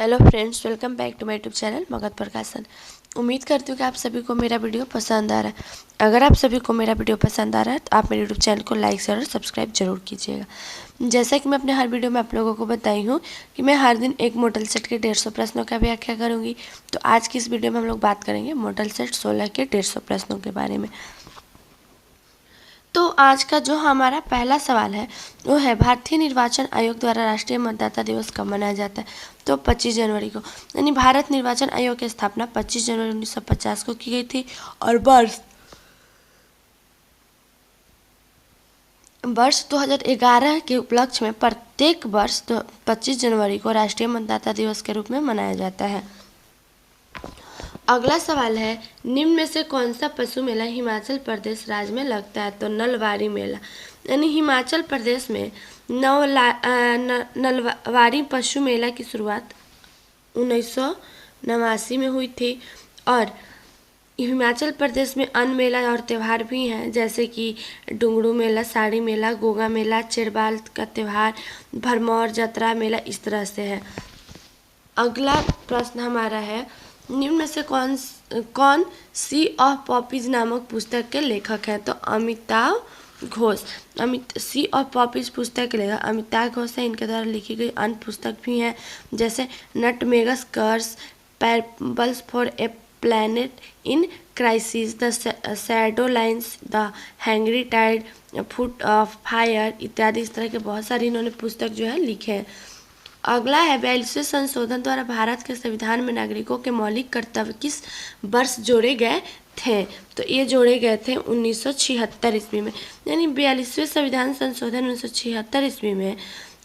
Hello friends, welcome back to my YouTube channel Magadh Prakashan. उम्मीद करती हूँ कि आप सभी को मेरा वीडियो पसंद आ रहा है। अगर आप सभी को मेरा वीडियो पसंद आ रहा है तो आप मेरे यूट्यूब चैनल को लाइक शेयर और सब्सक्राइब जरूर कीजिएगा। जैसा कि मैं अपने हर वीडियो में आप लोगों को बताई हूँ कि मैं हर दिन एक मॉडल सेट के 150 प्रश्नों का व्याख्या करूँगी। तो आज की इस वीडियो में हम लोग बात करेंगे मॉडल सेट 16 के 150 प्रश्नों के बारे में। तो आज का जो हमारा पहला सवाल है वो है, भारतीय निर्वाचन आयोग द्वारा राष्ट्रीय मतदाता दिवस कब मनाया जाता है? तो 25 जनवरी को। यानी भारत निर्वाचन आयोग की स्थापना 25 जनवरी 1950 को की गई थी और वर्ष 2011 के उपलक्ष्य में प्रत्येक वर्ष 25 जनवरी को राष्ट्रीय मतदाता दिवस के रूप में मनाया जाता है। अगला सवाल है, निम्न में से कौन सा पशु मेला हिमाचल प्रदेश राज्य में लगता है? तो नलवारी मेला। यानी हिमाचल प्रदेश में नलवारी पशु मेला की शुरुआत 1989 में हुई थी और हिमाचल प्रदेश में अन्य मेला और त्यौहार भी हैं, जैसे कि डुंगरू मेला, साड़ी मेला, गोगा मेला, चिरबाल का त्यौहार, भरमौर जतरा मेला, इस तरह से है। अगला प्रश्न हमारा है, निम्न में से कौन सी ऑफ पॉपीज नामक पुस्तक के लेखक हैं? तो अमिताभ घोष। सी ऑफ पॉपीज पुस्तक के लेखक अमिताभ घोष है। इनके द्वारा लिखी गई अन्य पुस्तक भी हैं, जैसे nutmeg's curse, parables for a planet in crisis, the shadow lines, the hungry tide, flood of fire इत्यादि। इस तरह के बहुत सारी इन्होंने पुस्तक जो है लिखे हैं। अगला है, 42वें संशोधन द्वारा भारत के संविधान में नागरिकों के मौलिक कर्तव्य किस वर्ष जोड़े गए थे? तो ये जोड़े गए थे 1976 ईस्वी में। यानी 42वें संविधान संशोधन 1976 ईस्वी में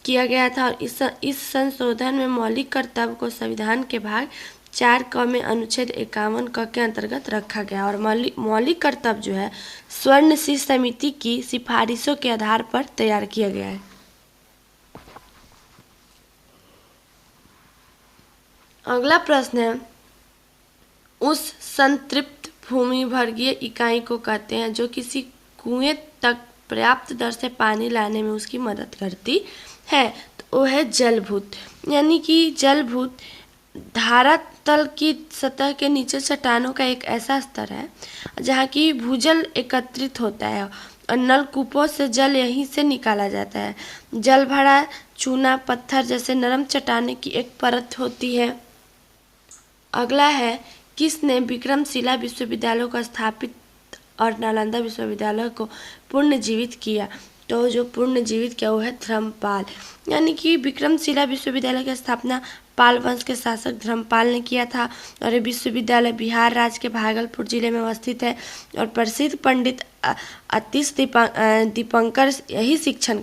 किया गया था और इस संशोधन में मौलिक कर्तव्य को संविधान के भाग 4 क में अनुच्छेद 51 क के अंतर्गत रखा गया और मौलिक कर्तव्य जो है स्वर्ण सिंह समिति की सिफारिशों के आधार पर तैयार किया गया है। अगला प्रश्न है, उस संतृप्त भूमि वर्गीय इकाई को कहते हैं जो किसी कुएं तक पर्याप्त दर से पानी लाने में उसकी मदद करती है? तो वो है जलभूत। यानी कि जलभूत धरातल की सतह के नीचे चट्टानों का एक ऐसा स्तर है जहाँ की भूजल एकत्रित होता है और नलकूपों से जल यहीं से निकाला जाता है। जल भरा चूना पत्थर जैसे नरम चट्टाने की एक परत होती है। अगला है, किसने विक्रमशिला विश्वविद्यालय को स्थापित और नालंदा विश्वविद्यालय को पुनर्जीवित किया? तो जो पुनर्जीवित किया वो है धर्मपाल। यानी कि विक्रमशिला विश्वविद्यालय की स्थापना पाल वंश के शासक धर्मपाल ने किया था और ये विश्वविद्यालय बिहार राज्य के भागलपुर जिले में अवस्थित है और प्रसिद्ध पंडित अतीश दीपंकर यही शिक्षण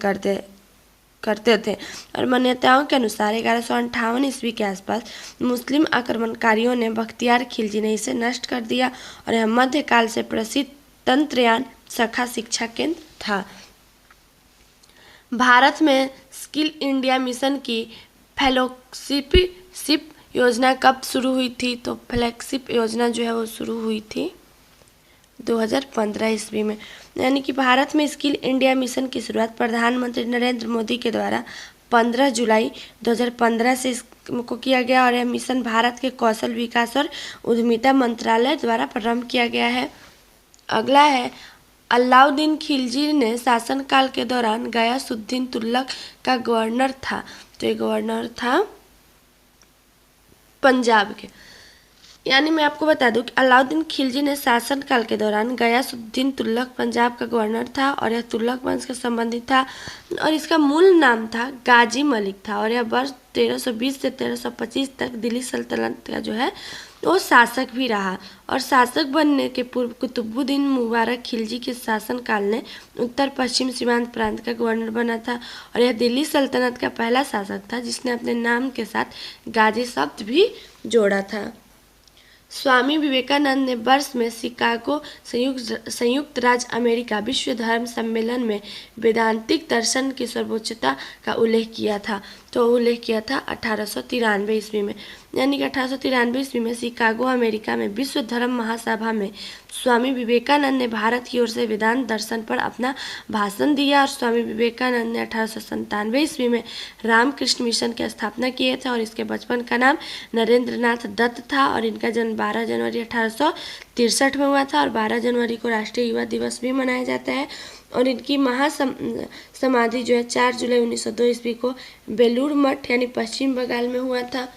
करते थे और मान्यताओं के अनुसार 1158 ईस्वी के आसपास मुस्लिम आक्रमणकारियों ने बख्तियार खिलजी ने इसे नष्ट कर दिया और यह मध्यकाल से प्रसिद्ध तंत्रयान शाखा शिक्षा केंद्र था। भारत में स्किल इंडिया मिशन की फ्लैगशिप योजना कब शुरू हुई थी? तो फ्लैगशिप योजना जो है वो शुरू हुई थी 2015 ईस्वी में। यानी कि भारत में स्किल इंडिया मिशन की शुरुआत प्रधानमंत्री नरेंद्र मोदी के द्वारा 15 जुलाई 2015 से को किया गया और यह मिशन भारत के कौशल विकास और उद्यमिता मंत्रालय द्वारा प्रारंभ किया गया है। अगला है, अलाउद्दीन खिलजी ने शासनकाल के दौरान गयासुद्दीन तुगलक का गवर्नर था। तो ये गवर्नर था पंजाब के। यानी मैं आपको बता दूं कि अलाउद्दीन खिलजी ने शासनकाल के दौरान गयासुद्दीन तुगलक पंजाब का गवर्नर था और यह तुगलक वंश से संबंधित था और इसका मूल नाम था गाजी मलिक था और यह वर्ष 1320 से 1325 तक दिल्ली सल्तनत का जो है वो शासक भी रहा और शासक बनने के पूर्व कुतुबुद्दीन मुबारक खिलजी के शासनकाल ने उत्तर पश्चिम सीमांत प्रांत का गवर्नर बना था और यह दिल्ली सल्तनत का पहला शासक था जिसने अपने नाम के साथ गाजी शब्द भी जोड़ा था। स्वामी विवेकानंद ने वर्ष में शिकागो संयुक्त राज्य अमेरिका विश्व धर्म सम्मेलन में वेदांतिक दर्शन की सर्वोच्चता का उल्लेख किया था। तो उल्लेख किया था 1893 ईस्वी में। यानी कि 1893 ईस्वी में शिकागो अमेरिका में विश्व धर्म महासभा में स्वामी विवेकानंद ने भारत की ओर से वेदांत दर्शन पर अपना भाषण दिया और स्वामी विवेकानंद ने 1897 ईस्वी में रामकृष्ण मिशन की स्थापना किए थे और इसके बचपन का नाम नरेंद्रनाथ दत्त था और इनका जन्म 12 जनवरी 1863 में हुआ था और 12 जनवरी को राष्ट्रीय युवा दिवस भी मनाया जाता है। और इनकी समाधि जो है 4 जुलाई 1902 ईस्वी को बेलूर मठ यानी पश्चिम बंगाल में हुआ था।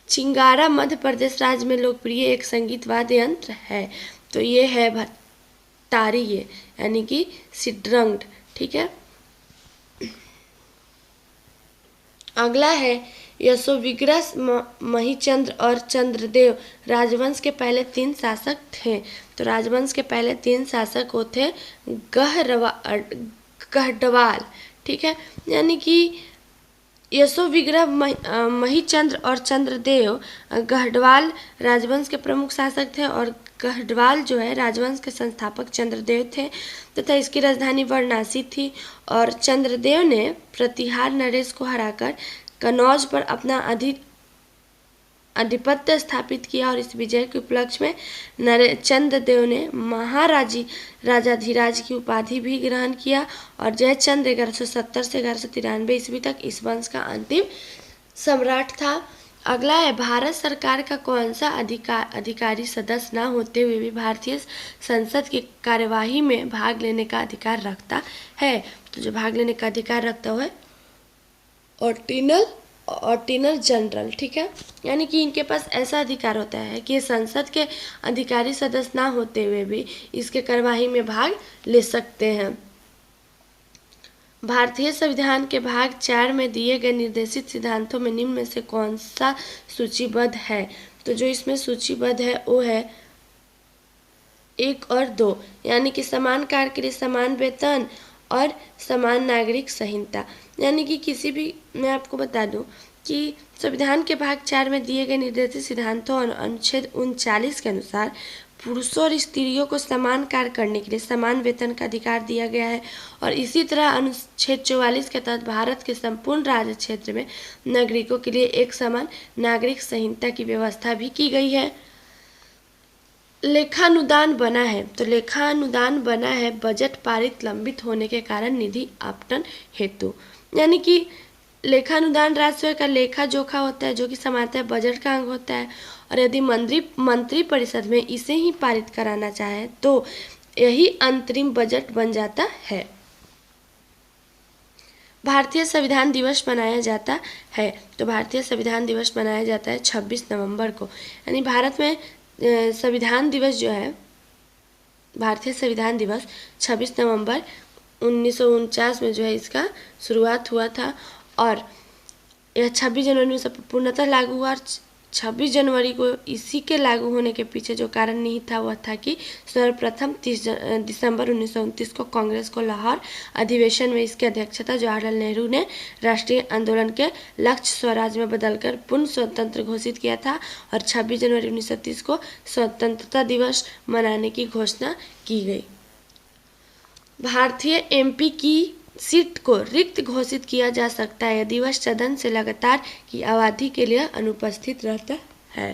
चिंगारा मध्य प्रदेश राज्य में लोकप्रिय एक संगीत वाद्य यंत्र है। तो ये है भट्टारी, ये यानी कि सिड्रंग। ठीक है, अगला है यशोविग्रह महिचंद्र और चंद्रदेव राजवंश के पहले 3 शासक थे। तो राजवंश के पहले 3 शासक वो थे गढ़वाल। ठीक है, यानी कि यशोविग्रह महिचंद्र और चंद्रदेव गढ़वाल राजवंश के प्रमुख शासक थे और गढ़वाल जो है राजवंश के संस्थापक चंद्रदेव थे तथा इसकी राजधानी वाराणसी थी। और चंद्रदेव ने प्रतिहार नरेश को हराकर कनौज पर अपना आधिपत्य स्थापित किया और इस विजय के उपलक्ष्य में चंद्रदेव ने महाराजी राजाधिराज की उपाधि भी ग्रहण किया और जयचंद्र 1170 से 1193 ईस्वी तक इस वंश का अंतिम सम्राट था। अगला है भारत सरकार का कौन सा अधिकारी सदस्य न होते हुए भी भारतीय संसद की कार्यवाही में भाग लेने का अधिकार रखता है। तो जो भाग लेने का अधिकार रखता है ऑर्डिनल जनरल। ठीक है, यानी कि इनके पास ऐसा अधिकार होता है कि संसद के अधिकारी सदस्य ना होते हुए भी इसके कार्यवाही में भाग ले सकते हैं। भारतीय संविधान के भाग 4 में दिए गए निर्देशित सिद्धांतों में निम्न में से कौन सा सूचीबद्ध है। तो जो इसमें सूचीबद्ध है वो है 1 और 2, यानी कि समान कार्य के लिए समान वेतन और समान नागरिक संहिता। यानी कि किसी भी, मैं आपको बता दूं कि संविधान के भाग 4 में दिए गए निर्देशित सिद्धांतों और अनुच्छेद 39 के अनुसार पुरुषों और स्त्रियों को समान कार्य करने के लिए समान वेतन का अधिकार दिया गया है। और इसी तरह अनुच्छेद 44 के तहत भारत के संपूर्ण राज्य क्षेत्र में नागरिकों के लिए एक समान नागरिक संहिता की व्यवस्था भी की गई है। लेखानुदान बना है। तो लेखानुदान बना है बजट पारित लंबित होने के कारण निधि आवंटन हेतु। यानी कि लेखानुदान राजस्व का लेखा जोखा होता है जो कि सामान्यतः बजट का अंग होता है और यदि मंत्री परिषद में इसे ही पारित कराना चाहे तो यही अंतरिम बजट बन जाता है। भारतीय संविधान दिवस मनाया जाता है। तो भारतीय संविधान दिवस मनाया जाता है 26 नवंबर को। यानी भारत में संविधान दिवस जो है, भारतीय संविधान दिवस 26 नवंबर 1949 में जो है इसका शुरुआत हुआ था और यह 26 जनवरी में पूर्णतः लागू हुआ। 26 जनवरी को इसी के लागू होने के पीछे जो कारण नहीं था वह था कि सर्वप्रथम 30 दिसंबर 1929 को कांग्रेस को लाहौर अधिवेशन में इसकी अध्यक्षता जवाहरलाल नेहरू ने राष्ट्रीय आंदोलन के लक्ष्य स्वराज में बदलकर पूर्ण स्वतंत्र घोषित किया था और 26 जनवरी 1930 को स्वतंत्रता दिवस मनाने की घोषणा की गई। भारतीय एमपी की सीट को रिक्त घोषित किया जा सकता है यदि वह सदन से लगातार की अवधि के लिए अनुपस्थित रहता है।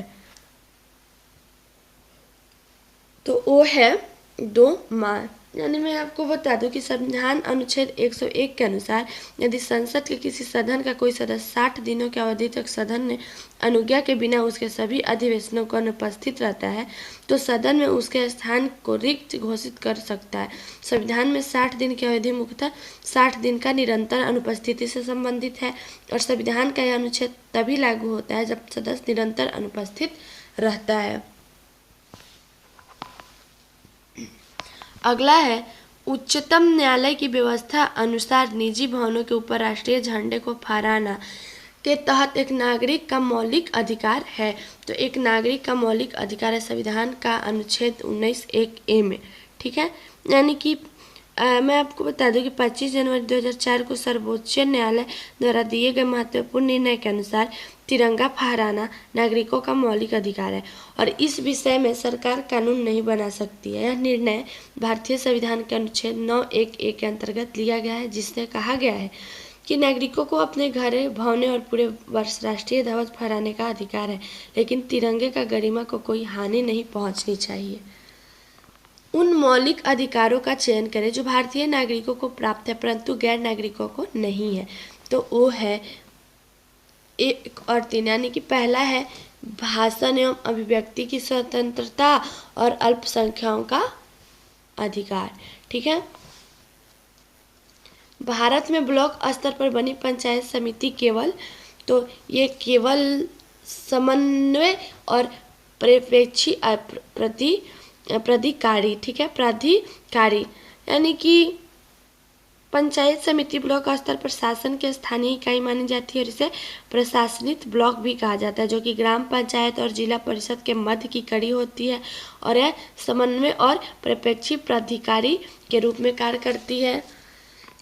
तो वो है 2 माह। यानी मैं आपको बता दूं कि संविधान अनुच्छेद 101 के अनुसार यदि संसद के किसी सदन का कोई सदस्य 60 दिनों की अवधि तक सदन ने अनुज्ञा के बिना उसके सभी अधिवेशनों को अनुपस्थित रहता है तो सदन में उसके स्थान को रिक्त घोषित कर सकता है। संविधान में 60 दिन की अवधि मुख्यतः 60 दिन का निरंतर अनुपस्थिति से संबंधित है और संविधान का यह अनुच्छेद तभी लागू होता है जब सदस्य निरंतर अनुपस्थित रहता है। अगला है उच्चतम न्यायालय की व्यवस्था अनुसार निजी भवनों के ऊपर राष्ट्रीय झंडे को फहराना के तहत एक नागरिक का मौलिक अधिकार है। तो एक नागरिक का मौलिक अधिकार है संविधान का अनुच्छेद 19(1)(a) में। ठीक है, यानी कि मैं आपको बता दूं कि 25 जनवरी 2004 को सर्वोच्च न्यायालय द्वारा दिए गए महत्वपूर्ण निर्णय के अनुसार तिरंगा फहराना नागरिकों का मौलिक अधिकार है और इस विषय में सरकार कानून नहीं बना सकती है। यह निर्णय भारतीय संविधान के अनुच्छेद 9(1)(a) के अंतर्गत लिया गया है जिससे कहा गया है कि नागरिकों को अपने घरों, भवनों और पूरे वर्ष राष्ट्रीय ध्वज फहराने का अधिकार है, लेकिन तिरंगे का गरिमा को कोई हानि नहीं पहुंचनी चाहिए। उन मौलिक अधिकारों का चयन करें जो भारतीय नागरिकों को प्राप्त है परंतु गैर नागरिकों को नहीं है। तो वो है 1 और 3, यानी कि पहला है भाषण एवं अभिव्यक्ति की स्वतंत्रता और अल्पसंख्यकों का अधिकार। ठीक है। भारत में ब्लॉक स्तर पर बनी पंचायत समिति ये केवल समन्वय और पर्यवेक्षी प्राधिकारी, ठीक है, प्राधिकारी, यानी कि पंचायत समिति ब्लॉक स्तर पर शासन के स्थानीय इकाई मानी जाती है और इसे प्रशासनिक ब्लॉक भी कहा जाता है, जो कि ग्राम पंचायत और जिला परिषद के मध्य की कड़ी होती है और यह समन्वय और पर्यवेक्षी प्राधिकारी के रूप में कार्य करती है।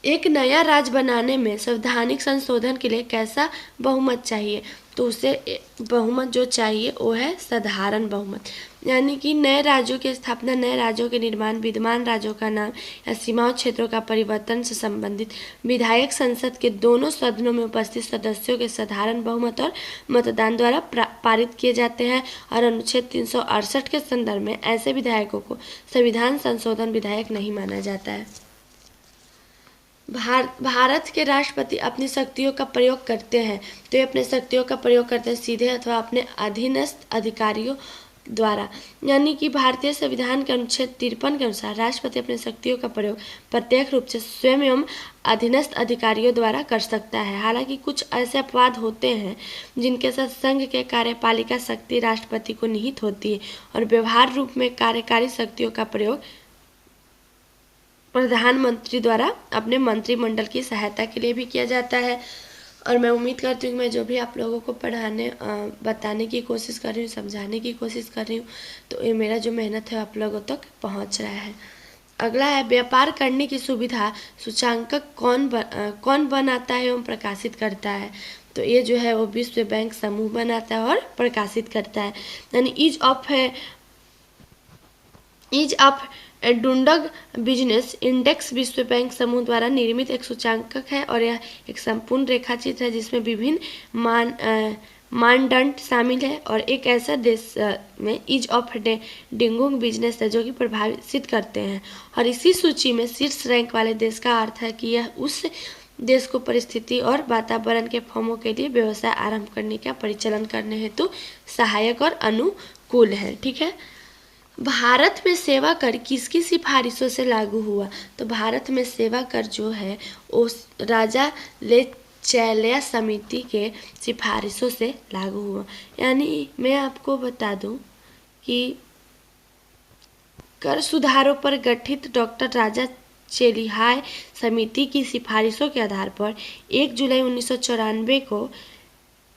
एक नया राज्य बनाने में संवैधानिक संशोधन के लिए कैसा बहुमत चाहिए? तो उसे बहुमत जो चाहिए वो है साधारण बहुमत, यानी कि नए राज्यों की स्थापना, नए राज्यों के निर्माण, विद्यमान राज्यों का नाम या सीमाओं क्षेत्रों का परिवर्तन से संबंधित विधायक संसद के दोनों सदनों में उपस्थित सदस्यों के साधारण बहुमत और मतदान द्वारा पारित किए जाते हैं और अनुच्छेद 368 के संदर्भ में ऐसे विधायकों को संविधान संशोधन विधायक नहीं माना जाता है। भारत के राष्ट्रपति अपनी शक्तियों का प्रयोग करते हैं, तो ये अपने शक्तियों का प्रयोग करते हैं सीधे अथवा अपने अधीनस्थ अधिकारियों द्वारा, यानी कि भारतीय संविधान के अनुच्छेद 53 के अनुसार राष्ट्रपति अपने शक्तियों का प्रयोग प्रत्यक्ष रूप से स्वयं एवं अधीनस्थ अधिकारियों द्वारा कर सकता है। हालांकि कुछ ऐसे अपवाद होते हैं जिनके साथ संघ के कार्यपालिका शक्ति राष्ट्रपति को निहित होती है और व्यवहार रूप में कार्यकारी शक्तियों का प्रयोग प्रधानमंत्री द्वारा अपने मंत्रिमंडल की सहायता के लिए भी किया जाता है। और मैं उम्मीद करती हूँ कि मैं जो भी आप लोगों को बताने की कोशिश कर रही हूँ, समझाने की कोशिश कर रही हूँ, तो ये मेरा जो मेहनत है आप लोगों तक पहुँच रहा है। अगला है व्यापार करने की सुविधा सूचांकक कौन बनाता है एवं प्रकाशित करता है? तो ये जो है वो विश्व बैंक समूह बनाता है और प्रकाशित करता है। यानी ease of doing business index विश्व बैंक समूह द्वारा निर्मित एक सूचांकक है और यह एक संपूर्ण रेखाचित्र है जिसमें विभिन्न मानदंड शामिल है और एक ऐसा देश में ईज ऑफ डूइंग बिजनेस है जो कि प्रभावित करते हैं और इसी सूची में शीर्ष रैंक वाले देश का अर्थ है कि यह उस देश को परिस्थिति और वातावरण के फर्मों के लिए व्यवसाय आरंभ करने का परिचालन करने हेतु सहायक और अनुकूल है। ठीक है। भारत में सेवा कर किसकी सिफारिशों से लागू हुआ? तो भारत में सेवा कर जो है वो राजा ले चैल्या समिति के सिफारिशों से लागू हुआ। यानी मैं आपको बता दूं कि कर सुधारों पर गठित डॉक्टर राजा चेलिहाय समिति की सिफारिशों के आधार पर 1 जुलाई 1994 को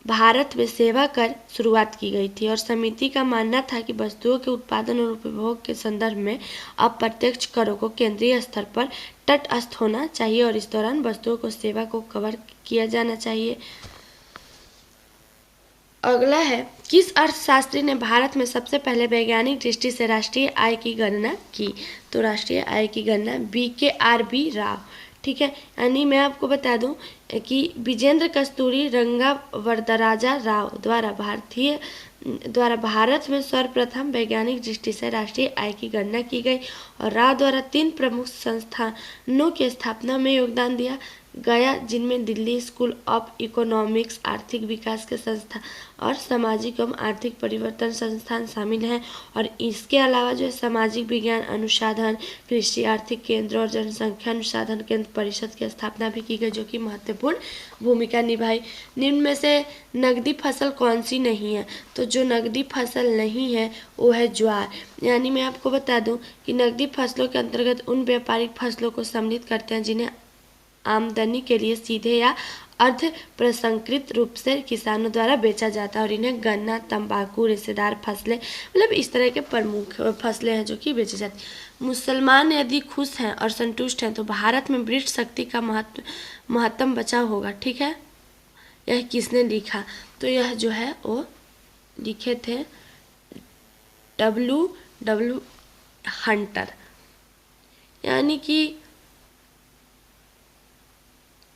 भारत में सेवा कर शुरुआत की गई थी और समिति का मानना था कि वस्तुओं के उत्पादन और उपभोग के संदर्भ में अप्रत्यक्ष करों को केंद्रीय स्तर पर तटस्थ होना चाहिए और इस दौरान वस्तुओं को सेवा को कवर किया जाना चाहिए। अगला है किस अर्थशास्त्री ने भारत में सबसे पहले वैज्ञानिक दृष्टि से राष्ट्रीय आय की गणना की? तो राष्ट्रीय आय की गणना BKRB राव। ठीक है। यानी मैं आपको बता दूं कि विजेंद्र कस्तूरी रंगावरदराजा राव द्वारा भारत में सर्वप्रथम वैज्ञानिक दृष्टि से राष्ट्रीय आय की गणना की गई और राव द्वारा 3 प्रमुख संस्थानों की स्थापना में योगदान दिया गया जिनमें दिल्ली स्कूल ऑफ इकोनॉमिक्स, आर्थिक विकास के संस्थान और सामाजिक एवं आर्थिक परिवर्तन संस्थान शामिल हैं और इसके अलावा जो सामाजिक विज्ञान अनुसंधान, कृषि आर्थिक केंद्र और जनसंख्या अनुसंधान केंद्र परिषद की स्थापना भी की गई जो कि महत्वपूर्ण भूमिका निभाई। निम्न में से नकदी फसल कौन सी नहीं है? तो जो नकदी फसल नहीं है वो है ज्वार। यानी मैं आपको बता दूं कि नकदी फसलों के अंतर्गत उन व्यापारिक फसलों को सम्मिलित करते हैं जिन्हें आमदनी के लिए सीधे या अर्ध प्रसंस्कृत रूप से किसानों द्वारा बेचा जाता है और इन्हें गन्ना, तंबाकू, रेशेदार फसलें मतलब इस तरह के प्रमुख फसलें हैं जो कि बेची जाती हैं। मुसलमान यदि खुश हैं और संतुष्ट हैं तो भारत में ब्रिटिश शक्ति का महत्तम बचाव होगा। ठीक है। यह किसने लिखा? तो यह जो है वो लिखे थे W हंटर। यानी कि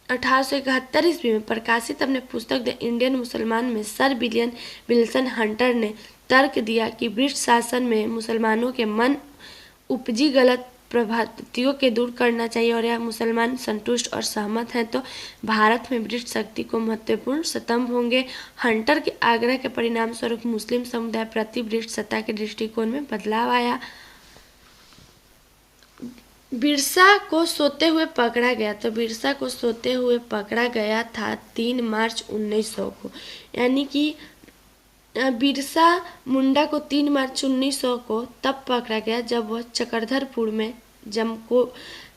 1871 ईस्वी में प्रकाशित अपने पुस्तक द इंडियन मुसलमान में सर विलियम विल्सन हंटर ने तर्क दिया कि ब्रिटिश शासन में मुसलमानों के मन उपजी गलत प्रभातियों के दूर करना चाहिए और यह मुसलमान संतुष्ट और सहमत हैं तो भारत में ब्रिटिश शक्ति को महत्वपूर्ण स्तंभ होंगे। हंटर के आग्रह के परिणाम स्वरूप मुस्लिम समुदाय प्रति ब्रिटिश सत्ता के दृष्टिकोण में बदलाव आया। बिरसा को सोते हुए पकड़ा गया, तो बिरसा को सोते हुए पकड़ा गया था 3 मार्च 1900 को, यानी कि बिरसा मुंडा को 3 मार्च 1900 को तब पकड़ा गया जब वह चक्रधरपुर में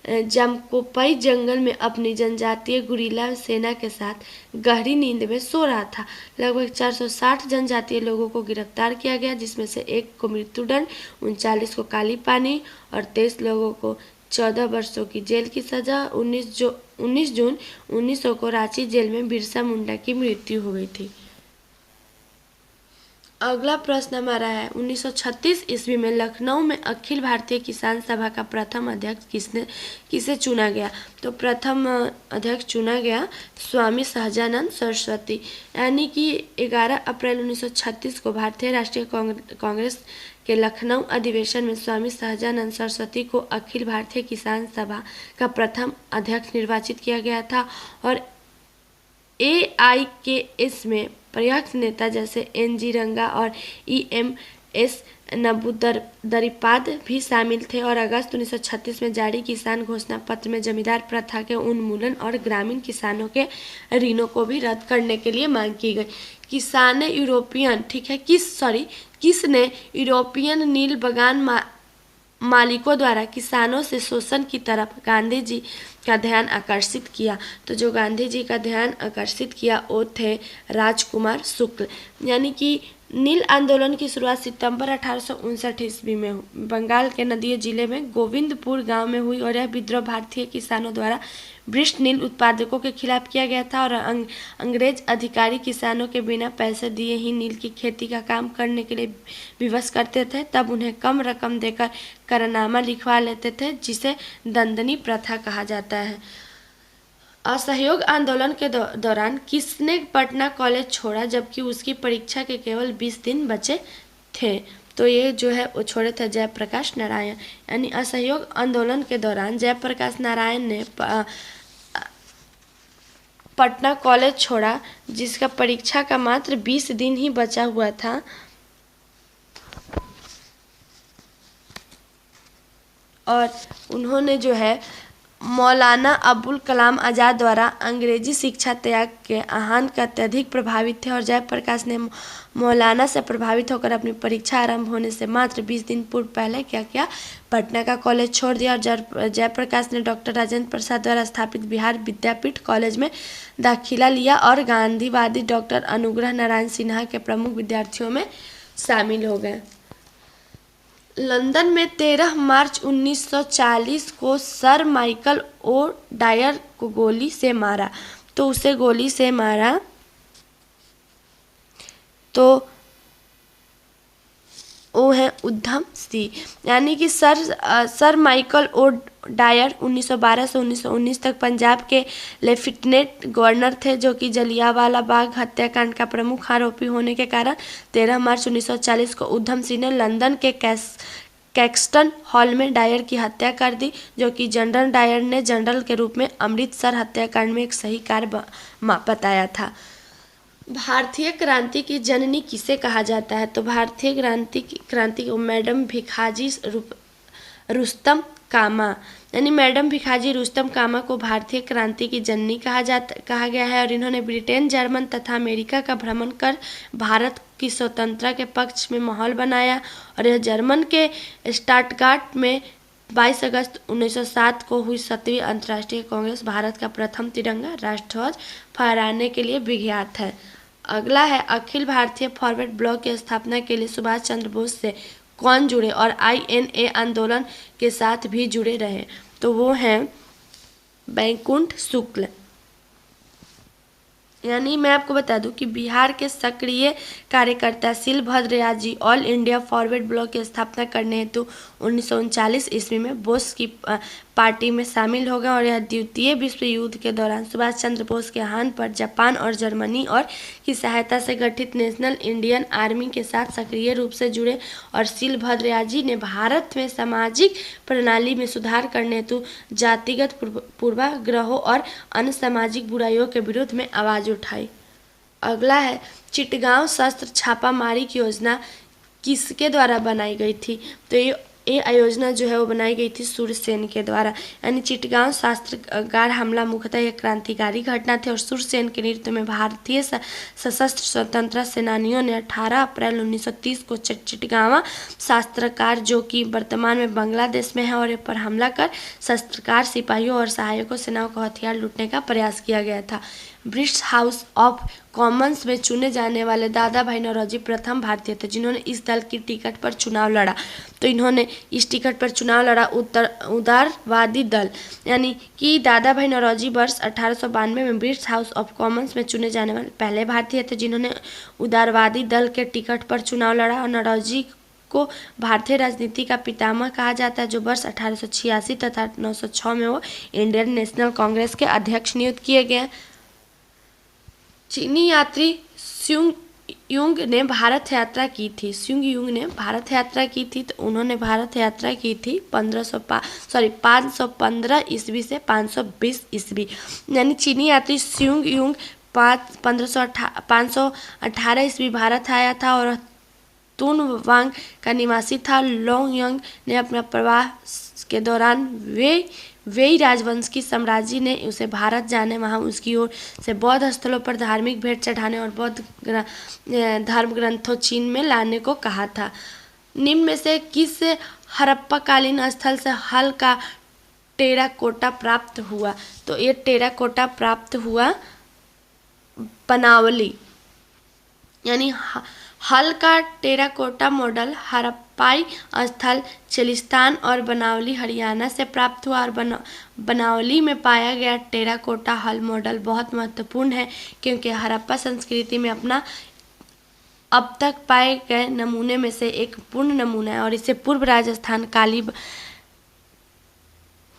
जमकोपई जंगल में अपनी जनजातीय गुरिल्ला सेना के साथ गहरी नींद में सो रहा था। लगभग 460 जनजातीय लोगों को गिरफ्तार किया गया, जिसमें से 1 को मृत्युदंड, 39 को काली पानी और 23 लोगों को 14 वर्षों की जेल की सजा। 19 जून 1900 को रांची जेल में बिरसा मुंडा की मृत्यु हो गई थी। अगला प्रश्न हमारा है 1936 ईस्वी में लखनऊ में अखिल भारतीय किसान सभा का प्रथम अध्यक्ष किसे चुना गया? तो प्रथम अध्यक्ष चुना गया स्वामी सहजानंद सरस्वती, यानी कि 11 अप्रैल 1936 को भारतीय राष्ट्रीय कांग्रेस के लखनऊ अधिवेशन में स्वामी सहजानंद सरस्वती को अखिल भारतीय किसान सभा का प्रथम अध्यक्ष निर्वाचित किया गया था और AIKS में प्रयास नेता जैसे NG रंगा और EMS नबूदरीपाद भी शामिल थे और अगस्त 1936 में जारी किसान घोषणा पत्र में जमींदार प्रथा के उन्मूलन और ग्रामीण किसानों के ऋणों को भी रद्द करने के लिए मांग की गई। किसने यूरोपियन नील बगान मालिकों द्वारा किसानों से शोषण की तरफ गांधी जी का ध्यान आकर्षित किया? तो जो गांधी जी का ध्यान आकर्षित किया वो थे राजकुमार शुक्ल, यानी कि नील आंदोलन की शुरुआत सितंबर 1859 ईस्वी में बंगाल के नदिया जिले में गोविंदपुर गांव में हुई और यह विद्रोह भारतीय किसानों द्वारा ब्रिटिश नील उत्पादकों के खिलाफ किया गया था और अंग्रेज अधिकारी किसानों के बिना पैसे दिए ही नील की खेती का काम करने के लिए विवश करते थे। तब उन्हें कम रकम देकर करारनामा लिखवा लेते थे, जिसे दंडनी प्रथा कहा जाता है। असहयोग आंदोलन के दौरान किसने पटना कॉलेज छोड़ा जबकि उसकी परीक्षा के केवल 20 दिन बचे थे? तो ये जो है वो छोड़े थे जयप्रकाश नारायण, यानी असहयोग आंदोलन के दौरान जयप्रकाश नारायण ने पटना कॉलेज छोड़ा जिसका परीक्षा का मात्र 20 दिन ही बचा हुआ था। और उन्होंने जो है मौलाना अबुल कलाम आज़ाद द्वारा अंग्रेजी शिक्षा त्याग के आह्वान का अत्यधिक प्रभावित थे और जयप्रकाश ने मौलाना से प्रभावित होकर अपनी परीक्षा आरंभ होने से मात्र 20 दिन पूर्व पहले क्या किया? पटना का कॉलेज छोड़ दिया और जयप्रकाश ने डॉक्टर राजेंद्र प्रसाद द्वारा स्थापित बिहार विद्यापीठ कॉलेज में दाखिला लिया और गांधीवादी डॉक्टर अनुग्रह नारायण सिन्हा के प्रमुख विद्यार्थियों में शामिल हो गए। लंदन में 13 मार्च 1940 को सर माइकल ओ डायर को गोली से मारा, तो उसे गोली से मारा तो वो है उधम सिंह, यानी कि सर माइकल ओ डायर 1912 से 1919 तक पंजाब के लेफ्टिनेंट गवर्नर थे, जो कि जलियांवाला बाग हत्याकांड का प्रमुख आरोपी होने के कारण 13 मार्च 1940 को उधम सिंह ने लंदन के कैक्सटन हॉल में डायर की हत्या कर दी, जो कि जनरल डायर ने जनरल के रूप में अमृतसर हत्याकांड में एक सही कार्य बताया था। भारतीय क्रांति की जननी किसे कहा जाता है? तो भारतीय क्रांति को मैडम भिखाजी रुस्तम कामा, यानी मैडम भिखाजी रुस्तम कामा को भारतीय क्रांति की जननी कहा गया है और इन्होंने ब्रिटेन, जर्मन तथा अमेरिका का भ्रमण कर भारत की स्वतंत्रता के पक्ष में माहौल बनाया और यह जर्मन के स्टटगार्ट में 22 अगस्त 1907 को हुई 7वीं अंतर्राष्ट्रीय कांग्रेस भारत का प्रथम तिरंगा राष्ट्रध्वज फहराने के लिए विख्यात है। अगला है अखिल भारतीय फॉरवर्ड ब्लॉक की स्थापना के लिए सुभाष चंद्र बोस से कौन जुड़े और INA आंदोलन के साथ भी जुड़े रहे? तो वो हैं बैकुंठ शुक्ल। यानी मैं आपको बता दूं कि बिहार के सक्रिय कार्यकर्ता Shilabhadra Yadav ji all India forward block की स्थापना करने हेतु 1939 ईस्वी में बोस की पार्टी में शामिल हो गए और यह द्वितीय विश्व युद्ध के दौरान सुभाष चंद्र बोस के आह्वान पर जापान और जर्मनी और की सहायता से गठित नेशनल इंडियन आर्मी के साथ सक्रिय रूप से जुड़े और शीलभद्रयाजी ने भारत में सामाजिक प्रणाली में सुधार करने हेतु जातिगत पूर्वाग्रहों और अन्य सामाजिक बुराइयों के विरुद्ध में आवाज उठाई। अगला है चिटगांव शस्त्र छापामारी की योजना किसके द्वारा बनाई गई थी? तो ये योजना जो है वो बनाई गई थी सूरसेन के द्वारा। यानी चिटगांव शस्त्रागार हमला मुख्यतः एक क्रांतिकारी घटना थी और सूरसेन के नेतृत्व में भारतीय सशस्त्र स्वतंत्रता सेनानियों ने 18 अप्रैल 1930 को चिटगांव शस्त्रागार, जो कि वर्तमान में बांग्लादेश में है, और पर हमला कर शस्त्रागार सिपाहियों और सहायकों सेनाओं को हथियार लूटने का प्रयास किया गया था। ब्रिटिश हाउस ऑफ कॉमन्स में चुने जाने वाले दादा भाई नौरोजी प्रथम भारतीय थे जिन्होंने इस दल की टिकट पर चुनाव लड़ा। तो इन्होंने इस टिकट पर चुनाव लड़ा उदारवादी दल, यानी कि दादा भाई नौरोजी वर्ष 1892 में ब्रिटिश हाउस ऑफ कॉमन्स में चुने जाने वाले पहले भारतीय थे जिन्होंने उदारवादी दल के टिकट पर चुनाव लड़ा। और नौरोजी को भारतीय राजनीति का पितामह कहा जाता है, जो वर्ष 1886 तथा 1906 में वो इंडियन नेशनल कांग्रेस के अध्यक्ष नियुक्त किए गए। चीनी यात्री स्युंग युंग ने भारत यात्रा की थी। स्युंग युंग ने भारत यात्रा की थी, तो उन्होंने भारत यात्रा की थी 515 ईस्वी से 520 ईस्वी। यानी चीनी यात्री स्युंग युंग 518 ईस्वी भारत आया था और तुनवांग का निवासी था। लोंग यंग ने अपना प्रवास के दौरान वेई राजवंश की साम्राज्य ने उसे भारत जाने, वहाँ उसकी ओर से बौद्ध स्थलों पर धार्मिक भेंट चढ़ाने और बौद्ध धर्म ग्रंथों चीन में लाने को कहा था। निम्न में से किस हड़प्पाकालीन स्थल से हल का टेराकोटा प्राप्त हुआ? तो ये टेराकोटा प्राप्त हुआ बनावली, यानी हल का टेराकोटा मॉडल हड़प्पाई स्थल चिलिस्तान और बनावली हरियाणा से प्राप्त हुआ। और बनावली में पाया गया टेराकोटा हल मॉडल बहुत महत्वपूर्ण है क्योंकि हड़प्पा संस्कृति में अपना अब तक पाए गए नमूने में से एक पूर्ण नमूना है और इसे पूर्व राजस्थान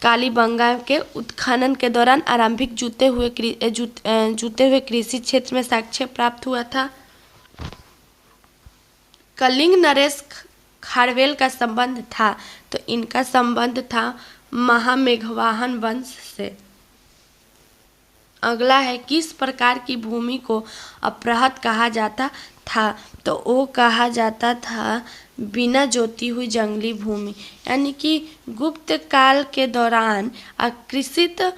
कालीबंगा के उत्खनन के दौरान आरंभिक जूते हुए कृषि क्षेत्र में साक्ष्य प्राप्त हुआ था। कलिंग नरेश खारवेल का संबंध था, तो इनका संबंध था महामेघवाहन वंश से। अगला है किस प्रकार की भूमि को अपृहत कहा जाता था? तो वो कहा जाता था बिना जोती हुई जंगली भूमि, यानी कि गुप्त काल के दौरान अकृषित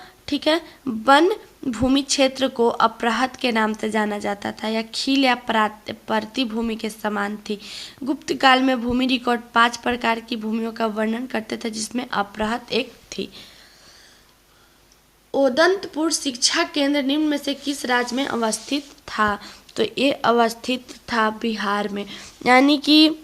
वन भूमि क्षेत्र को अपृहत के नाम से जाना जाता था या खील या परती भूमि के समान थी। गुप्त काल में भूमि रिकॉर्ड 5 प्रकार की भूमियों का वर्णन करते थे जिसमें अपृहत एक थी। उदंतपुर शिक्षा केंद्र निम्न में से किस राज्य में अवस्थित था? तो ये अवस्थित था बिहार में, यानी कि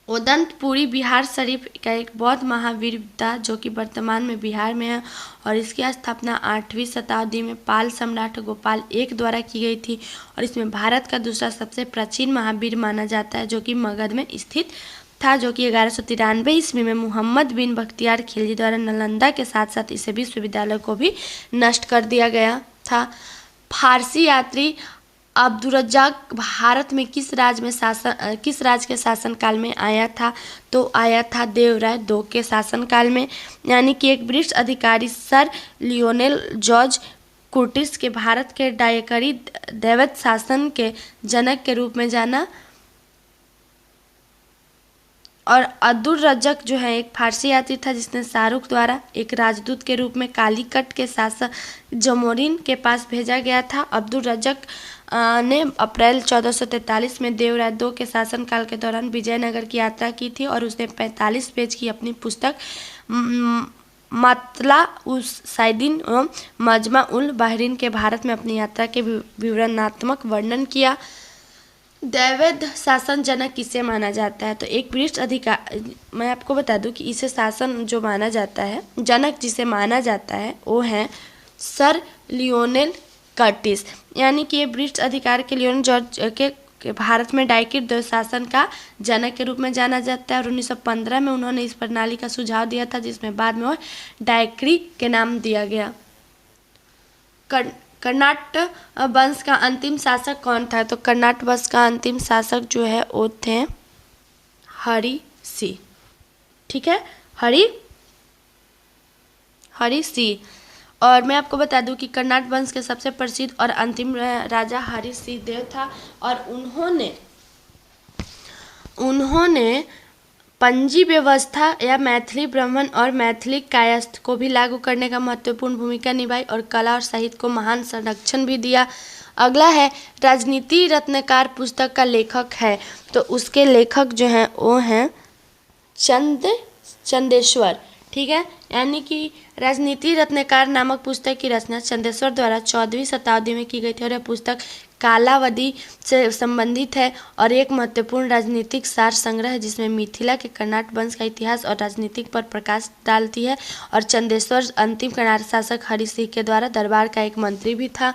उदंतपुरी बिहार शरीफ का एक बौद्ध महावीर था जो कि वर्तमान में बिहार में है और इसकी स्थापना 8वीं शताब्दी में पाल सम्राट गोपाल एक द्वारा की गई थी और इसमें भारत का दूसरा सबसे प्राचीन महावीर माना जाता है जो कि मगध में स्थित था, जो कि 1193 ईस्वी में मोहम्मद बिन बख्तियार खिलजी द्वारा नालंदा के साथ साथ इसे विश्वविद्यालय को भी नष्ट कर दिया गया था। फारसी यात्री अब्दुर्रज्जाक भारत में किस राज्य के शासनकाल में आया था? तो आया था देवराय II के शासनकाल में, यानी कि एक ब्रिटिश अधिकारी सर लियोनेल जॉर्ज कुर्टिस के भारत के डायकरी दैवत शासन के जनक के रूप में जाना। और अब्दुर्रज्जाक जो है एक फारसी यात्री था जिसने शाहरुख द्वारा एक राजदूत के रूप में कालीकट के शासक जमोरिन के पास भेजा गया था। अब्दुर्रज्जाक ने अप्रैल 1443 में देवराय II के शासनकाल के दौरान विजयनगर की यात्रा की थी और उसने 45 पेज की अपनी पुस्तक मतला उस साइदिन एवं मजमा उल बहरीन के भारत में अपनी यात्रा के विवरणात्मक वर्णन किया। दैवत शासन जनक किसे माना जाता है? तो एक ब्रिटिश अधिकारी, मैं आपको बता दूं कि इसे शासन जो माना जाता है, जनक जिसे माना जाता है वो है सर लियोनेल कर्टिस, यानी कि ये ब्रिटिश अधिकारी के लियोनेल जॉर्ज के के भारत में डायक्रिट द्वैध शासन का जनक के रूप में जाना जाता है और 1915 में उन्होंने इस प्रणाली का सुझाव दिया था, जिसमें बाद में वो डायक्री के नाम दिया गया। कर्नाट वंश का अंतिम शासक कौन था? तो कर्नाट वंश का अंतिम शासक जो है वो थे हरि सिंह। ठीक है, हरि सिंह। और मैं आपको बता दूं कि कर्नाट वंश के सबसे प्रसिद्ध और अंतिम राजा हरि सिंह देव था और उन्होंने पंजी व्यवस्था या मैथिली ब्राह्मण और मैथिली कायस्थ को भी लागू करने का महत्वपूर्ण भूमिका निभाई और कला और साहित्य को महान संरक्षण भी दिया। अगला है राजनीति रत्नकार पुस्तक का लेखक है, तो उसके लेखक जो हैं वो हैं चंदेश्वर। ठीक है, यानी कि राजनीति रत्नकार नामक पुस्तक की रचना चंदेश्वर द्वारा 14वीं शताब्दी में की गई थी और यह पुस्तक कालावधि से संबंधित है और एक महत्वपूर्ण राजनीतिक सार संग्रह है, जिसमें मिथिला के कर्नाट वंश का इतिहास और राजनीतिक पर प्रकाश डालती है। और चंदेश्वर अंतिम कर्नाटक शासक हरि सिंह के द्वारा दरबार का एक मंत्री भी था।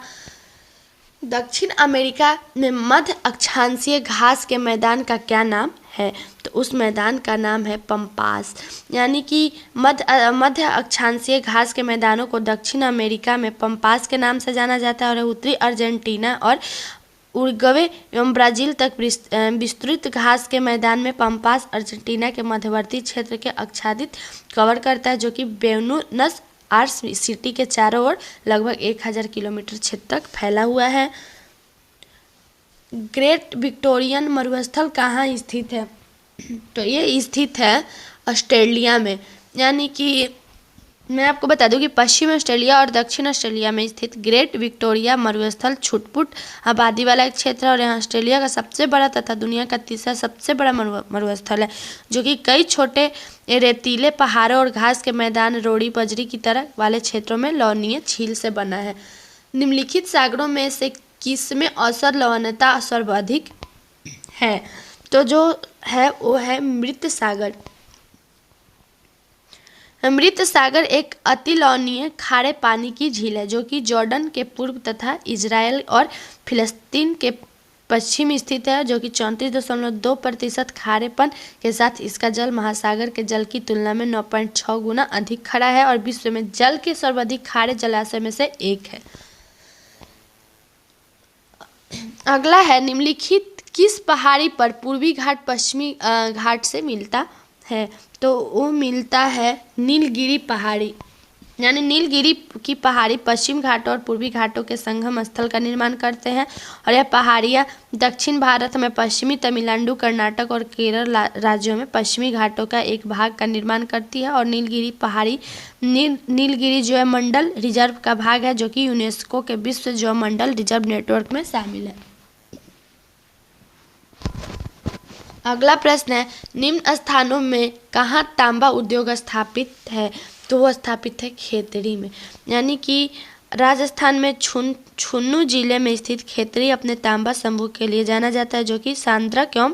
दक्षिण अमेरिका में मध्य अक्षांशीय घास के मैदान का क्या नाम है? तो उस मैदान का नाम है पम्पास। यानी कि मध्य अक्षांशीय घास के मैदानों को दक्षिण अमेरिका में पम्पास के नाम से जाना जाता है और उत्तरी अर्जेंटीना और उरुग्वे एवं ब्राज़ील तक विस्तृत घास के मैदान में पम्पास अर्जेंटीना के मध्यवर्ती क्षेत्र के आच्छादित कवर करता है, जो कि ब्यूनस आयर्स सिटी के चारों ओर लगभग 1000 किलोमीटर क्षेत्र तक फैला हुआ है। ग्रेट विक्टोरियन मरुस्थल कहाँ स्थित है? तो ये स्थित है ऑस्ट्रेलिया में। यानी कि मैं आपको बता दूं कि पश्चिम ऑस्ट्रेलिया और दक्षिण ऑस्ट्रेलिया में स्थित ग्रेट विक्टोरिया मरुस्थल छुटपुट आबादी वाला एक क्षेत्र है और यहाँ ऑस्ट्रेलिया का सबसे बड़ा तथा दुनिया का तीसरा सबसे बड़ा मरुस्थल है, जो कि कई छोटे रेतीले पहाड़ों और घास के मैदान, रोड़ी बजरी की तरह वाले क्षेत्रों में लवणीय झील से बना है। निम्नलिखित सागरों में से किसमें औसत लवणता सर्वाधिक है? तो जो है वो है मृत सागर। मृत सागर एक अति लवणीय खारे पानी की झील है, जो कि जॉर्डन के पूर्व तथा इजराइल और फिलिस्तीन के पश्चिम स्थित है, जो कि 34.2% खारेपन के साथ इसका जल महासागर के जल की तुलना में 9.6 गुना अधिक खड़ा है और विश्व में जल के सर्वाधिक खारे जलाशय में से एक है। अगला है निम्नलिखित किस पहाड़ी पर पूर्वी घाट पश्चिमी घाट से मिलता है? तो वो मिलता है नीलगिरी पहाड़ी। यानी नीलगिरी की पहाड़ी पश्चिम घाटों और पूर्वी घाटों के संगम स्थल का निर्माण करते हैं और यह पहाड़ियाँ दक्षिण भारत में पश्चिमी तमिलनाडु, कर्नाटक और केरल राज्यों में पश्चिमी घाटों का एक भाग का निर्माण करती है। और नीलगिरी पहाड़ी नीलगिरी जैव मंडल रिजर्व का भाग है, जो कि यूनेस्को के विश्व जैव मंडल रिजर्व नेटवर्क में शामिल है। अगला प्रश्न है निम्न स्थानों में कहाँ तांबा उद्योग स्थापित है? तो वो स्थापित है खेतड़ी में। यानी कि राजस्थान में झुंझुनू जिले में स्थित खेतड़ी अपने तांबा समूह के लिए जाना जाता है, जो कि सांद्रक एवं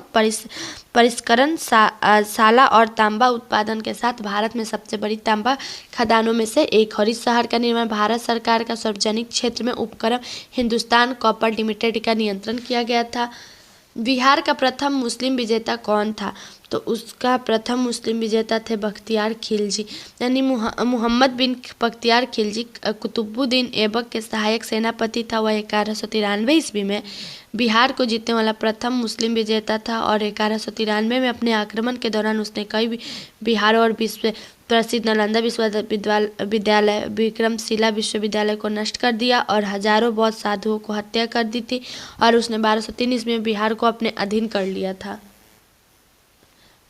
परिष्करण शाला और तांबा उत्पादन के साथ भारत में सबसे बड़ी तांबा खदानों में से एक। और इस शहर का निर्माण भारत सरकार का सार्वजनिक क्षेत्र में उपक्रम हिंदुस्तान कॉपर लिमिटेड का नियंत्रण किया गया था। बिहार का प्रथम मुस्लिम विजेता कौन था? तो उसका प्रथम मुस्लिम विजेता थे बख्तियार खिलजी। यानी मोहम्मद बिन बख्तियार खिलजी कुतुबुद्दीन ऐबक के सहायक सेनापति था। वह 1193 ईस्वी में बिहार को जीतने वाला प्रथम मुस्लिम विजेता था और 1193 में अपने आक्रमण के दौरान उसने कई बिहार और विश्व प्रसिद्ध नालंदा विश्वविद्यालय, विक्रमशिला विश्वविद्यालय को नष्ट कर दिया और हजारों बौद्ध साधुओं को हत्या कर दी थी और उसने 1203 ईस्वी में बिहार को अपने अधीन कर लिया था।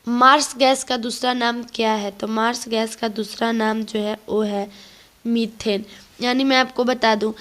मार्स गैस का दूसरा नाम क्या है? तो मार्स गैस का दूसरा नाम जो है वो है मीथेन। यानी मैं आपको बता दूं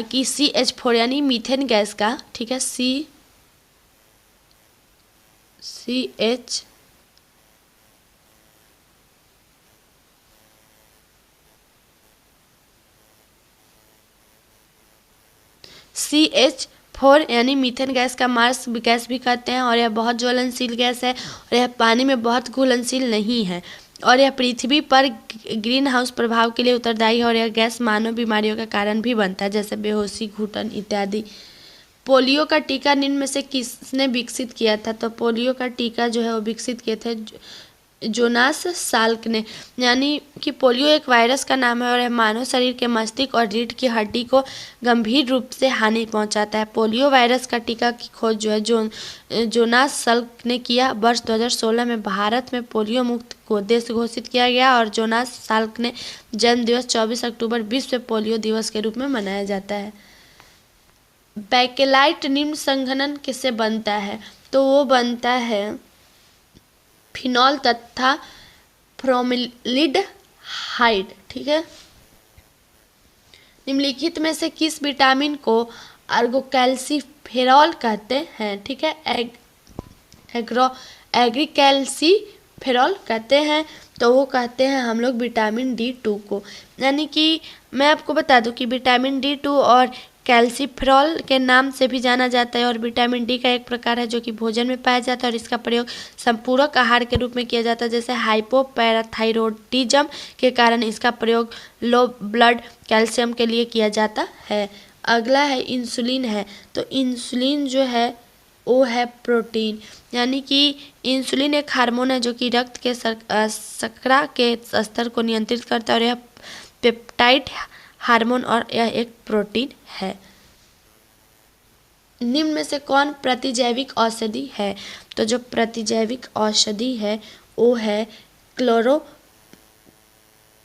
कि CH4 यानी मीथेन गैस का, ठीक है, CH4 यानी मीथेन गैस का मार्स गैस भी कहते हैं और यह बहुत ज्वलनशील गैस है और यह पानी में बहुत घुलनशील नहीं है और यह पृथ्वी पर ग्रीन हाउस प्रभाव के लिए उत्तरदायी है और यह गैस मानव बीमारियों का कारण भी बनता है, जैसे बेहोशी, घुटन इत्यादि। पोलियो का टीका निम्न में से किसने विकसित किया था? तो पोलियो का टीका जो है वो विकसित किए थे जोनास साल्क ने। यानी कि पोलियो एक वायरस का नाम है और यह मानव शरीर के मस्तिष्क और रीढ़ की हड्डी को गंभीर रूप से हानि पहुंचाता है। पोलियो वायरस का टीका की खोज जो है जोनास साल्क ने किया। वर्ष 2016 में भारत में पोलियो मुक्त को देश घोषित किया गया और जोनास साल्क ने जन्म दिवस 24 अक्टूबर विश्व पोलियो दिवस के रूप में मनाया जाता है। बैकेलाइट निम्न संघनन किससे बनता है? तो वो बनता है फिनॉल तथा ब्रोमीलिड हाइड। ठीक है। निम्नलिखित में से किस विटामिन को एर्गोकैल्सिफेरॉल कहते हैं? ठीक है, एग्रीकैल्सिफेरॉल कहते हैं। तो वो कहते हैं हम लोग विटामिन D2 को। यानी कि मैं आपको बता दूं कि विटामिन D2 और कैल्सिफेरॉल के नाम से भी जाना जाता है और विटामिन डी का एक प्रकार है जो कि भोजन में पाया जाता है और इसका प्रयोग संपूरक आहार के रूप में किया जाता है। जैसे हाइपोपैराथायरॉयडिज्म के कारण इसका प्रयोग लो ब्लड कैल्शियम के लिए किया जाता है। अगला है इंसुलिन है। तो इंसुलिन जो है वो है प्रोटीन। यानी कि इंसुलिन एक हार्मोन है जो कि रक्त के शर्करा के स्तर को नियंत्रित करता है और यह पेप्टाइड हार्मोन और यह एक प्रोटीन है। निम्न में से कौन प्रतिजैविक औषधि है? तो जो प्रतिजैविक औषधि है वो है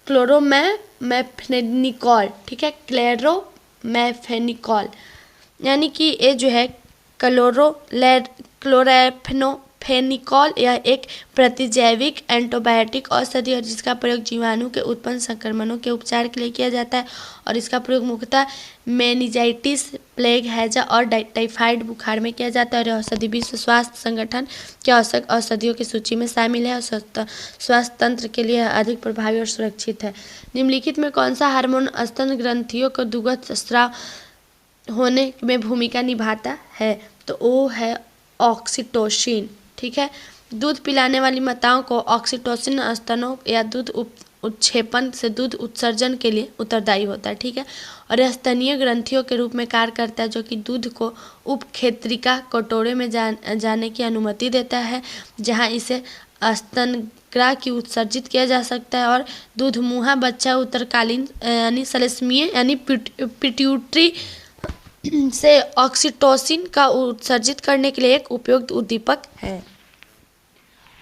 क्लोरोमेफेनिकॉल। ठीक है, क्लोरोमेफेनिकॉल। यानी कि ये जो है क्लोरोफेनिकॉल यह एक प्रतिजैविक एंटीबायोटिक औषधि है जिसका प्रयोग जीवाणु के उत्पन्न संक्रमणों के उपचार के लिए किया जाता है और इसका प्रयोग मुख्यतः मेनिंजाइटिस, प्लेग, हैजा और टाइफाइड बुखार में किया जाता है और यह औषधि विश्व स्वास्थ्य संगठन के आवश्यक औषधियों की सूची में शामिल है और स्वास्थ्य तंत्र के लिए अधिक प्रभावी और सुरक्षित है। निम्नलिखित में कौन सा हार्मोन स्तन ग्रंथियों को दुग्ध स्राव होने में भूमिका निभाता है? तो वो है ऑक्सीटोसिन। ठीक है, दूध पिलाने वाली माताओं को ऑक्सीटोसिन स्तनों या दूध उत्क्षेपण से दूध उत्सर्जन के लिए उत्तरदायी होता है। ठीक है, और यह स्तनीय ग्रंथियों के रूप में कार्य करता है जो कि दूध को उपक्षेत्रिका कटोरे में जाने की अनुमति देता है जहां इसे स्तनग्रा की उत्सर्जित किया जा सकता है और दूध मुहा बच्चा उत्तरकालीन यानी सलेस्मीय यानी पिट्यूटरी से ऑक्सीटोसिन का उत्सर्जित करने के लिए एक उपयुक्त उद्दीपक है।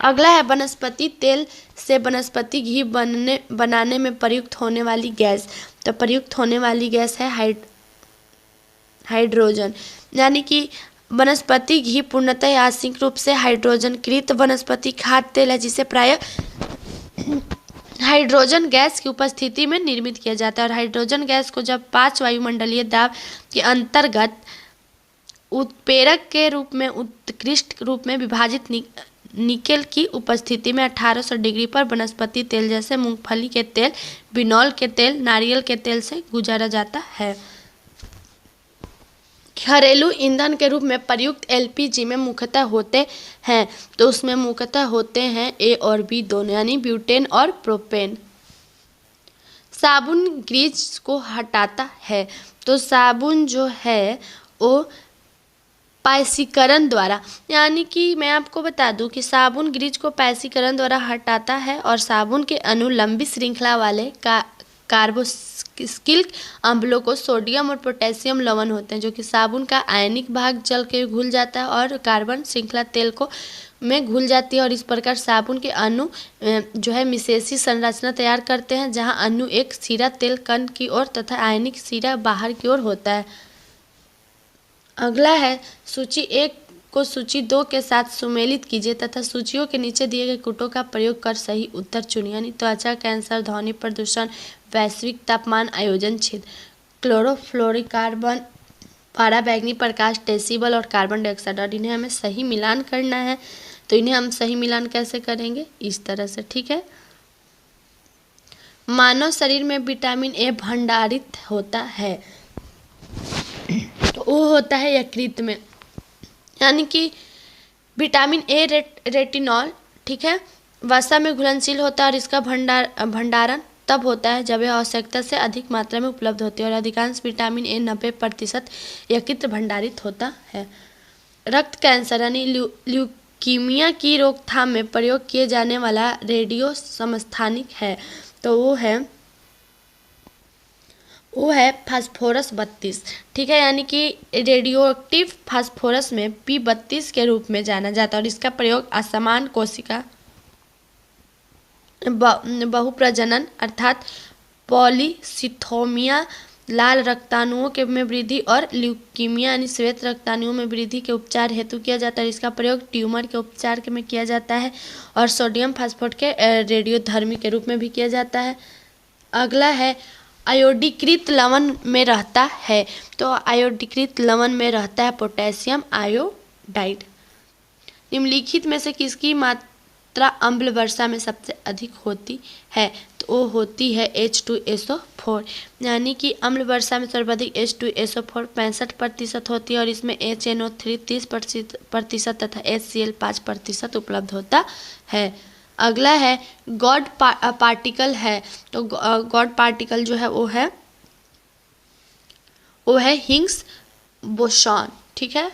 अगला है वनस्पति तेल से वनस्पति घी बनाने में प्रयुक्त होने वाली गैस। तो प्रयुक्त होने वाली गैस है हाइड्रोजन। यानी कि वनस्पति घी पूर्णतः आंशिक रूप से हाइड्रोजनकृत वनस्पति खाद्य तेल है जिसे प्रायः हाइड्रोजन गैस की उपस्थिति में निर्मित किया जाता है और हाइड्रोजन गैस को जब 5 वायुमंडलीय दाब के अंतर्गत उत्प्रेरक के रूप में उत्कृष्ट रूप में विभाजित निकेल की उपस्थिति में 1800 डिग्री पर वनस्पति तेल जैसे मूंगफली के तेल, बिनौल के तेल, नारियल के तेल से गुजारा जाता है। घरेलू ईंधन के रूप में प्रयुक्त एलपीजी में मुख्यतः होते हैं। तो उसमें मुख्यतः होते हैं ए और बी दोनों यानी ब्यूटेन और प्रोपेन। साबुन ग्रीस को हटाता है। तो साबुन जो है वो पायसीकरण द्वारा, यानी कि मैं आपको बता दूं कि साबुन ग्रीस को पायसीकरण द्वारा हटाता है और साबुन के अणु लंबी श्रृंखला वाले कार्बोक्सिलिक अम्लों को सोडियम और पोटेशियम लवण होते हैं जो कि साबुन का आयनिक भाग जल के घुल जाता है और कार्बन श्रृंखला तेल को में घुल जाती है और इस प्रकार साबुन के अणु जो है मिसेसी संरचना तैयार करते हैं जहां अणु एक सिरा तेल कण की ओर तथा आयनिक सिरा बाहर की ओर होता है। अगला है सूची 1 को सूची 2 के साथ सुमेलित कीजिए तथा सूचियों के नीचे दिए गए कूटों का प्रयोग कर सही उत्तर चुनिए। यानी त्वचा कैंसर, ध्वनि प्रदूषण, वैश्विक तापमान, आयोजन छेद, क्लोरोफ्लोरिकार्बन, पराबैंगनी प्रकाश, डेसिबल और कार्बन डाइऑक्साइड। और इन्हें हमें सही मिलान करना है। तो इन्हें हम सही मिलान कैसे करेंगे? इस तरह से। ठीक है, मानव शरीर में विटामिन ए भंडारित होता है तो वो होता है यकृत में। यानी कि विटामिन ए रेटिनॉल, ठीक है, वसा में घुलनशील होता है और इसका भंडारण तब होता है जब यह आवश्यकता से अधिक मात्रा में उपलब्ध होती है और अधिकांश विटामिन ए 90% एकत्र भंडारित होता है। रक्त कैंसर यानी ल्यूकीमिया की रोकथाम में प्रयोग किए जाने वाला रेडियो समस्थानिक है, तो वो है फास्फोरस 32। ठीक है, यानी कि रेडियो एक्टिव फास्फोरस में P32 के रूप में जाना जाता है और इसका प्रयोग असमान कोशिका बहुप्रजनन अर्थात पॉलीसिथोमिया, लाल रक्ताणुओं के में वृद्धि और ल्यूकीमिया यानी श्वेत रक्ताणुओं में वृद्धि के उपचार हेतु किया जाता है। इसका प्रयोग ट्यूमर के उपचार में किया जाता है और सोडियम फास्फेट के रेडियोधर्मी के रूप में भी किया जाता है। अगला है आयोडीकृत लवण में रहता है, तो आयोडीकृत लवण में रहता है पोटेशियम आयोडाइड। निम्नलिखित में से किसकी मात्रा अम्ल वर्षा में सबसे अधिक होती है, तो वो होती है H2SO4, यानी कि अम्ल वर्षा में सर्वाधिक H2SO4 65% होती है और इसमें HNO3 30% तथा HCl 5% उपलब्ध होता है। अगला है गॉड पार्टिकल है, तो गॉड पार्टिकल जो है वो है हिग्स बोसॉन। ठीक है,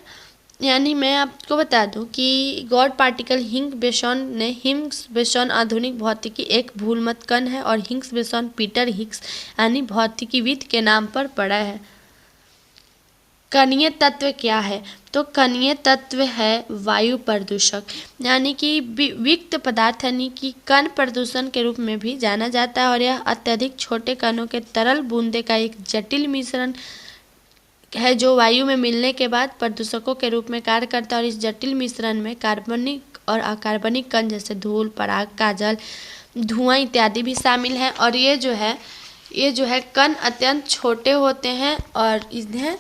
यानी मैं आपको बता दूं कि गॉड पार्टिकल हिग्स बोसॉन आधुनिक भौतिकी एक भूलमत कण है और हिग्स बोसॉन पीटर हिग्स यानी भौतिकीविद के नाम पर पड़ा है। कणीय तत्व क्या है, तो कणीय तत्व है वायु प्रदूषक, यानी कि विक्त पदार्थ यानी कि कण प्रदूषण के रूप में भी जाना जाता है और यह अत्यधिक छोटे कणों के तरल बूंदे का एक जटिल मिश्रण है जो वायु में मिलने के बाद प्रदूषकों के रूप में कार्य करता है और इस जटिल मिश्रण में कार्बनिक और अकार्बनिक कण जैसे धूल, पराग, काजल, धुआं इत्यादि भी शामिल हैं। और ये जो है कण अत्यंत छोटे होते हैं और इन्हें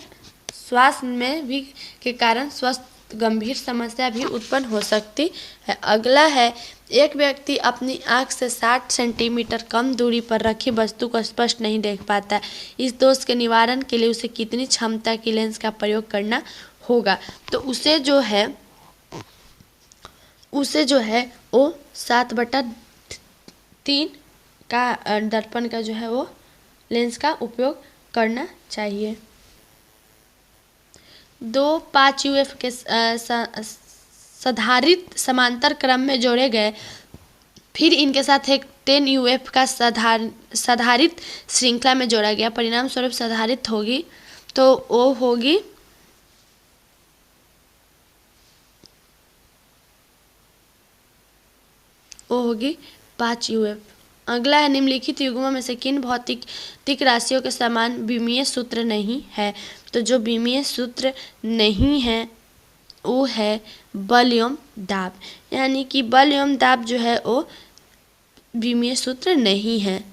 श्वास में भी के कारण स्वास्थ्य गंभीर समस्या भी उत्पन्न हो सकती है। अगला है एक व्यक्ति अपनी आंख से 60 सेंटीमीटर कम दूरी पर रखी वस्तु को स्पष्ट नहीं देख पाता है। इस दोष के निवारण के लिए उसे कितनी क्षमता की लेंस का प्रयोग करना होगा, तो उसे जो है वो 7/3 का दर्पण का जो है वो लेंस का उपयोग करना चाहिए। 2 5 UF के सधारित समांतर क्रम में जोड़े गए, फिर इनके साथ एक 10 UF का सधारित श्रृंखला में जोड़ा गया, परिणाम स्वरूप सधारित होगी तो वो होगी 5 UF। अगला है निम्नलिखित युग्मों में से किन भौतिक राशियों के समान विमीय सूत्र नहीं है, तो जो विमीय सूत्र नहीं है वो है बल एवं दाब, यानी कि बल एवं दाब जो है वो विमीय सूत्र नहीं है।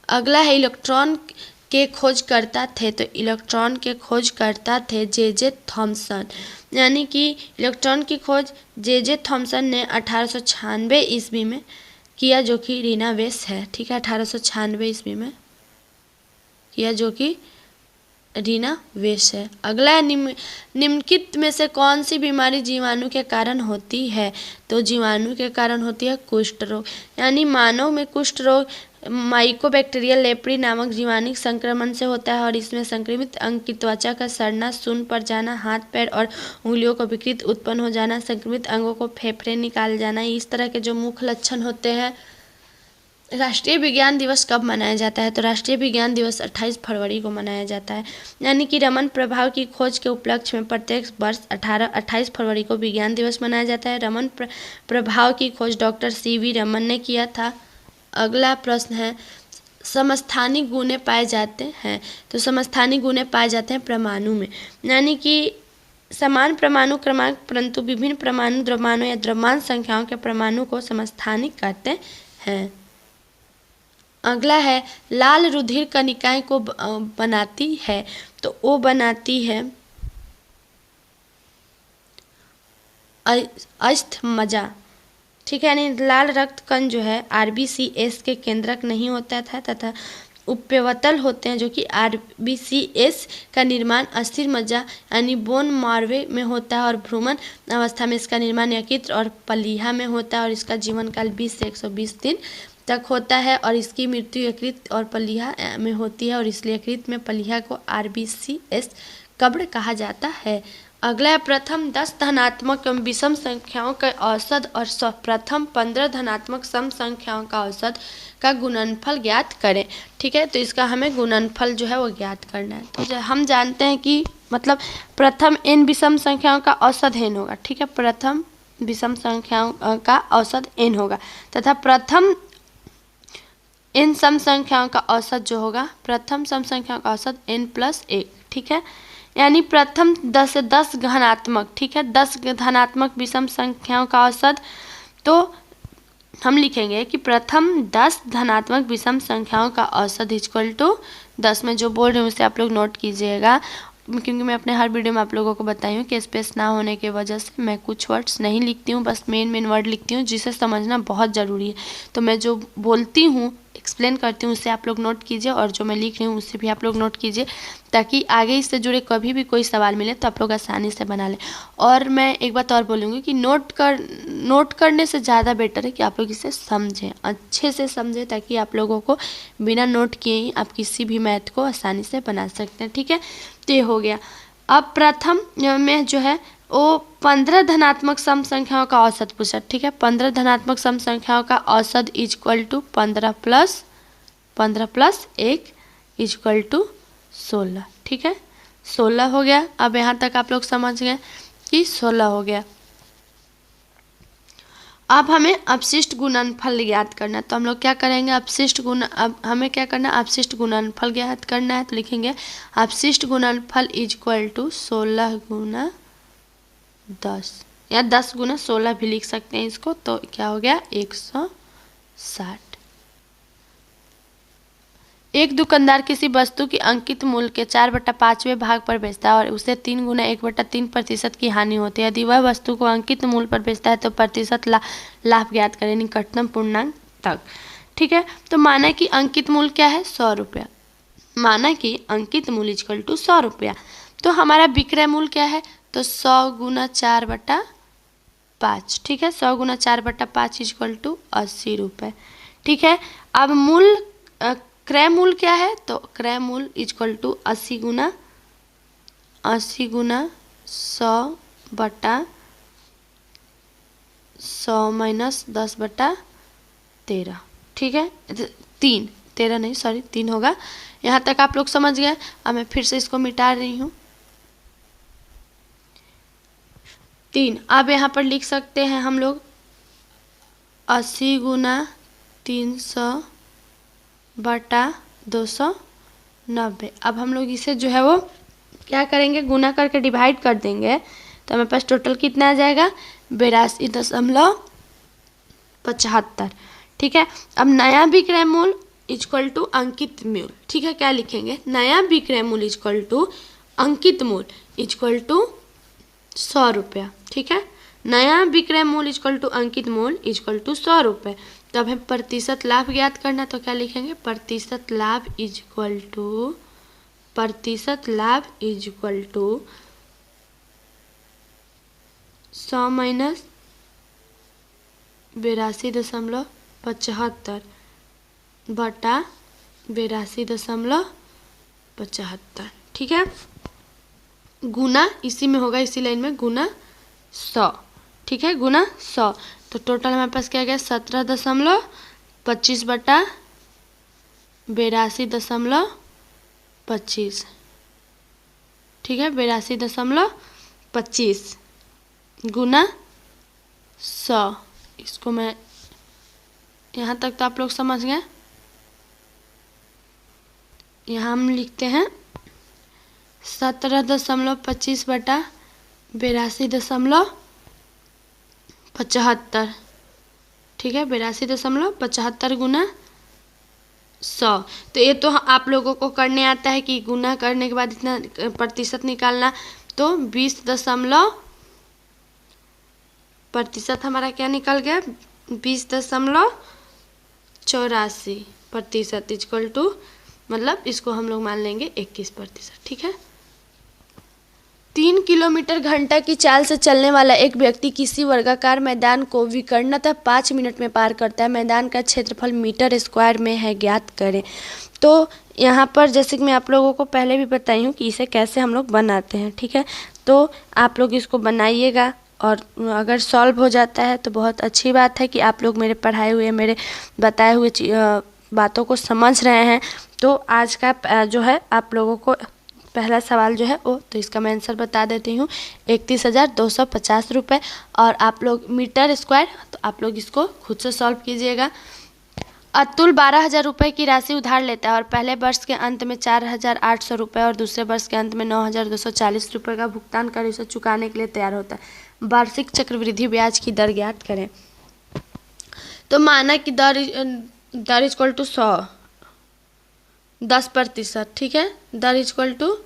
अगला है इलेक्ट्रॉन के खोजकर्ता थे, तो इलेक्ट्रॉन के खोजकर्ता थे J.J. थॉमसन, यानी कि इलेक्ट्रॉन की खोज J.J. थॉमसन ने 1896 ईस्वी में किया, जो कि रीना वेस है। ठीक है, 1896 ईस्वी में किया, जो कि रीना वेस है। अगला है निम्नलिखित में से कौन सी बीमारी जीवाणु के कारण होती है, तो जीवाणु के कारण होती है कुष्ठ रोग, यानी मानव में कुष्ठ रोग माइकोबैक्टीरियल लेप्री नामक जीवाणु संक्रमण से होता है और इसमें संक्रमित अंग की त्वचा का सड़ना, सुन्न पड़ जाना, हाथ पैर और उंगलियों को विकृत उत्पन्न हो जाना, संक्रमित अंगों को फेफड़े निकाल जाना, इस तरह के जो मुख्य लक्षण होते हैं। राष्ट्रीय विज्ञान दिवस कब मनाया जाता है, तो राष्ट्रीय विज्ञान दिवस 28 फरवरी को मनाया जाता है, यानी कि रमन प्रभाव की खोज के उपलक्ष्य में प्रत्येक वर्ष 28 फरवरी को विज्ञान दिवस मनाया जाता है। रमन प्रभाव की खोज डॉक्टर C.V. रमन ने किया था। अगला प्रश्न है समस्थानिक गुणे पाए जाते हैं, तो समस्थानिक गुणे पाए जाते हैं परमाणु में, यानी कि समान परमाणु क्रमांक परंतु विभिन्न परमाणु द्रव्यमानों या द्रव्यमान संख्याओं के परमाणु को समस्थानिक कहते हैं। अगला है लाल रुधिर कणिकाएं को बनाती है, तो वो बनाती है अस्थमज्जा। ठीक है, यानी लाल रक्त कण जो है RBCS के केंद्रक नहीं होता था तथा उपवतल होते हैं, जो कि RBCS का निर्माण अस्थिर मज्जा यानी बोन मार्वे में होता है और भ्रूमण अवस्था में इसका निर्माण यकृत और पलीहा में होता है और इसका जीवन काल 20 से 120 दिन तक होता है और इसकी मृत्यु यकृत और पलीहा में होती है और इसलिए यकृत में पलीहा को RBCS कब्र कहा जाता है। अगला है प्रथम 10 धनात्मक एवं विषम संख्याओं का औसत और प्रथम 15 धनात्मक सम संख्याओं का औसत का गुणनफल ज्ञात करें। ठीक है, तो इसका हमें गुणनफल जो है वो ज्ञात करना है। तो हम जानते हैं कि मतलब प्रथम n विषम संख्याओं का औसत n होगा। ठीक है, प्रथम विषम संख्याओं का औसत n होगा तथा प्रथम n सम संख्याओं का औसत जो होगा, प्रथम सम संख्याओं का औसत n+1। ठीक है, यानी प्रथम 10 धनात्मक, ठीक है, 10 धनात्मक विषम संख्याओं का औसत, तो हम लिखेंगे कि प्रथम 10 धनात्मक विषम संख्याओं का औसत इक्वल टू 10 में जो बोल रही हूँ उसे आप लोग नोट कीजिएगा, क्योंकि मैं अपने हर वीडियो में आप लोगों को बताई हूँ कि स्पेस ना होने की वजह से मैं कुछ वर्ड्स नहीं लिखती हूँ, बस मेन वर्ड लिखती हूँ जिसे समझना बहुत ज़रूरी है। तो मैं जो बोलती हूँ, एक्सप्लेन करती हूँ, उससे आप लोग नोट कीजिए और जो मैं लिख रही हूँ उससे भी आप लोग नोट कीजिए, ताकि आगे इससे जुड़े कभी भी कोई सवाल मिले तो आप लोग आसानी से बना लें। और मैं एक बात और बोलूँगी कि नोट करने से ज़्यादा बेटर है कि आप लोग इसे समझें, अच्छे से समझें, ताकि आप लोगों को बिना नोट किए ही आप किसी भी मैथ को आसानी से बना सकते हैं। ठीक है, तो ये हो गया। अब प्रथम में जो है वो 15 धनात्मक सम संख्याओं का औसत पूछा। ठीक है, 15 धनात्मक सम संख्याओं का औसत equal to 15 plus 1 equal to 16। ठीक है, 16 हो गया। अब यहाँ तक आप लोग समझ गए कि 16 हो गया। अब हमें अपशिष्ट गुणनफल ज्ञात करना है, तो हम लोग क्या करेंगे, अब हमें क्या करना है, अपशिष्ट गुणनफल ज्ञात करना है। तो लिखेंगे अपशिष्ट गुणनफल इक्वल टू 16 गुना 10 या 10 गुना 16 भी लिख सकते हैं इसको। तो क्या हो गया, 160। एक दुकानदार किसी वस्तु की अंकित मूल्य के 4/5वें भाग पर बेचता है और उसे 3 गुना 1/3% की हानि होती है। यदि वह वस्तु को अंकित मूल्य पर बेचता है तो प्रतिशत लाभ ज्ञात करें निकटतम पूर्णांक तक। ठीक है, तो माना कि अंकित मूल्य क्या है, 100 रुपया। माना कि अंकित मूल्य इक्वल टू 100 रुपया, तो हमारा विक्रय मूल्य क्या है, तो 100 गुना 4/5। ठीक है, 100 गुना 4/5 इक्वल टू 80 रुपये। ठीक है, अब क्रय मूल्य क्या है, तो क्रय मूल्य इक्वल टू 80 गुना 100/100 माइनस 10/13। ठीक है, 3 होगा। यहाँ तक आप लोग समझ गए। अब मैं फिर से इसको मिटा रही हूँ। 3, अब यहाँ पर लिख सकते हैं हम लोग 80 गुना 300/290। अब हम लोग इसे जो है वो क्या करेंगे, गुना करके डिवाइड कर देंगे, तो हमारे पास टोटल कितना आ जाएगा, 82.75। ठीक है, अब नया विक्रय मूल्य इक्वल टू अंकित मूल्य। ठीक है, क्या लिखेंगे, नया विक्रय मूल्य इक्वल टू अंकित मूल्य इक्वल टू 100 रुपया। ठीक है, नया विक्रय मूल्य इक्वल टू अंकित मूल्य इक्वल टू 100 रुपये। तो अब हमें प्रतिशत लाभ ज्ञात करना, तो क्या लिखेंगे, प्रतिशत लाभ इक्वल टू 100 माइनस 82.75 बटा 82.75। ठीक है, गुना इसी में होगा, इसी लाइन में गुना 100। ठीक है, गुना 100, तो टोटल हमारे पास क्या गया, 17.25 बटा 82.25। ठीक है, 82.25 गुना 100। इसको मैं यहाँ तक तो आप लोग समझ गए। यहाँ हम लिखते हैं 17.25 बटा 82.75। ठीक है, 82.75 गुना 100। तो ये तो आप लोगों को करने आता है कि गुना करने के बाद इतना प्रतिशत निकालना। तो 20% हमारा क्या निकल गया, 20.84% इक्वल टू, मतलब इसको हम लोग मान लेंगे 21%। ठीक है, 3 किलोमीटर घंटा की चाल से चलने वाला एक व्यक्ति किसी वर्गाकार मैदान को विकर्णतः 5 मिनट में पार करता है। मैदान का क्षेत्रफल मीटर स्क्वायर में है, ज्ञात करें। तो यहाँ पर जैसे कि मैं आप लोगों को पहले भी बताई हूँ कि इसे कैसे हम लोग बनाते हैं, ठीक है। तो आप लोग इसको बनाइएगा और अगर सॉल्व हो जाता है तो बहुत अच्छी बात है कि आप लोग मेरे पढ़ाए हुए, मेरे बताए हुए बातों को समझ रहे हैं। तो आज का जो है आप लोगों को पहला सवाल जो है वो, तो इसका मैं आंसर बता देती हूँ, 31,250 रुपये। और आप लोग मीटर स्क्वायर, तो आप लोग इसको खुद से सॉल्व कीजिएगा। अतुल 12,000 रुपये की राशि उधार लेता है और पहले वर्ष के अंत में 4,800 रुपये और दूसरे वर्ष के अंत में 9,240 रुपये का भुगतान कर उसे चुकाने के लिए तैयार होता है। वार्षिक चक्रवृद्धि ब्याज की दर ज्ञात करें। तो माना कि दर इक्वल टू 100, 10%, ठीक है। दर इक्वल टू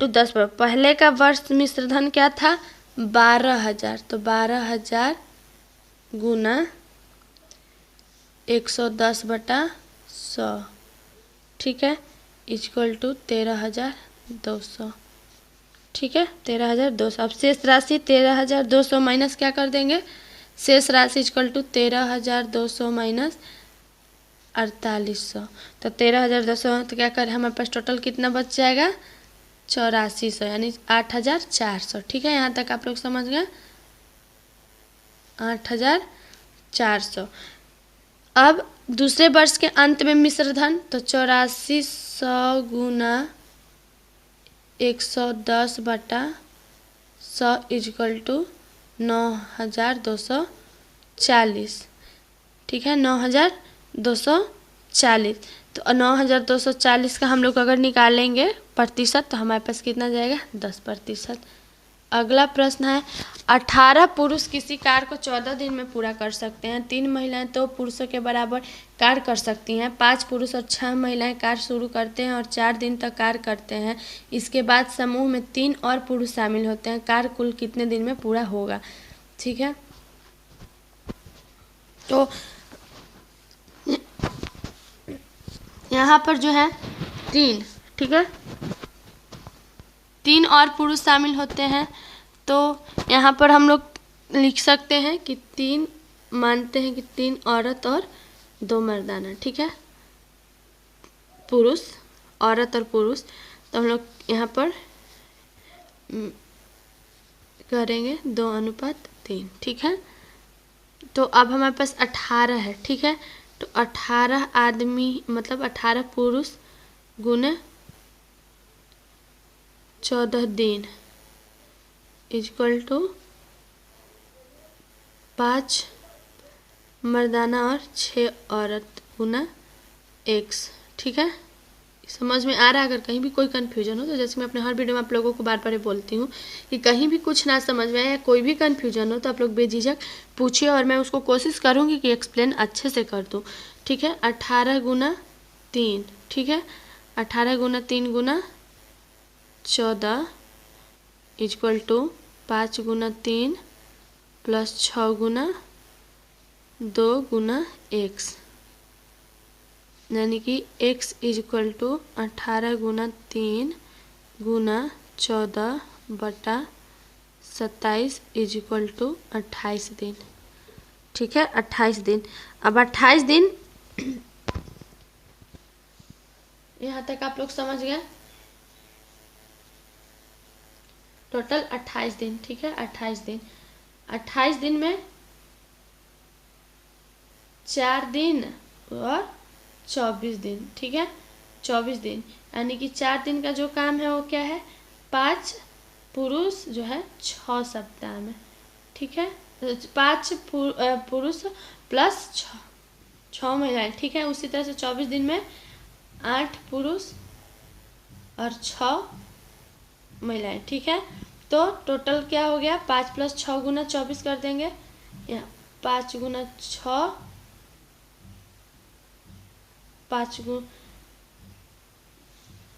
10 पर पहले का वर्ष मिश्रधन क्या था, 12,000। तो 12,000 गुना 110/100, ठीक है, इक्वल टू 13,200, ठीक है, 13,200। अब शेष राशि 13,200 माइनस क्या कर देंगे, शेष राशि इक्वल टू 13,200 माइनस 4,800। तो 13,200 तो क्या करें, हमारे पास टोटल कितना बच जाएगा, 8400, यानी 8,400, ठीक है। यहाँ तक आप लोग समझ गए, 8,400। अब दूसरे वर्ष के अंत में मिश्रधन, तो 8400 गुना 110/100 इक्वल टू 9,240, ठीक है, 9,240। तो 9,240 का हम लोग अगर निकालेंगे प्रतिशत, तो हमारे पास कितना जाएगा, 10%। अगला प्रश्न है, 18 पुरुष किसी कार्य को 14 दिन में पूरा कर सकते हैं। 3 महिलाएं 2 पुरुषों के बराबर कार्य कर सकती हैं। 5 पुरुष और 6 महिलाएं कार्य शुरू करते हैं और 4 दिन तक कार्य करते हैं। इसके बाद समूह में 3 और पुरुष शामिल होते हैं। कार्य कुल कितने दिन में पूरा होगा, ठीक है। तो यहाँ पर जो है 3, ठीक है, 3 और पुरुष शामिल होते हैं। तो यहाँ पर हम लोग लिख सकते हैं कि 3 मानते हैं कि 3 औरत और 2 मर्दाना, ठीक है, पुरुष, औरत और पुरुष। तो हम लोग यहाँ पर करेंगे 2:3, ठीक है। तो अब हमारे पास 18 है, ठीक है। तो 18 आदमी मतलब 18 पुरुष गुने 14 दिन इक्वल टू 5 मर्दाना और 6 औरत गुना x, ठीक है। समझ में आ रहा है? अगर कहीं भी कोई कन्फ्यूजन हो, तो जैसे मैं अपने हर वीडियो में आप लोगों को बार बार बोलती हूँ कि कहीं भी कुछ ना समझ में आए या कोई भी कन्फ्यूजन हो तो आप लोग बेझिझक पूछिए और मैं उसको कोशिश करूँगी कि एक्सप्लेन अच्छे से कर दूँ, ठीक है। 18 गुना 3, ठीक है, 18 गुना 3 गुना 14 इक्वल टू 5 गुना 3 प्लस 6 गुना 2 गुना x, यानी कि x इक्वल टू 18 गुना 3 गुना 14/27 इक्वल टू 28 दिन, ठीक है, 28 दिन। अब 28 दिन यहाँ तक आप लोग समझ गए, टोटल 28 दिन, ठीक है, 28 दिन। 28 दिन में 4 दिन और 24 दिन, ठीक है, 24 दिन, यानी कि 4 दिन का जो काम है वो क्या है, 5 पुरुष जो है 6 सप्ताह में, ठीक है, 5 पुरुष प्लस 6 महिलाएं, ठीक है। उसी तरह से 24 दिन में 8 पुरुष और 6 महिलाएं, ठीक है। तो टोटल क्या हो गया, 5 + 6 गुना 24 कर देंगे, यहाँ 5 गुना 6, 5 गुना,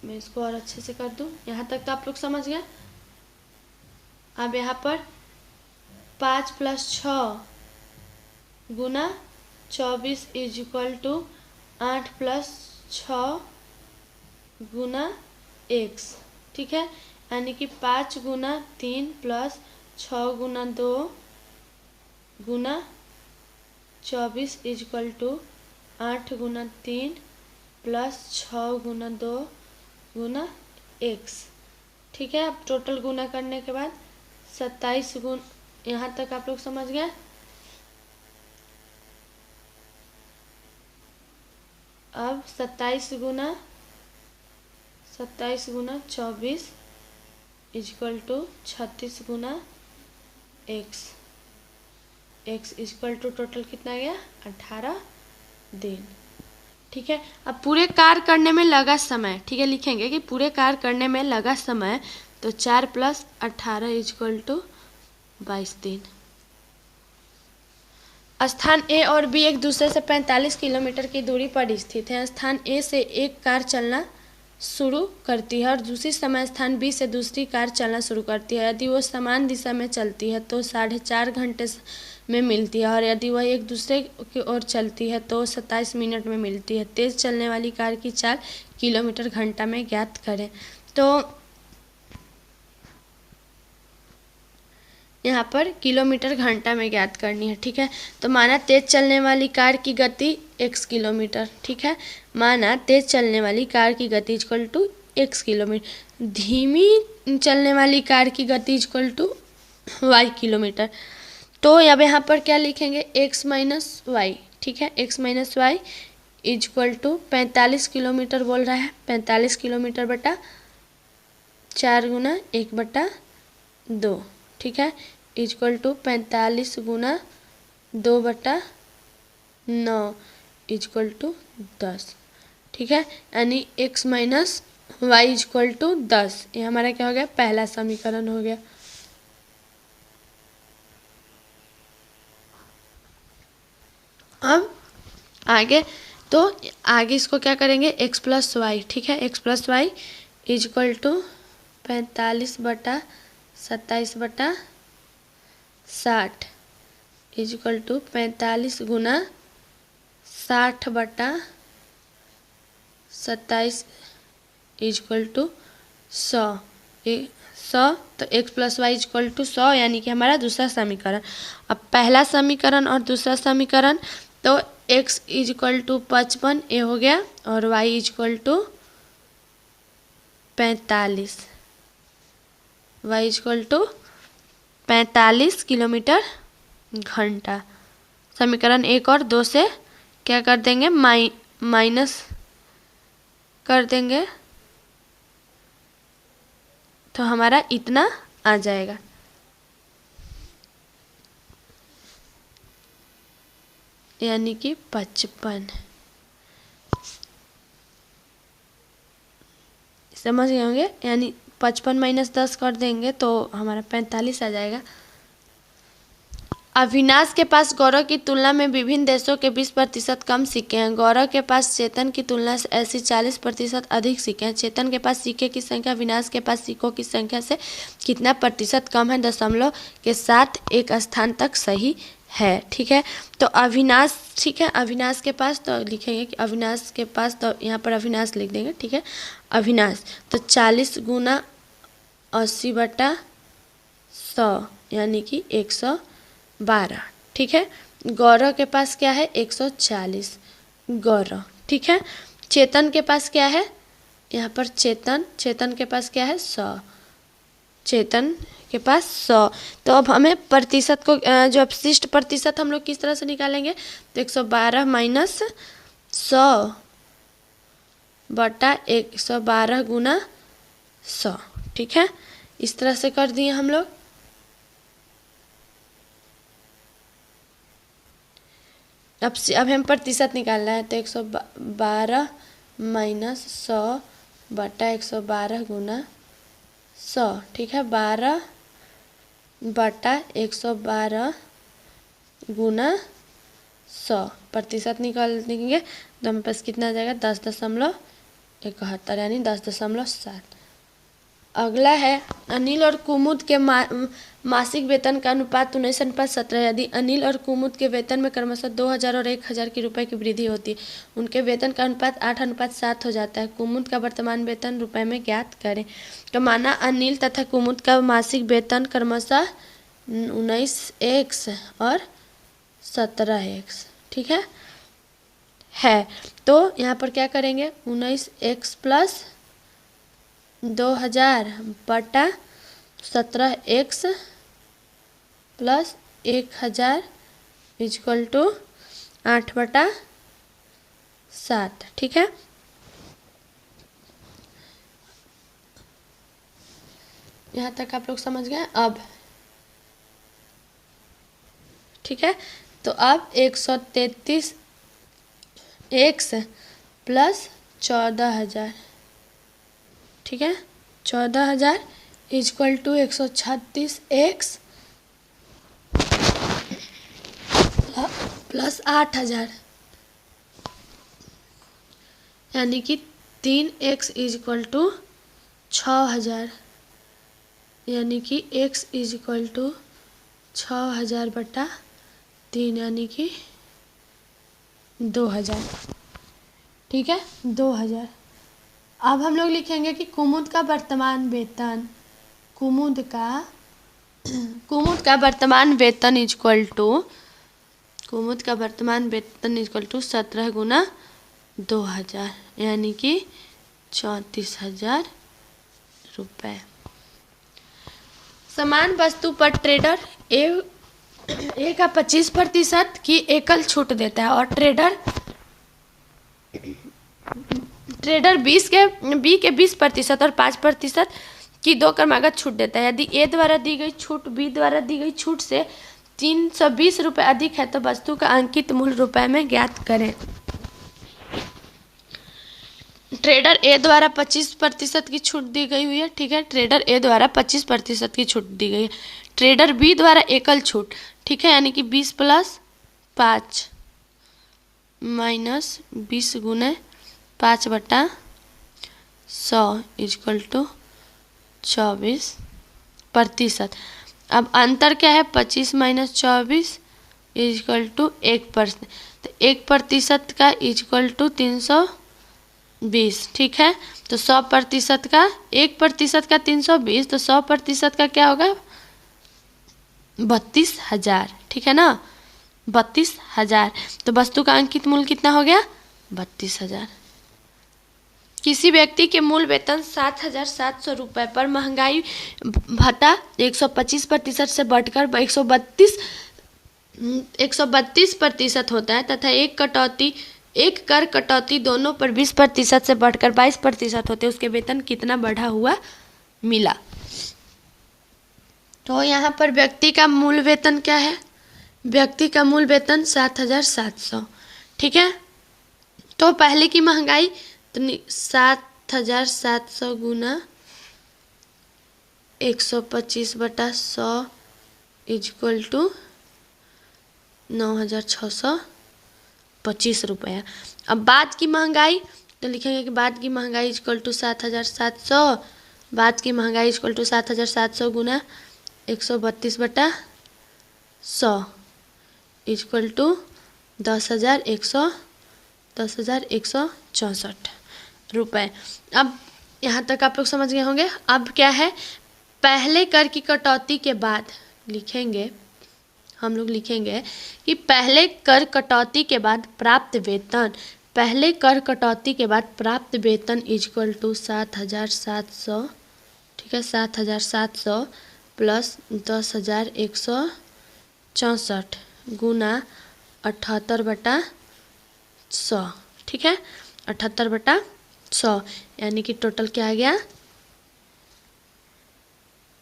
मैं इसको और अच्छे से कर दूं, यहाँ तक तो आप लोग समझ गए। अब यहाँ पर 5 + 6 गुना 24 इक्वल टू 8 + 6 गुना x, ठीक है, यानी कि 5 गुना 3 प्लस 6 गुना 2 गुना 24 इजक्वल टू 8 गुना 3 प्लस 6 गुना 2 गुना x, ठीक है। अब टोटल गुना करने के बाद 27 गुण, यहाँ तक आप लोग समझ गए। अब 27 गुना 24 इजक्वल टू 36 गुना x, x equal to total कितना गया 18 दिन, ठीक है। अब पूरे कार्य करने में लगा समय, ठीक है, लिखेंगे कि पूरे कार्य करने में लगा समय, तो 4 प्लस 18 इजक्वल टू 22 दिन। स्थान ए और बी एक दूसरे से 45 किलोमीटर की दूरी पर स्थित है। स्थान ए से एक कार चलना शुरू करती है और दूसरी समय स्थान बी से दूसरी कार चलना शुरू करती है। यदि वो समान दिशा में चलती है तो 4.5 घंटे में मिलती है, और यदि वह एक दूसरे की ओर चलती है तो 27 मिनट में मिलती है। तेज चलने वाली कार की चाल किलोमीटर घंटा में ज्ञात करें। तो यहाँ पर किलोमीटर घंटा में ज्ञात करनी है, ठीक है। तो माना तेज चलने वाली कार की गति x किलोमीटर, ठीक है, माना तेज चलने वाली कार की गति इक्वल टू x किलोमीटर, धीमी चलने वाली कार की गति इक्वल टू y किलोमीटर। तो अब यहाँ पर क्या लिखेंगे, x माइनस वाई, ठीक है, x minus y equal to 45 kilometre बोल रहा है, 45 किलोमीटर बटा 4 गुना 1/2, ठीक है, इक्वल टू 45 गुना 2/9 इक्वल टू 10, ठीक है, यानी x minus y equal to 10। ये हमारा क्या हो गया, पहला समीकरण हो गया। अब आगे, तो आगे इसको क्या करेंगे, x प्लस वाई, ठीक है, x plus y equal to 45/27/60 equal to 45 गुना 60/27 इक्वल टू 100, तो x plus y equal to 100, यानी कि हमारा दूसरा समीकरण। अब पहला समीकरण और दूसरा समीकरण, तो x इक्वल टू 55 ये हो गया, और y equal to 45, y equal to 45 kilometre घंटा। समीकरण 1 और 2 से क्या कर देंगे, माइनस कर देंगे, तो हमारा इतना आ जाएगा। यानी कि 55, समझ गए होंगे, यानी 55 माइनस 10 कर देंगे तो हमारा 45 आ जाएगा। अविनाश के पास गौरव की तुलना में विभिन्न देशों के 20% कम सिक्के हैं। गौरव के पास चेतन की तुलना से ऐसी 40% अधिक सिक्के हैं। चेतन के पास सिक्के की संख्या अविनाश के पास सिक्कों की संख्या से कितना प्रतिशत कम है, दशमलव के साथ एक स्थान तक सही है, ठीक है। तो अविनाश, ठीक है, अविनाश के पास, तो लिखेंगे कि अविनाश के पास, तो यहाँ पर अविनाश लिख देंगे, ठीक है, अविनाश, तो 40 गुना 80/100 यानी कि 112, ठीक है। गौरव के पास क्या है, 140 गौरव, ठीक है। चेतन के पास क्या है, यहाँ पर चेतन के पास क्या है, 100, चेतन के पास 100। तो अब हमें प्रतिशत को, जो अपशिष्ट प्रतिशत हम लोग किस तरह से निकालेंगे, तो 112 माइनस 100 बटा 112 गुना 100, ठीक है, इस तरह से कर दिए हम लोग। अब हम प्रतिशत निकालना है, तो 112 माइनस 100 बटा 112 गुना 100, ठीक है, 12 बटा 112 गुना 100 प्रतिशत निकाल देंगे तो हमारे पास कितना आ जाएगा, 10.71, यानी 10.7। अगला है अनिल और कुमुद के मासिक वेतन का अनुपात 19:17। यदि अनिल और कुमुद के वेतन में क्रमशः 2000 और 1000 की रुपए की वृद्धि होती है, उनके वेतन का अनुपात 8:7 हो जाता है। कुमुद का वर्तमान वेतन रुपए में ज्ञात करें। तो माना अनिल तथा कुमुद का मासिक वेतन क्रमशः 19x और 17x, ठीक है। तो यहाँ पर क्या करेंगे, 19x प्लस 2000 बटा 17x प्लस 1000 इक्वल टू 8/7, ठीक है। यहाँ तक आप लोग समझ गए अब, ठीक है। तो अब 133x प्लस 14000, ठीक है, 14000 इक्वल टू 136x प्लस 8000, यानी कि 3x इक्वल टू 6000, यानी कि x इक्वल टू 6000/3, यानी कि 2000, ठीक है, 2000। अब हम लोग लिखेंगे कि कुमुद का वर्तमान वेतन, कुमुद का वर्तमान वेतन इक्वल टू 17 गुना 2000, यानी कि 34,000 रुपये। समान वस्तु पर ट्रेडर ए का 25% की एकल छूट देता है और ट्रेडर बी के 20% और 5% की 2 क्रमागत छूट देता है। यदि ए द्वारा दी गई छूट बी द्वारा दी गई छूट से 320 रुपये अधिक है तो वस्तु का अंकित मूल्य रुपए में ज्ञात करें। ट्रेडर ए द्वारा 25% की छूट दी गई हुई है, ठीक है, ट्रेडर ए द्वारा 25% की छूट दी गई है। ट्रेडर बी द्वारा एकल छूट, ठीक है, यानी कि 20 + 5 माइनस 20 गुने 5/100 इक्वल टू 24%। अब अंतर क्या है, 25 - 24 इक्वल टू 1%। तो 1% का इक्वल टू 320, ठीक है। तो 100% का 1% का 320, तो 100% का क्या होगा, 32,000, ठीक है ना, 32,000। तो वस्तु का अंकित मूल्य कितना हो गया, 32,000। किसी व्यक्ति के मूल वेतन 7,700 रुपये पर महंगाई भत्ता 125% से बढ़कर 132% होता है तथा एक कर कटौती दोनों पर 20% से बढ़कर 22% होते हैं, उसके वेतन कितना बढ़ा हुआ मिला। तो यहाँ पर व्यक्ति का मूल वेतन क्या है, व्यक्ति का मूल वेतन 7,700, ठीक है। तो पहले की महंगाई 7,700 गुना 125/100 इक्वल टू 9,625 रुपया। अब बाद की महंगाई, तो लिखेंगे कि बाद की महंगाई इक्वल टू 7,700, बाद की महंगाई इक्वल टू 7,700 गुना 132/100 इक्वल टू 10,164 रुपये। अब यहाँ तक आप लोग समझ गए होंगे। अब क्या है, पहले कर की कटौती के बाद हम लोग लिखेंगे कि पहले कर कटौती के बाद प्राप्त वेतन, पहले कर कटौती के बाद प्राप्त वेतन इक्वल टू 7,700, ठीक है, 7,700 प्लस 10,164 गुना 78/100, ठीक है, 78/100, यानी कि टोटल क्या आ गया,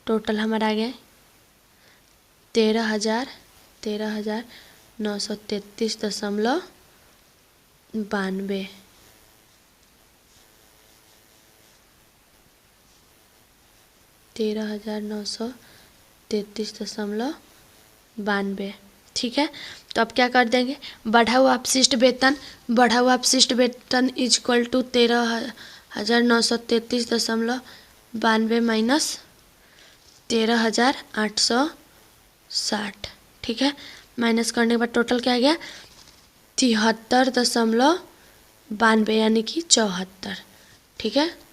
टोटल हमारा आ गया 13,933.92, 13,933.92, ठीक है। तो अब क्या कर देंगे, बढ़ा हुआ अपशिष्ट वेतन इक्वल टू 13,933.92 92 माइनस 13,860, ठीक है। माइनस करने के बाद टोटल क्या आ गया 73.92 यानी कि 74, ठीक है।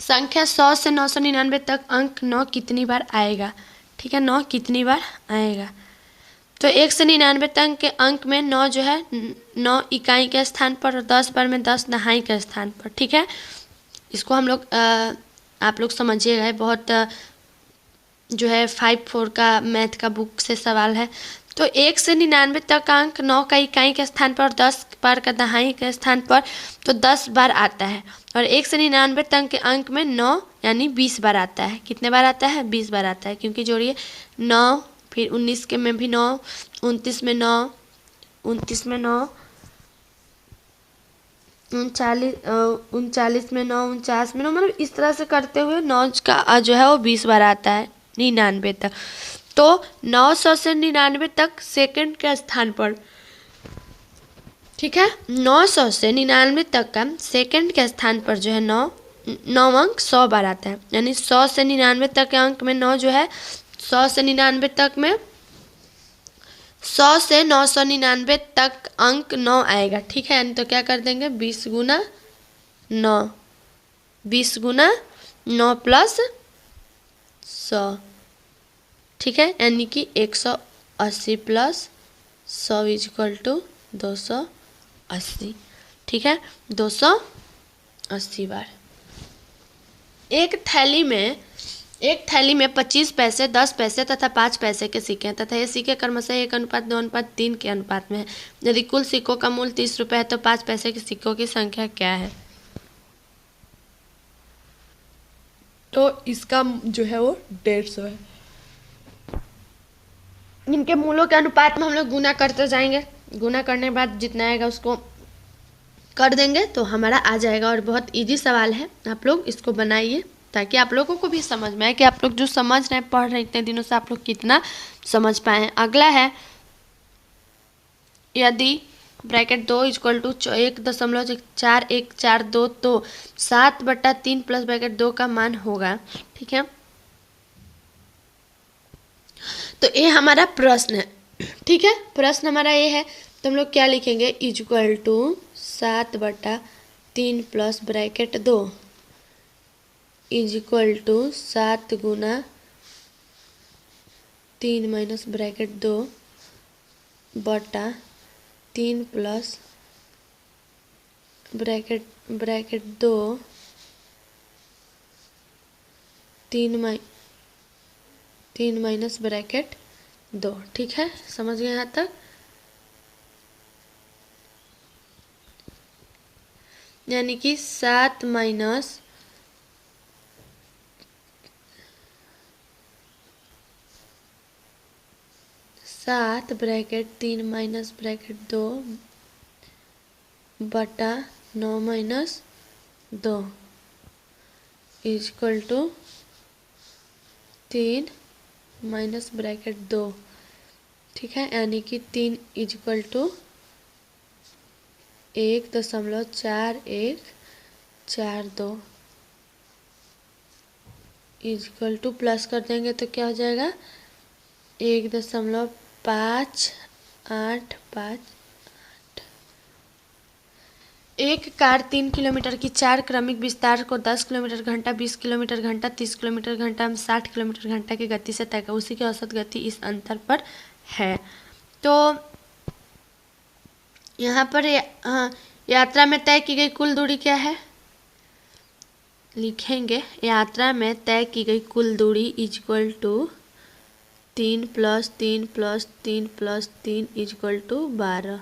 संख्या 100 से 999 तक अंक 9 कितनी बार आएगा, ठीक है। 9 कितनी बार आएगा, तो 1 से 99 तक के अंक में 9 जो है 9 इकाई के स्थान पर और 10 बार में 10 दहाई के स्थान पर, ठीक है। इसको हम लोग आप लोग समझिएगा, बहुत जो है 5-4 का मैथ का बुक से सवाल है। तो 1 से 99 तक का अंक 9 का इकाई के स्थान पर और 10 बार का दहाई के स्थान पर तो 10 बार आता है, और 1 से 99 तक के अंक में 9 यानी 20 बार आता है। कितने बार आता है 20 बार आता है, क्योंकि जोड़िए 9 फिर 19 के में भी 9, 29 में 9, 29 में 9, 39 में 9, 49 में 9, मतलब इस तरह से करते हुए 9 का जो है वो 20 बार आता है 99 तक। तो 900 से 99 तक सेकंड के स्थान पर, ठीक है। 900 से 99 तक का सेकंड के स्थान पर जो है 9 अंक 100 बार आता है, यानी 100 से 99 तक के अंक में 9 जो है 100 से 99 तक में 100 से 999 तक अंक 9 आएगा, ठीक है। यानी तो क्या कर देंगे 20 गुना 9, 20 गुना 9 प्लस 100, ठीक है। यानी कि 180 प्लस 100 इक्वल टू 280, ठीक है। 280 बार। एक थैली में 25 पैसे, 10 पैसे तथा 5 पैसे के सिक्के हैं तथा ये सिक्के क्रमशः 1:2:3 के अनुपात में है। यदि कुल सिक्कों का मूल्य 30 रुपये है तो 5 पैसे के सिक्कों की संख्या क्या है। तो इसका जो है वो 150 है। इनके मूल्यों के अनुपात में हम लोग गुना करते जाएंगे, गुना करने के बाद जितना आएगा उसको कर देंगे तो हमारा आ जाएगा। और बहुत इजी सवाल है, आप लोग इसको बनाइए ताकि आप लोगों को भी समझ में आए कि आप लोग जो समझ रहे हैं, पढ़ रहे हैं इतने दिनों से, आप लोग कितना समझ पाए हैं। अगला है, यदि ब्रैकेट 2 इक्वल टू 1.4142 तो 7/3 प्लस ब्रैकेट 2 का मान होगा, ठीक है। तो ये हमारा प्रश्न है, ठीक है। प्रश्न हमारा ये है, तो हम लोग क्या लिखेंगे equal to 7/3 plus bracket 2 equal to 7 गुना 3 माइनस ब्रैकेट 2 बटा 3 प्लस ब्रैकेट 2 3 माइनस ब्रैकेट 2, ठीक है। समझ गए यहाँ तक। यानी कि 7 माइनस 7 ब्रैकेट 3 माइनस ब्रैकेट 2 बटा 9 minus 2 equal to 3 minus bracket 2, ठीक है। यानी कि 3 equal to 1.4142 equal to plus कर देंगे तो क्या हो जाएगा 1.5858। एक कार 3 किलोमीटर की 4 क्रमिक विस्तार को 10 किलोमीटर घंटा, 20 किलोमीटर घंटा, 30 किलोमीटर घंटा एवं 60 किलोमीटर घंटा की गति से तय कर, उसी की औसत गति इस अंतर पर है। तो यहाँ पर यात्रा में तय की गई कुल दूरी क्या है, लिखेंगे यात्रा में तय की गई कुल दूरी इक्वल टू 3 + 3 + 3 + 3 इक्वल टू 12,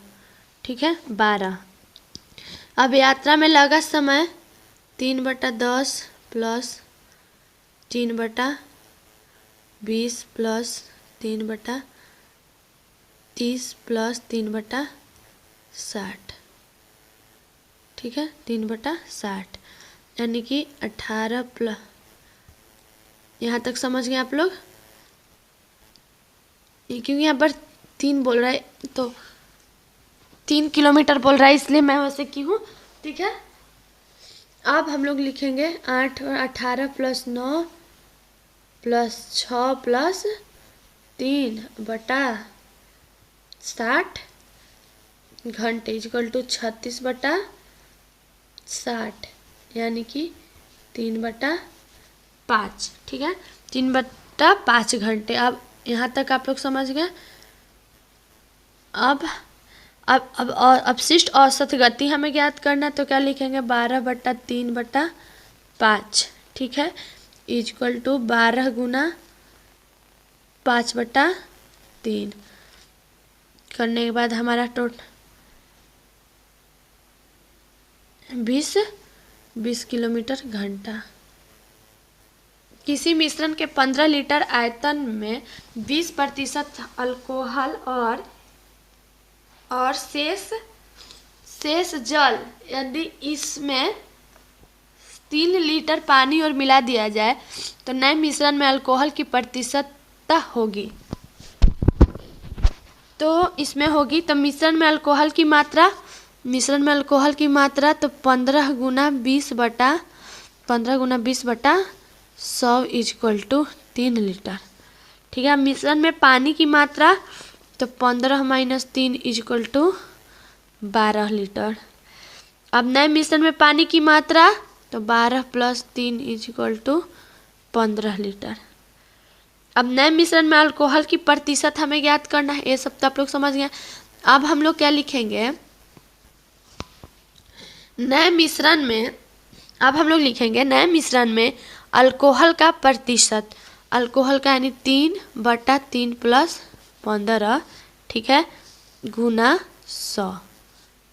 ठीक है 12। अब यात्रा में लगा समय 3/10 प्लस 3/20 प्लस 3/30 प्लस 3/60, ठीक है 3/60 यानी कि 18 प्लस, यहाँ तक समझ गए आप लोग। क्योंकि यहाँ पर 3 बोल रहा है तो 3 किलोमीटर बोल रहा है, इसलिए मैं वैसे की हूँ, ठीक है। अब हम लोग लिखेंगे 8 और 18 प्लस 9 प्लस 6 प्लस 3 बटा 60 घंटे इक्वल टू 36 बटा 60, यानी कि 3/5। ठीक है, 3/5 घंटे। अब यहाँ तक आप लोग समझ गए। अब अपशिष्ट औसत गति हमें ज्ञात करना, तो क्या लिखेंगे 12/3/5। ठीक है, इक्वल टू 12 गुना 5/3 करने के बाद हमारा टोटल 20 किलोमीटर घंटा। किसी मिश्रण के 15 लीटर आयतन में 20% अल्कोहल और शेष जल, यदि इसमें 3 लीटर पानी और मिला दिया जाए तो नए मिश्रण में अल्कोहल की प्रतिशतता होगी। तो इसमें होगी, तो मिश्रण में अल्कोहल की मात्रा तो 15 गुना 20/100 इक्वल टू 3 लीटर। ठीक है, मिश्रण में पानी की मात्रा तो 15 - 3 इक्वल टू 12 लीटर। अब नए मिश्रण में पानी की मात्रा तो 12 + 3 इक्वल टू 15 लीटर। अब नए मिश्रण में अल्कोहल की प्रतिशत हमें ज्ञात करना है, ये सब तो आप लोग समझ गए। अब हम लोग क्या लिखेंगे, नए मिश्रण में अल्कोहल का प्रतिशत, अल्कोहल का यानी 3/3 + 15, ठीक है, गुना 100,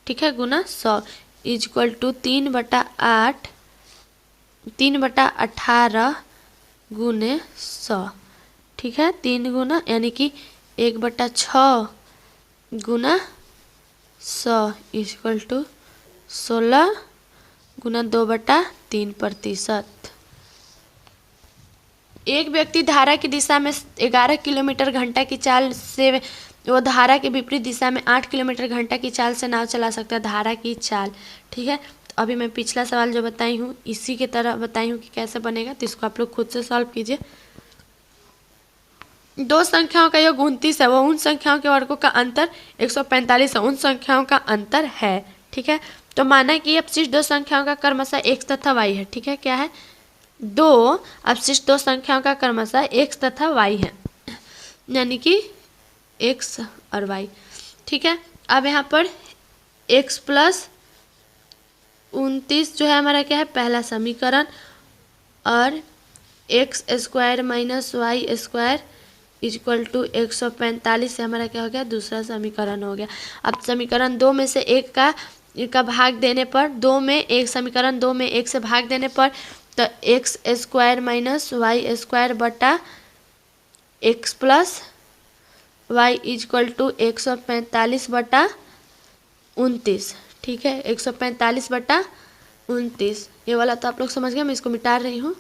ठीक है, गुना 100 इक्वल टू 3/18 गुने 100। ठीक है, 3 गुना यानी कि 1/6 गुना 100 इक्वल टू 16 गुना 2/3%। एक व्यक्ति धारा की दिशा में 11 किलोमीटर घंटा की चाल से वो धारा के विपरीत दिशा में 8 किलोमीटर घंटा की चाल से नाव चला सकता है। धारा की चाल, ठीक है। तो अभी मैं पिछला सवाल जो बताई हूँ इसी के तरह बताई हूँ कि कैसे बनेगा, तो इसको आप लोग खुद से सॉल्व कीजिए। दो संख्याओं का योग 29 है, वो उन संख्याओं के वर्गों का अंतर 145 है, उन संख्याओं का अंतर है। ठीक है, तो माना कि अपशिष्ट दो संख्याओं का क्रमशः x तथा y है। ठीक है, क्या है, अपशिष्ट दो संख्याओं का क्रमशः x तथा y है, यानी कि x और y। ठीक है, अब यहाँ पर x + 29 जो है हमारा क्या है, पहला समीकरण, और x² - y² इक्वल टू 145 से हमारा क्या हो गया, दूसरा समीकरण हो गया। अब समीकरण 2 में से एक का भाग देने पर, समीकरण 2 में 1 से भाग देने पर, तो x² - y² बटा x + y इक्वल टू 145/29। ठीक है, 145/29, ये वाला तो आप लोग समझ गए, मैं इसको मिटा रही हूँ।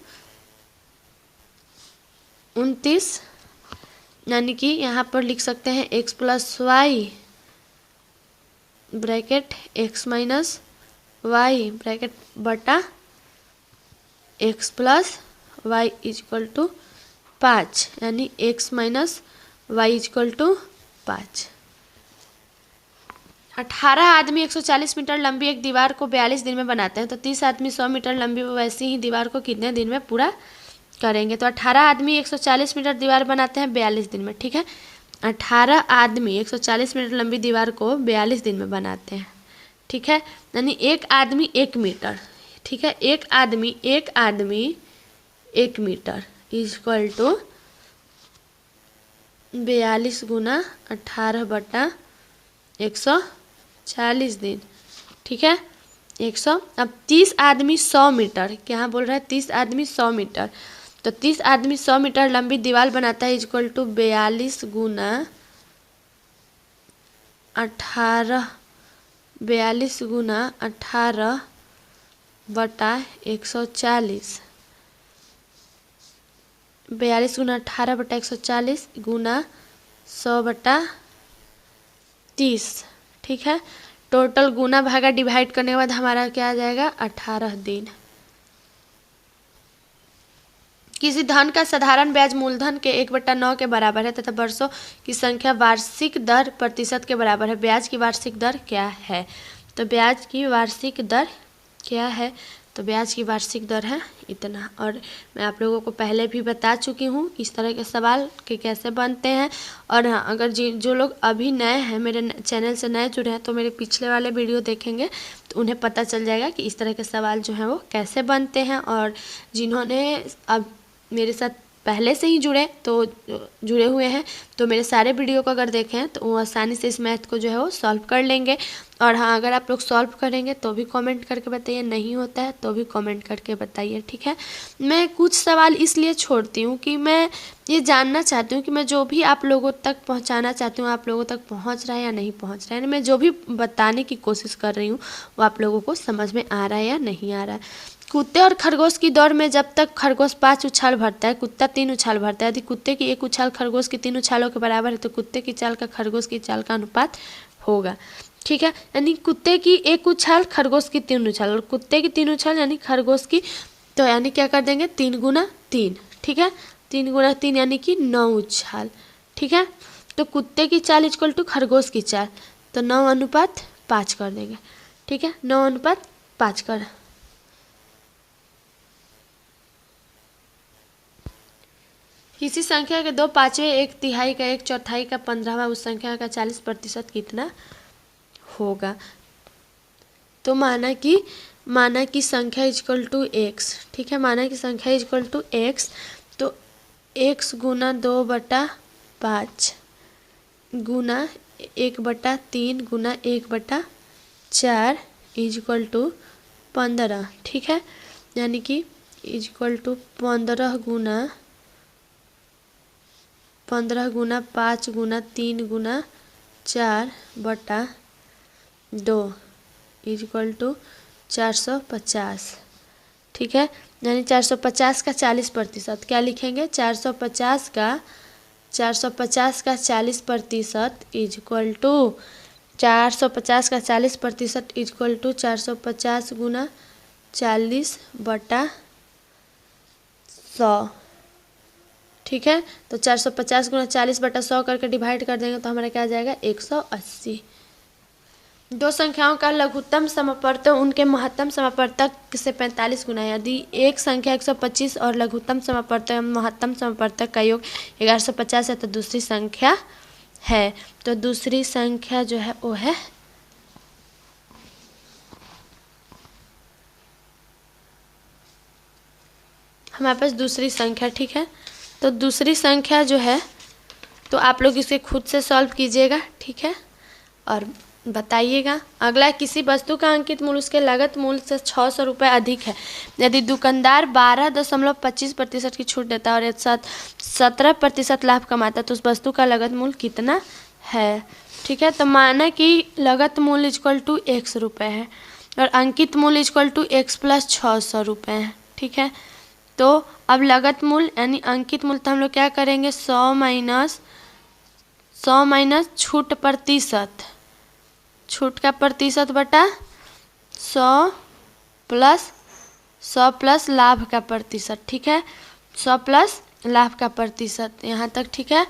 29 यानी कि यहाँ पर लिख सकते हैं x + y bracket x - y bracket बटा x + y इक्वल टू 5, यानी x - y इक्वल टू 5। 18 आदमी 140 मीटर लंबी एक दीवार को 42 दिन में बनाते हैं, तो 30 आदमी 100 मीटर लंबी वैसी ही दीवार को कितने दिन में पूरा करेंगे। तो 18 आदमी 140 मीटर दीवार बनाते हैं 42 दिन में। ठीक है, 18 आदमी 140 मीटर लंबी दीवार को 42 दिन में बनाते हैं। ठीक है, यानी एक आदमी 1 मीटर। ठीक है, एक आदमी 1 मीटर इक्वल टू 42 गुना 18 बटा 140 दिन। ठीक है, 100। अब 30 आदमी 100 मीटर, क्या बोल रहा है, 30 आदमी 100 मीटर, तो 30 आदमी 100 मीटर लंबी दीवार बनाता है इक्वल टू 42 गुना 18 बटा 140, 42 गुना 18 बटा 140 गुना 100 बटा 30। ठीक है, टोटल गुना भागा डिवाइड करने के बाद हमारा क्या आ जाएगा, 18 दिन। किसी धन का साधारण ब्याज मूलधन के 1/9 के बराबर है तथा वर्षों की संख्या वार्षिक दर प्रतिशत के बराबर है। ब्याज की वार्षिक दर क्या है? तो ब्याज की वार्षिक दर क्या है? तो ब्याज की वार्षिक दर है इतना। और मैं आप लोगों को पहले भी बता चुकी हूँ इस तरह के सवाल के कैसे बनते हैं। और हाँ, अगर जो लोग अभी नए हैं, मेरे चैनल से नए जुड़े हैं, तो मेरे पिछले वाले वीडियो देखेंगे तो उन्हें पता चल जाएगा कि इस तरह के सवाल जो हैं वो कैसे बनते हैं। और जिन्होंने अब मेरे साथ पहले से ही जुड़े हुए हैं तो मेरे सारे वीडियो को अगर देखें तो वो आसानी से इस मैथ को जो है वो सॉल्व कर लेंगे। और हाँ, अगर आप लोग सॉल्व करेंगे तो भी कमेंट करके बताइए, नहीं होता है तो भी कमेंट करके बताइए, ठीक है। मैं कुछ सवाल इसलिए छोड़ती हूँ कि मैं ये जानना चाहती हूँ कि मैं जो भी आप लोगों तक पहुँचाना चाहती हूँ आप लोगों तक पहुँच रहा है या नहीं पहुँच रहा है। मैं जो भी बताने की कोशिश कर रही हूँ वो आप लोगों को समझ में आ रहा है या नहीं आ रहा है। कुत्ते और खरगोश की दौड़ में जब तक खरगोश 5 उछाल भरता है, कुत्ता 3 उछाल भरता है। यदि कुत्ते की 1 उछाल खरगोश की 3 उछालों के बराबर है तो कुत्ते की चाल का खरगोश की चाल का अनुपात होगा, ठीक है। यानी कुत्ते की 1 उछाल खरगोश की 3 उछाल और कुत्ते की 3 उछाल यानी खरगोश की, तो यानी क्या कर देंगे 3 गुना 3, ठीक है। 3 गुना 3 यानी कि 9 उछाल, ठीक है। तो कुत्ते की चाल इक्वल टू खरगोश की चाल, तो 9:5 कर देंगे, ठीक है। 9:5 कर। किसी संख्या के 2 पाँचवें, 1 तिहाई का, 1 चौथाई का, 15वां उस संख्या का 40% कितना होगा? तो माना कि संख्या इक्वल टू एक्स, ठीक है। माना कि संख्या इक्वल टू एक्स, तो एक्स गुना 2/5 गुना 1/3 गुना 1/4 इक्वल टू 15, ठीक है। यानी कि इक्वल टू 15 गुना 5 गुना 3 गुना 4/2 इक्वल टू 450, ठीक है। यानी 450 का 40%, क्या लिखेंगे? 450 का 40% इक्वल टू 450 का 40% इक्वल टू 450 गुना 40/100, ठीक है। तो 450 गुना 40/100 करके डिवाइड कर देंगे तो हमारा क्या आ जाएगा? 180। दो संख्याओं का लघुत्तम समापवर्त उनके महत्तम समापवर्तक से 45 गुना है। यदि एक संख्या 125 और लघुत्तम समापवर्तक एवं महत्तम समापवर्तक का योग 1150 है तो दूसरी संख्या है। तो दूसरी संख्या जो है वो है हमारे पास दूसरी संख्या, ठीक है। तो दूसरी संख्या जो है तो आप लोग इसे खुद से सॉल्व कीजिएगा, ठीक है, और बताइएगा। अगला, किसी वस्तु का अंकित मूल्य उसके लागत मूल्य से 600 रुपये अधिक है। यदि दुकानदार 12.25% की छूट देता है और एक साथ 17% लाभ कमाता है तो उस वस्तु का लागत मूल्य कितना है, ठीक है। तो माना कि लागत मूल्य इक्वल टू x रुपये है और अंकित मूल्य इक्वल टू x + 600 रुपये है, ठीक है। तो अब लागत मूल्य यानी अंकित मूल्य तो हम लोग क्या करेंगे? 100 माइनस छूट का प्रतिशत बटा 100 प्लस लाभ का प्रतिशत, ठीक है। 100 प्लस लाभ का प्रतिशत, यहाँ तक ठीक है।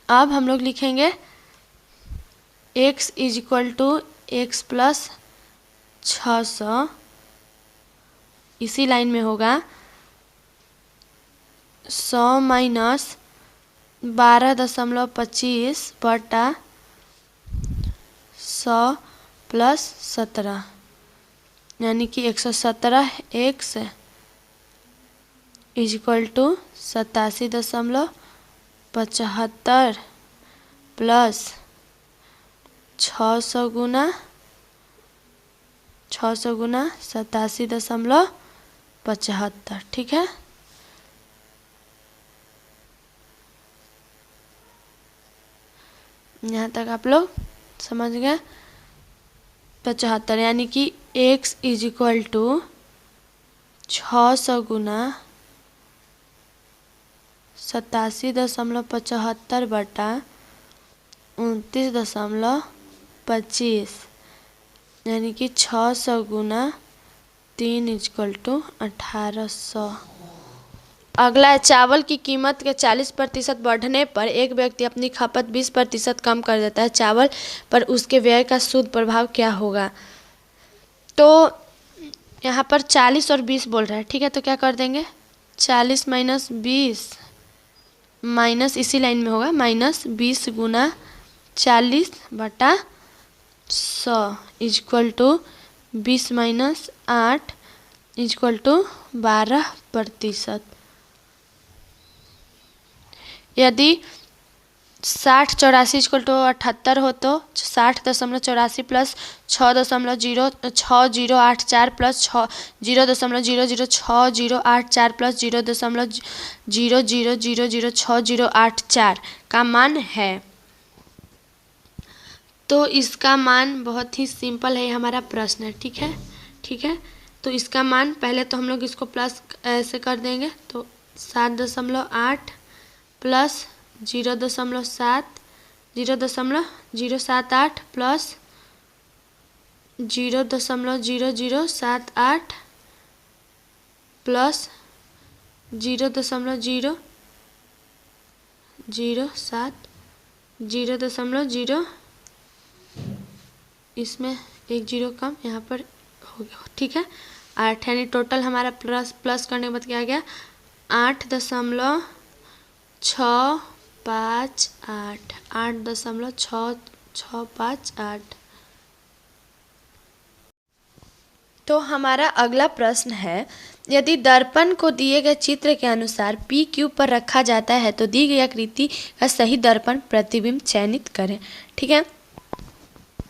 अब हम लोग लिखेंगे x इक्वल टू x + 600, इसी लाइन में होगा 100 माइनस 12.25 बटा 100 प्लस 17 यानी कि 117x इक्वल टू 87.75 प्लस 600 गुना 87.75, ठीक है। यहाँ तक आप लोग समझ गए? 75 यानी कि x इक्वल टू 600 गुना 87.75 बटा 29.25 यानी कि 600 गुना 3 इक्वल टू 1800, अगला है चावल की कीमत के 40% बढ़ने पर एक व्यक्ति अपनी खपत 20% कम कर देता है। चावल पर उसके व्यय का शुद्ध प्रभाव क्या होगा? तो यहाँ पर 40 और 20 बोल रहा है, ठीक है, तो क्या कर देंगे 40 माइनस 20 माइनस इसी लाइन में होगा -20 गुना 40/100 equal to 20 minus 8 equal to 12%। यदि 6084 इक्वल टू 78 हो तो 60.84 प्लस 6.6084 प्लस 0.006084 प्लस 0.00006084 का मान है। तो इसका मान बहुत ही सिंपल है, हमारा प्रश्न है, ठीक है, ठीक है। तो इसका मान पहले तो हम लोग इसको प्लस ऐसे कर देंगे, तो 7.8 प्लस 0.078 प्लस 0.0078 प्लस 0.007 0.0 इसमें एक जीरो कम यहाँ पर हो गया, ठीक है, 8 यानी टोटल हमारा प्लस करने के बाद क्या आ गया 8.658 तो हमारा अगला प्रश्न है, यदि दर्पण को दिए गए चित्र के अनुसार पी क्यू पर रखा जाता है तो दी गई आकृति का सही दर्पण प्रतिबिंब चयनित करें, ठीक है।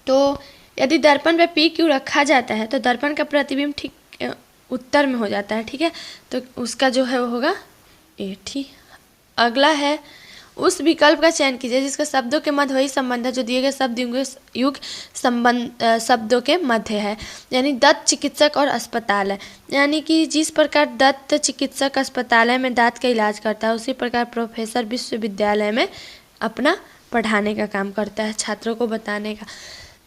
तो यदि दर्पण पे पी क्यू रखा जाता है तो दर्पण का प्रतिबिंब ठीक उत्तर में हो जाता है, ठीक है, तो उसका जो है वो होगा ए, ठीक। अगला है, उस विकल्प का चयन कीजिए जिसका शब्दों के मध्य वही संबंध है जो दिए गए शब्द युग संबंध शब्दों के मध्य है। यानी दंत चिकित्सक और अस्पताल है, यानी कि जिस प्रकार दंत चिकित्सक अस्पताल में दांत का इलाज करता है उसी प्रकार प्रोफेसर विश्वविद्यालय में अपना पढ़ाने का काम करता है, छात्रों को बताने का।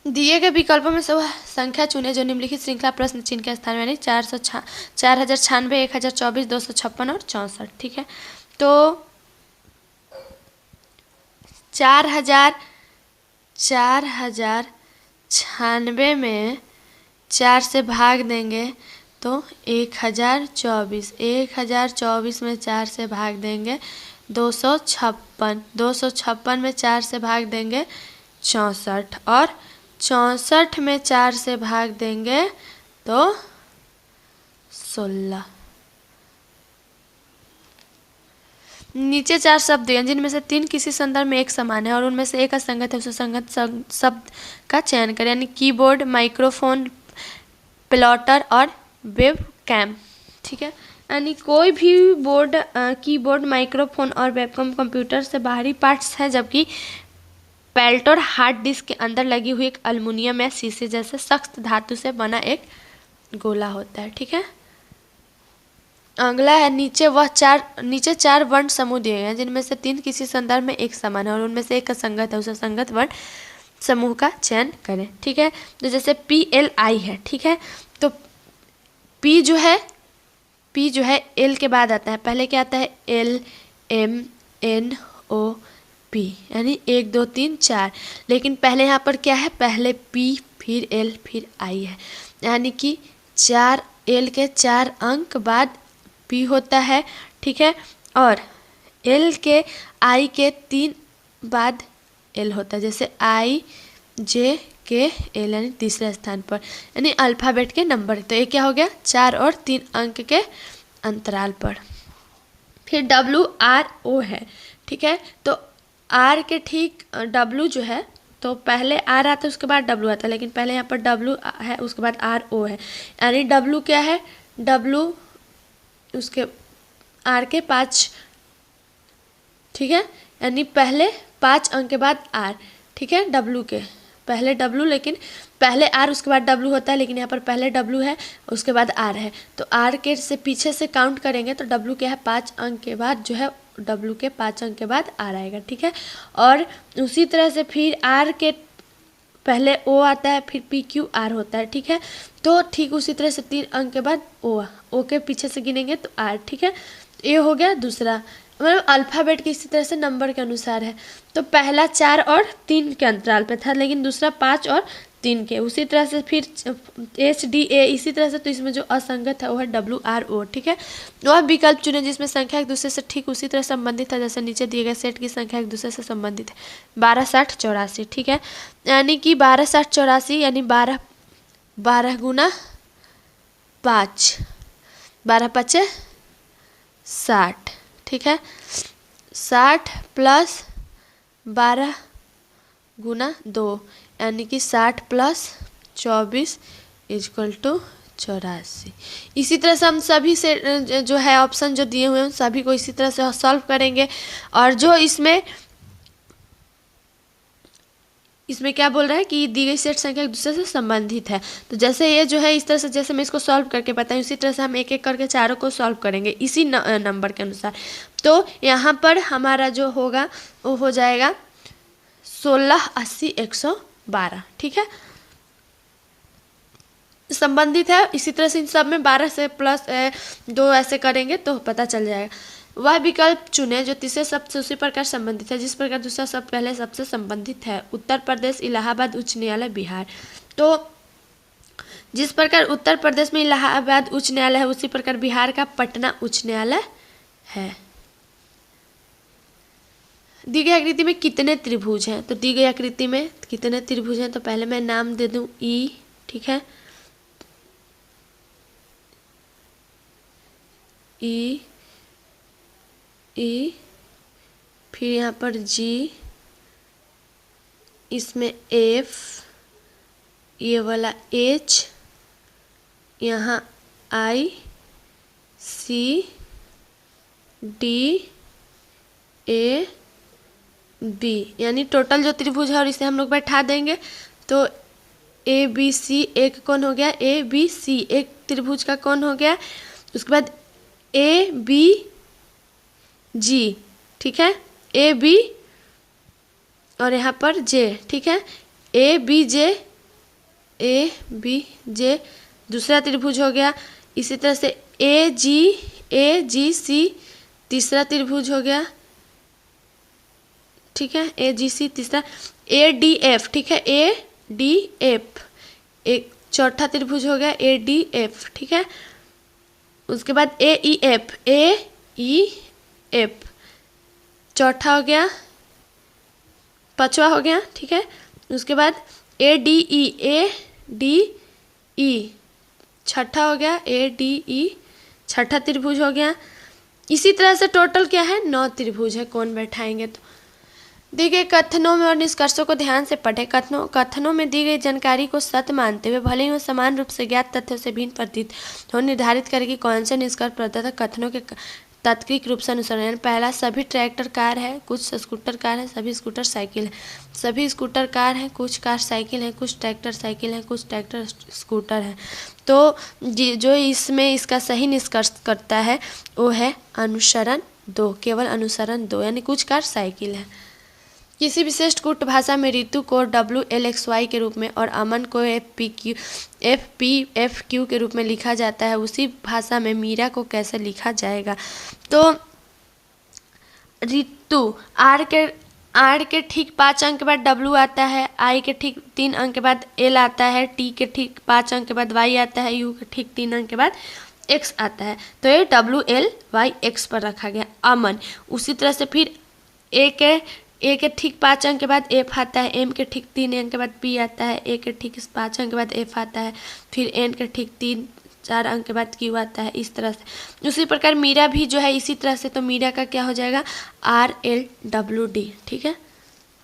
दिए गए विकल्पों में से वह संख्या चुने जो निम्नलिखित श्रृंखला प्रश्न चिन्ह के स्थान में, यानी 4096, 1024, 256 और 64, ठीक है। तो 4096 में 4 से भाग देंगे तो 1024 में 4 से भाग देंगे 256 में 4 से भाग देंगे 64 और 64 में 4 से भाग देंगे तो 16। नीचे 4 शब्द दिए जिनमें से 3 किसी संदर्भ में एक समान है और उनमें से एक असंगत है, उसे संगत शब्द का चयन करें, यानी कीबोर्ड, माइक्रोफोन, प्लॉटर और वेबकैम, ठीक है। यानी कोई भी बोर्ड, कीबोर्ड, माइक्रोफोन और वेबकैम कंप्यूटर से बाहरी पार्ट्स हैं, जबकि पेल्टर हार्ड डिस्क के अंदर लगी हुई एक एल्युमिनियम या शीशे जैसे सख्त धातु से बना एक गोला होता है, ठीक है। अगला है, नीचे चार वर्ण समूह दिए गए हैं जिनमें से 3 किसी संदर्भ में एक समान है और उनमें से एक असंगत है, उसे असंगत वर्ण समूह का चयन करें, ठीक है। तो जैसे PLI है, ठीक है, तो P जो है L के बाद आता है, पहले क्या आता है LMNOP, यानी 1 2 3 4, लेकिन पहले यहाँ पर क्या है, पहले P फिर L फिर I है, यानी कि 4 L के 4 अंक बाद P होता है, ठीक है, और L के I के 3 बाद L होता है, जैसे IJKL, यानी तीसरे स्थान पर, यानी अल्फ़ाबेट के नंबर। तो ये क्या हो गया, 4 और 3 अंक के अंतराल पर। फिर WRO है, ठीक है, तो R के ठीक W जो है, तो पहले R आता है उसके बाद W आता है, लेकिन पहले यहाँ पर W है उसके बाद RO है, यानी W क्या है, W उसके R के 5, ठीक है, यानी पहले 5 अंक के बाद R, ठीक है, W के पहले W, लेकिन पहले R उसके बाद W होता है, लेकिन यहाँ पर पहले W है उसके बाद R है, तो R के से पीछे से काउंट करेंगे तो W के है 5 अंक के बाद जो है W के 5 अंक के बाद R आएगा, ठीक है। और उसी तरह से फिर R के पहले O आता है, फिर PQR होता है, ठीक है। तो ठीक उसी तरह से 3 अंक के बाद O के पीछे से गिनेंगे तो R, ठीक है। ये हो गया दूसरा, मतलब अल्फ़ाबेट की इसी तरह से नंबर के अनुसार है। तो पहला 4 और 3 के अंतराल पे था, लेकिन दूसरा 5 और 3 के। उसी तरह से फिर HDA इसी तरह से। तो इसमें जो असंगत है वो है WRO, ठीक है। वह विकल्प चुने जिसमें संख्या एक दूसरे से ठीक उसी तरह संबंधित है जैसे नीचे दिए गए सेट की संख्या एक दूसरे से संबंधित है। 12, 60, 84, ठीक है। यानी कि 12, 60, 84 यानी 12 गुना 5, 12 पचे 60, ठीक है। 60 प्लस 12 गुना 2 यानी कि 60 प्लस 24 इजक्वल टू 84। इसी तरह से हम सभी से जो है ऑप्शन जो दिए हुए हैं सभी को इसी तरह से सॉल्व करेंगे। और जो इसमें क्या बोल रहा है कि दी गई सेट संख्या एक दूसरे से संबंधित है। तो जैसे ये जो है इस तरह से, जैसे मैं इसको सॉल्व करके बताऊँ उसी तरह से हम एक एक करके चारों को सॉल्व करेंगे इसी नंबर के अनुसार। तो यहाँ पर हमारा जो होगा वो हो जाएगा 16, 80, 112, ठीक है। संबंधित है इसी तरह से इन सब में 12 से प्लस 2 ऐसे करेंगे तो पता चल जाएगा। वह विकल्प चुने जो तीसरे शब्द से उसी प्रकार संबंधित है जिस प्रकार दूसरा शब्द पहले शब्द से संबंधित है। उत्तर प्रदेश, इलाहाबाद उच्च न्यायालय, बिहार। तो जिस प्रकार उत्तर प्रदेश में इलाहाबाद उच्च न्यायालय है उसी प्रकार बिहार का पटना उच्च न्यायालय है। दी गई आकृति में कितने त्रिभुज हैं? तो दी गई आकृति में कितने त्रिभुज हैं तो पहले मैं नाम दे दूं ई, ठीक है। ई, फिर यहाँ पर जी, इसमें एफ, ये वाला एच, यहाँ आई, सी, डी, ए, बी, यानी टोटल जो त्रिभुज है और इसे हम लोग बैठा देंगे तो ए बी सी एक कोण हो गया, ए बी सी एक त्रिभुज का कोण हो गया। उसके बाद ए बी जी, ठीक है, ए बी और यहाँ पर जे, ठीक है। ए बी जे दूसरा त्रिभुज हो गया। इसी तरह से ए जी सी तीसरा त्रिभुज हो गया, ठीक है। ए जी सी तीसरा। ए डी एफ, ठीक है, ए डी एफ एक चौथा त्रिभुज हो गया, ए डी एफ, ठीक है। उसके बाद ए ई एफ चौथा हो गया, पांचवा हो गया, ठीक है। उसके बाद ए डी ई छठा हो गया, ए डी ई छठा त्रिभुज हो गया। इसी तरह से टोटल क्या है 9 त्रिभुज है। कौन बैठाएंगे तो दी गई कथनों में और निष्कर्षों को ध्यान से पढ़ें। कथनों में दी गई जानकारी को सत्य मानते हुए भले ही वो समान रूप से ज्ञात तथ्यों से भिन्न प्रतीत हो निर्धारित करें कि कौन से निष्कर्ष प्रदत्त कथनों के तात्विक रूप से अनुसरण। पहला, सभी ट्रैक्टर कार है, कुछ स्कूटर कार है, सभी स्कूटर साइकिल है। सभी स्कूटर कार हैं, कुछ कार साइकिल हैं, कुछ ट्रैक्टर साइकिल हैं, कुछ ट्रैक्टर स्कूटर है। तो जो इसमें इसका सही निष्कर्ष करता है वो है अनुसरण 2, केवल अनुसरण 2, यानी कुछ कार साइकिल है। किसी विशिष्ट कूट भाषा में ऋतु को WLXY के रूप में और अमन को FPFQ के रूप में लिखा जाता है, उसी भाषा में मीरा को कैसे लिखा जाएगा? तो ऋतु R के ठीक 5 अंक के बाद W आता है, I के ठीक 3 अंक के बाद L आता है, T के ठीक 5 अंक के बाद Y आता है, U के ठीक 3 अंक के बाद X आता है। तो ये WLYX पर रखा गया अमन। उसी तरह से फिर ए के ठीक 5 अंक के बाद F आता है, M के ठीक 3 अंक के बाद P आता है, A के ठीक 5 अंक के बाद F आता है, फिर N के ठीक 3-4 अंक के बाद Q आता है। इस तरह से उसी प्रकार मीरा भी जो है इसी तरह से। तो मीरा का क्या हो जाएगा RLWD, ठीक है।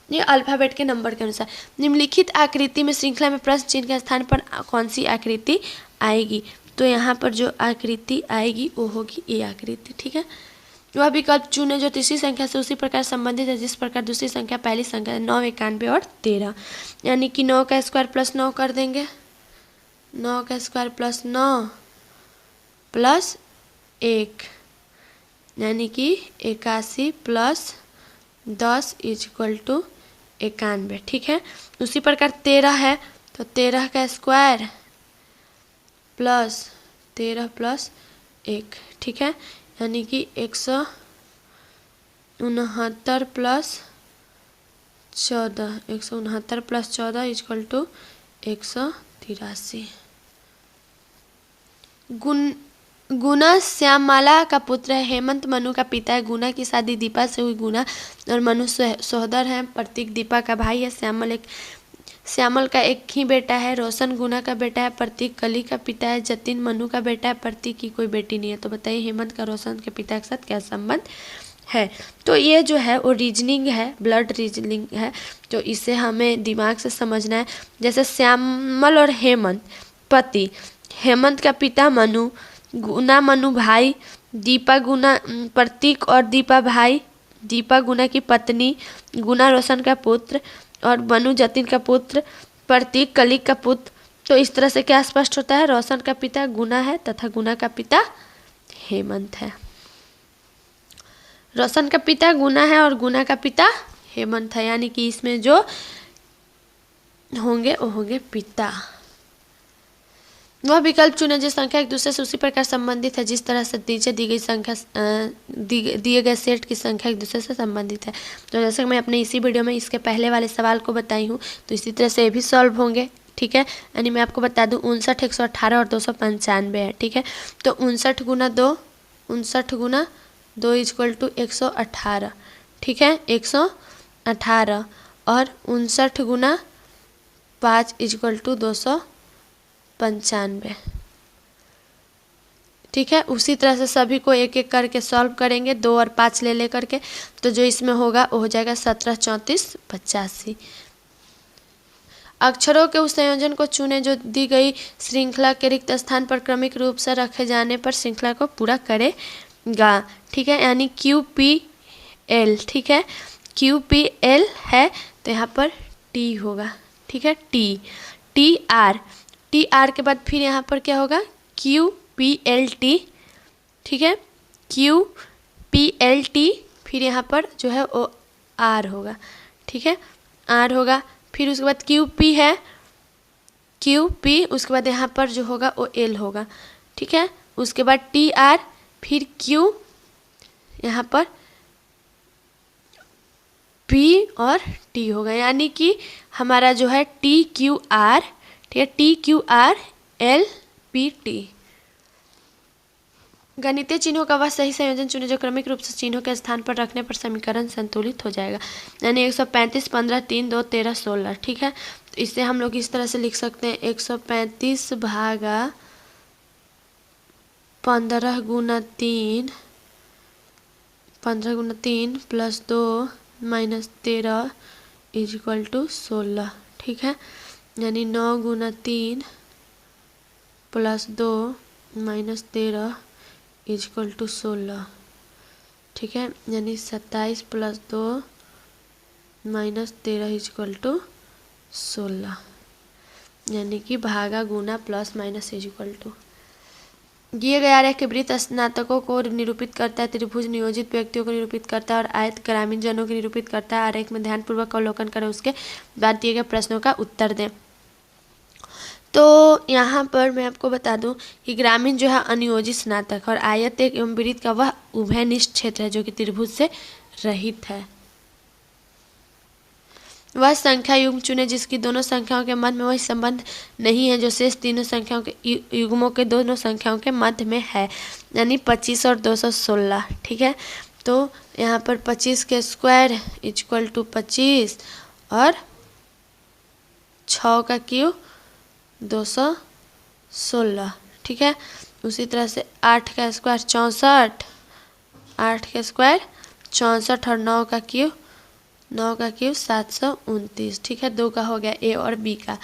ये अल्फ़ाबेट के नंबर के अनुसार। निम्नलिखित आकृति में श्रृंखला में प्रश्न चिन्ह के स्थान पर कौन सी आकृति आएगी? तो यहाँ पर जो आकृति आएगी वो होगी ये आकृति, ठीक है। वह विकल्प चुने जो तीसरी संख्या से उसी प्रकार संबंधित है जिस प्रकार दूसरी संख्या पहली संख्या 9, 91 और 13, यानी कि 9 का स्क्वायर प्लस 9 कर देंगे। 9 का स्क्वायर प्लस 9 प्लस 1 यानी कि 81 प्लस 10 इजक्वल टू 91, ठीक है। उसी प्रकार 13 है तो 13 का स्क्वायर प्लस 13 प्लस 1, ठीक है। यानी कि 169 प्लस 14, 169 प्लस 14 इक्वल टू 183। गुना श्याममाला का पुत्र है, हेमंत मनु का पिता है, गुना की शादी दीपा से हुई। गुना और मनु सहोदर हैं, प्रतीक दीपा का भाई है, श्यामल का एक ही बेटा है, रोशन गुना का बेटा है, प्रतीक कली का पिता है, जतिन मनु का बेटा है, प्रतीक की कोई बेटी नहीं है। तो बताइए हेमंत का रोशन के पिता के साथ क्या संबंध है। तो ये जो है वो रीजनिंग है, ब्लड रीजनिंग है, तो इसे हमें दिमाग से समझना है। जैसे श्यामल और हेमंत पति, हेमंत का पिता मनु, गुना मनु भाई, दीपा गुना प्रतीक और दीपा भाई, दीपा गुना की पत्नी, गुना रोशन का पुत्र और मनु जतिन का पुत्र, प्रतीक कली का पुत्र। तो इस तरह से क्या स्पष्ट होता है, रोशन का पिता गुना है तथा गुना का पिता हेमंत है। रोशन का पिता गुना है और गुना का पिता हेमंत है, यानी कि इसमें जो होंगे वो होंगे पिता। वह विकल्प चुने जो संख्या एक दूसरे से उसी प्रकार संबंधित है जिस तरह से नीचे दी गई संख्या दिए गए सेट की संख्या एक दूसरे से संबंधित है। तो जैसे कि मैं अपने इसी वीडियो में इसके पहले वाले सवाल को बताई हूँ, तो इसी तरह से ये भी सॉल्व होंगे। ठीक है, यानी मैं आपको बता दूँ 59, 118 और 295 है। ठीक है, तो 59 गुना 2 इक्वल टू 118। ठीक है, 118 और 59 गुना 5 इक्वल टू 295। ठीक है, उसी तरह से सभी को एक एक करके सॉल्व करेंगे, 2 और 5 ले करके। तो जो इसमें होगा वो हो जाएगा 17, 34, 85। अक्षरों के उस संयोजन को चुने जो दी गई श्रृंखला के रिक्त स्थान पर क्रमिक रूप से रखे जाने पर श्रृंखला को पूरा करेगा। ठीक है, यानी QPL। ठीक है, QPL है तो यहाँ पर T होगा। ठीक है, TR के बाद फिर यहाँ पर क्या होगा, QPLT। ठीक है, QPLT फिर यहाँ पर जो है वो R होगा। ठीक है, R होगा, फिर उसके बाद QP है, QP उसके बाद यहाँ पर जो होगा वो L होगा। ठीक है, उसके बाद TR फिर Q, यहाँ पर P और T होगा, यानी कि हमारा जो है TQR। ठीक है, TQRLPT। गणितीय चिन्हों का वह सही संयोजन चुने जो क्रमिक रूप से चिन्हों के स्थान पर रखने पर समीकरण संतुलित हो जाएगा। यानी 135, 15, 3, 2, 13, 16। ठीक है, तो इसे हम लोग इस तरह से लिख सकते हैं, 135 भागा 15 गुना 3 प्लस 2 माइनस 13 इक्वल टू 16। ठीक है, यानी 9 गुना 3 प्लस 2 माइनस 13 इक्वल टू 16। ठीक है, यानी 27 प्लस 2 माइनस 13 इक्वल टू 16, यानी कि भागा गुना प्लस माइनस इक्वल टू। दिए गए आरेख के वृत्त स्नातकों को निरूपित करता है, त्रिभुज नियोजित व्यक्तियों को निरूपित करता है और आयत ग्रामीण जनों को निरूपित करता है। आरेख में ध्यानपूर्वक अवलोकन करें, उसके बाद दिए गए प्रश्नों का उत्तर दें। तो यहाँ पर मैं आपको बता दूं कि ग्रामीण जो है अनियोजित स्नातक और आयत एक एवं वृत्त का वह उभयनिष्ठ क्षेत्र है जो कि त्रिभुज से रहित है। वह संख्या युग्म चुने जिसकी दोनों संख्याओं के मध्य में वही संबंध नहीं है जो शेष तीनों संख्याओं के युग्मों के दोनों संख्याओं के मध्य में है, यानी 25 और 216। ठीक है, तो यहाँ पर 25 के स्क्वायर इक्वल टू 25 और 6 का क्यूब 216। ठीक है, उसी तरह से 8 का स्क्वायर 64, 8 का स्क्वायर 64 और 9 का क्यूब 729। ठीक है, 2 का हो गया ए और बी का।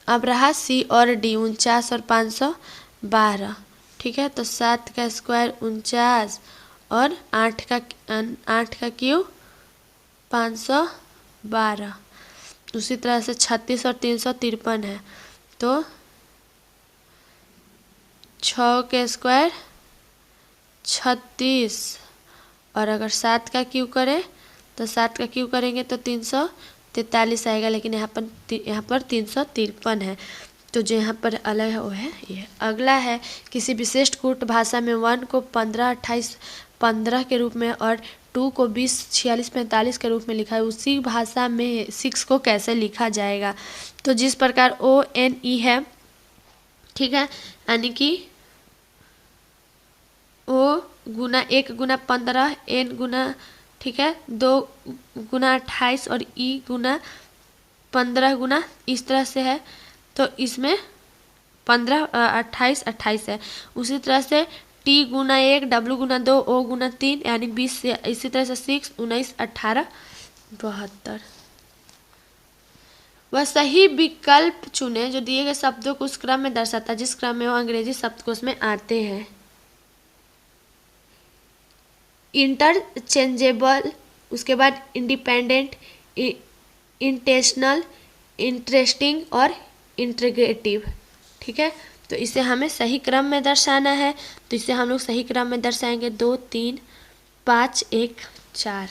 अब रहा सी और डी, 49 और 512। ठीक है, तो 7 का स्क्वायर 49 और 8 का क्यूब 512। उसी तरह से 36 और 353 है, तो 6 के स्क्वायर 36 और अगर 7 का क्यूब करें तो 7 का क्यूब करेंगे तो 343 आएगा, लेकिन यहाँ पर 353 है। तो जो यहाँ पर अलग है वो है ये। अगला है किसी विशिष्ट कूट भाषा में 1 को 15, 28, 15 के रूप में और 2 को 20, 46, 45 के रूप में लिखा है, उसी भाषा में 6 को कैसे लिखा जाएगा। तो जिस प्रकार ONE है, ठीक है, यानी कि O गुना 1 गुना 15, N गुना, ठीक है, 2 गुना 28 और E गुना 15 गुना, इस तरह से है। तो इसमें 15, 28, 28 है। उसी तरह से T गुना 1, W गुना 2, O गुना 3 यानी 20 से, इसी तरह से 6, 19, 18, 72। वह सही विकल्प चुने जो दिए गए शब्दों को उस क्रम में दर्शाता है जिस क्रम में वो अंग्रेजी शब्दकोश में आते हैं। इंटरचेंजेबल, उसके बाद इंडिपेंडेंट, इंटेंशनल, इंटरेस्टिंग और इंटीग्रेटिव, ठीक है। तो इसे हमें सही क्रम में दर्शाना है, तो इसे हम लोग सही क्रम में दर्शाएंगे 2, 3, 5, 1, 4।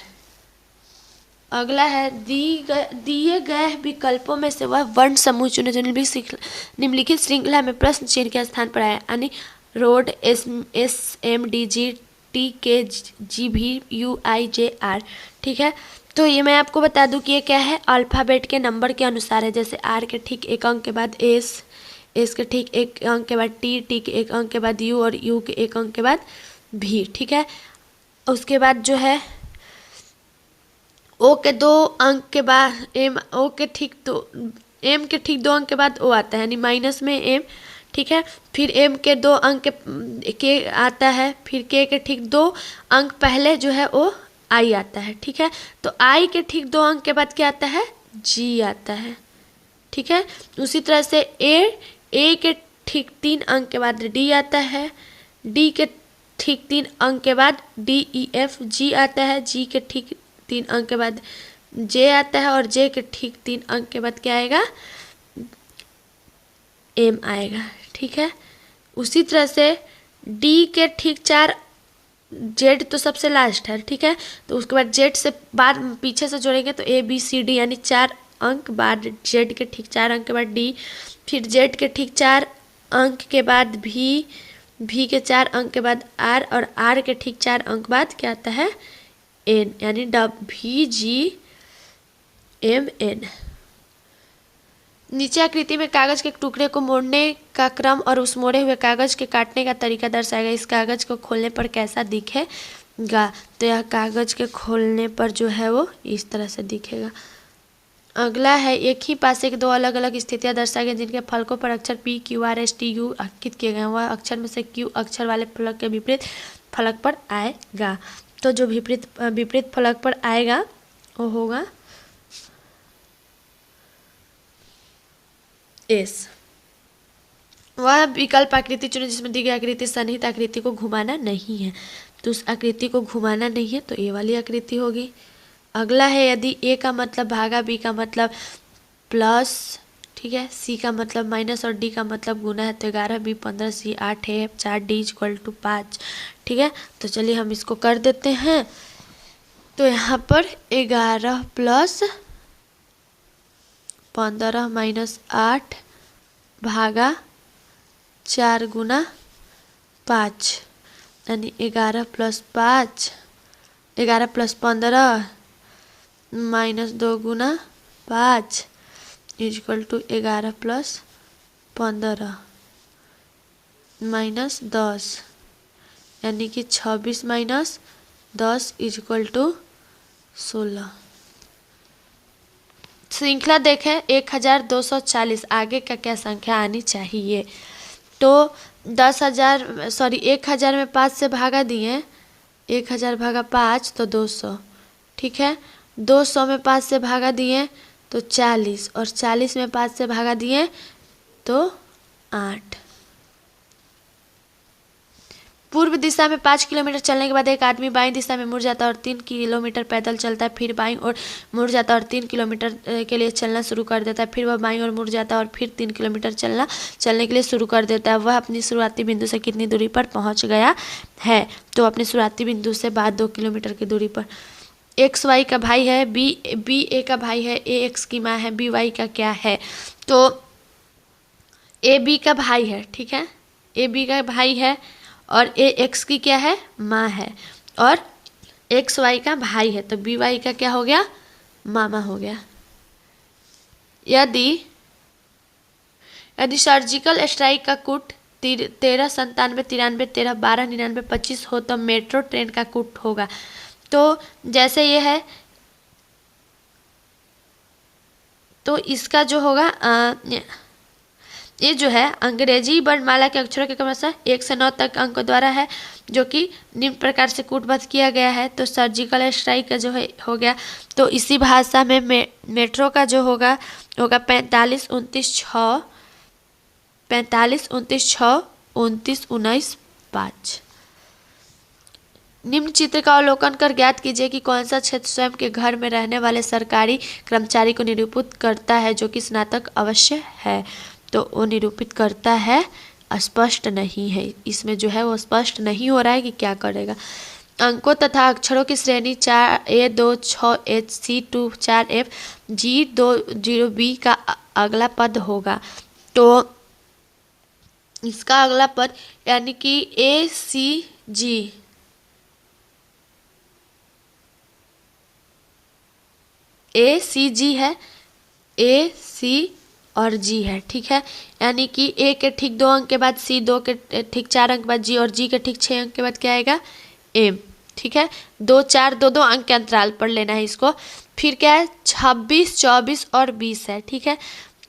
अगला है दिए गए विकल्पों में से वह वर्ण समूह चुने जो निम्नलिखित श्रृंखला में प्रश्न चिन्ह के स्थान पर आए, यानी रोड, SMDG, TKGVUIJR, ठीक है। तो ये मैं आपको बता दूं कि ये क्या है, अल्फ़ाबेट के नंबर के अनुसार है। जैसे R के ठीक 1 अंक के बाद S के ठीक 1 अंक के बाद T के 1 अंक के बाद U और U के 1 अंक के बाद V, ठीक है। उसके बाद जो है O के 2 अंक के बाद M, O के ठीक 2, M के ठीक 2 अंक के बाद O आता है, यानी माइनस में M, ठीक है। फिर M के 2 अंक के आता है, फिर K के ठीक 2 अंक पहले जो है वो I आता है, ठीक है। तो I के ठीक 2 अंक के बाद क्या आता है, G आता है, ठीक है। उसी तरह से A के ठीक 3 अंक के बाद D आता है, D के ठीक 3 अंक के बाद DEF G आता है, G के ठीक 3 अंक के बाद J आता है और J के ठीक 3 अंक के बाद क्या आएगा, M आएगा, ठीक है। उसी तरह से D के ठीक 4, Z तो सबसे लास्ट है, ठीक है। तो उसके बाद Z से बाद पीछे से जोड़ेंगे तो ABCD यानी 4 अंक बाद Z के ठीक 4 अंक के बाद D, फिर Z के ठीक 4 अंक के बाद V के 4 अंक के बाद R और R के ठीक 4 अंक बाद क्या आता है, N, यानी WGMN। नीचे आकृति में कागज के टुकड़े को मोड़ने का क्रम और उस मोड़े हुए कागज के काटने का तरीका दर्शाएगा। इस कागज को खोलने पर कैसा दिखेगा। तो यह कागज के खोलने पर जो है वो इस तरह से दिखेगा। अगला है एक ही पासे के 2 अलग अलग स्थितियां दर्शाई गई जिनके फलकों पर अक्षर P, Q, R, S, T, U अंकित किए गए हैं। वह अक्षर में से Q अक्षर वाले फलक के विपरीत फलक पर आएगा। तो जो विपरीत फलक पर आएगा वो होगा S। वह विकल्प आकृति चुने जिसमें दी गई आकृति सन्निहित आकृति को घुमाना नहीं है। तो उस आकृति को घुमाना नहीं है तो ये वाली आकृति होगी। अगला है यदि A का मतलब भागा, B का मतलब प्लस, ठीक है, C का मतलब माइनस और D का मतलब गुना है तो 11, B 15, C 8 है, 4 D = 5, ठीक है। तो चलिए हम इसको कर देते हैं। तो यहाँ पर 11 + 15 - 8 भागा 4 गुना 5 यानी 11 + 5, 11 + 15 -2 गुना 5 = 11 + 15 -10 यानी कि 26 - 10 = 16। श्रृंखला देखें 1240, आगे का क्या संख्या आनी चाहिए। तो 1000 में 5 से भागा दिए, 1000 भागा 5 तो 200, ठीक है। 200 में 5 से भागा दिए तो 40 और 40 में 5 से भागा दिए तो 8। पूर्व दिशा में 5 किलोमीटर चलने के बाद एक आदमी बाईं दिशा में मुड़ जाता है और 3 किलोमीटर पैदल चलता है, फिर बाईं ओर मुड़ जाता है और 3 किलोमीटर के लिए चलना शुरू कर देता है, फिर वह बाईं ओर मुड़ जाता है और फिर 3 किलोमीटर चलने के लिए शुरू कर देता है। वह अपनी शुरुआती बिंदु से कितनी दूरी पर पहुंच गया है। तो अपने शुरुआती बिंदु से बाद 2 किलोमीटर की दूरी पर। एक्स वाई का भाई है, बी ए का भाई है, ए एक्स की माँ है, बी वाई का क्या है। तो ए बी का भाई है, ठीक है, ए बी का भाई है और ए एक्स की क्या है, माँ है, और एक्स वाई का भाई है, तो बी वाई का क्या हो गया, मामा हो गया। यदि यदि सर्जिकल स्ट्राइक का कूट 13 97 93 13 12 99 25 हो तो मेट्रो ट्रेन का कूट होगा। तो जैसे ये है तो इसका जो होगा ये जो है अंग्रेजी वर्णमाला के अक्षरों के क्रमशः 1 से 9 तक अंक द्वारा है, जो कि निम्न प्रकार से कूटबद्ध किया गया है। तो सर्जिकल स्ट्राइक का जो है हो गया, तो इसी भाषा में मेट्रो का जो होगा 45 29 6 45 29 6 29 19 5। निम्न चित्र का अवलोकन कर ज्ञात कीजिए कि कौन सा क्षेत्र स्वयं के घर में रहने वाले सरकारी कर्मचारी को निरूपित करता है जो कि स्नातक अवश्य है। तो वो निरूपित करता है, स्पष्ट नहीं है, इसमें जो है वो स्पष्ट नहीं हो रहा है कि क्या करेगा। अंकों तथा अक्षरों की श्रेणी 4 A2 6 H C2 4 F G2 0 B का अगला पद होगा। तो इसका अगला पद यानी कि A C G A C G है, A C और G है, ठीक है, यानी कि A के ठीक 2 अंक के बाद C, 2 के ठीक 4 अंक के बाद G और G के ठीक 6 अंक के बाद क्या आएगा, M, ठीक है। 2 4 2 2 अंक के अंतराल पर लेना है इसको। फिर क्या है, 26 24 और 20 है, ठीक है।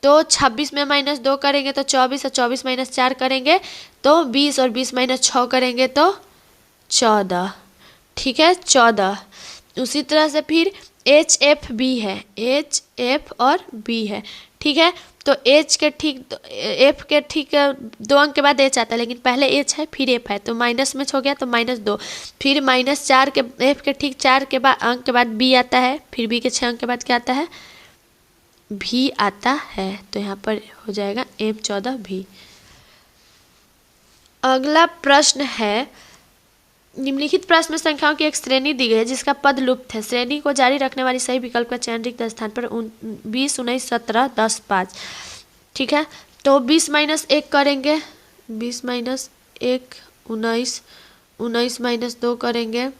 तो 26 में -2 करेंगे तो 24 और 24 -4 करेंगे तो 20 और 20 -6 करेंगे तो 14, ठीक है, 14। उसी तरह से फिर H F B है, H F और B है, ठीक है। तो H के ठीक F के ठीक 2 अंक के बाद H आता है, लेकिन पहले H है फिर F है, तो माइनस में हो गया तो -2। फिर -4 के F के ठीक 4 के बाद अंक के बाद B आता है, फिर B के 6 अंक के बाद क्या आता है, भी आता है। तो यहाँ पर हो जाएगा M14 भी। अगला प्रश्न है, निम्नलिखित प्रश्न में संख्याओं की एक श्रेणी दी गई है जिसका पद लुप्त है। श्रेणी को जारी रखने वाली सही विकल्प का चयन रिक्त स्थान पर 20 19 17 10 5, ठीक है। तो 20 - 1 करेंगे, 20 - 1 19 19 - 2 करेंगे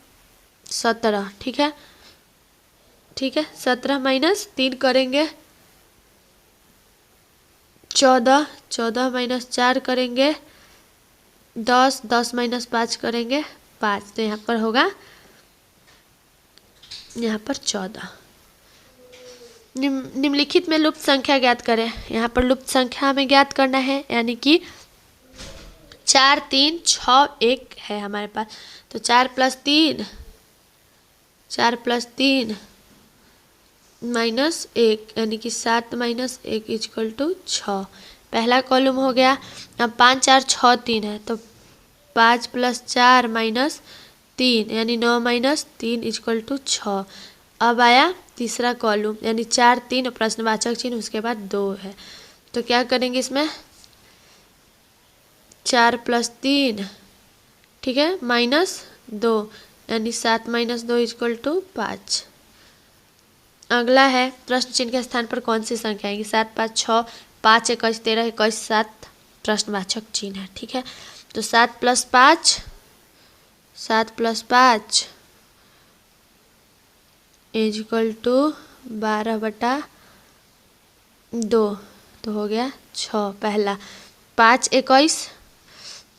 17, ठीक है, ठीक है। 17 - 3 करेंगे 14 14 - 4 करेंगे 10 10 - 5 करेंगे 5। तो यहाँ पर होगा, यहाँ पर 14। निम्नलिखित में लुप्त संख्या ज्ञात करें। यहाँ पर लुप्त संख्या हमें ज्ञात करना है, यानी कि 4 3 6 1 है हमारे पास। तो 4 + 3 4 + 3 -1 यानी कि 7 - 1 = 6, पहला कॉलम हो गया। अब 5 4 6 3 है, तो 5 + 4 -3 यानी 9 - 3 = 6। अब आया तीसरा कॉलम, यानी 4 3 प्रश्नवाचक चिन्ह उसके बाद 2 है। तो क्या करेंगे इसमें, 4 + 3, ठीक है, -2 यानी 7 - 2 = 5। अगला है प्रश्न चिन्ह के स्थान पर कौन सी संख्या आएगी, 7 5 6 5 21 13 21 7 प्रश्नवाचक चिन्ह है, ठीक है। तो 7 + 5 = 12/2, तो हो गया 6 पहला। 5 21,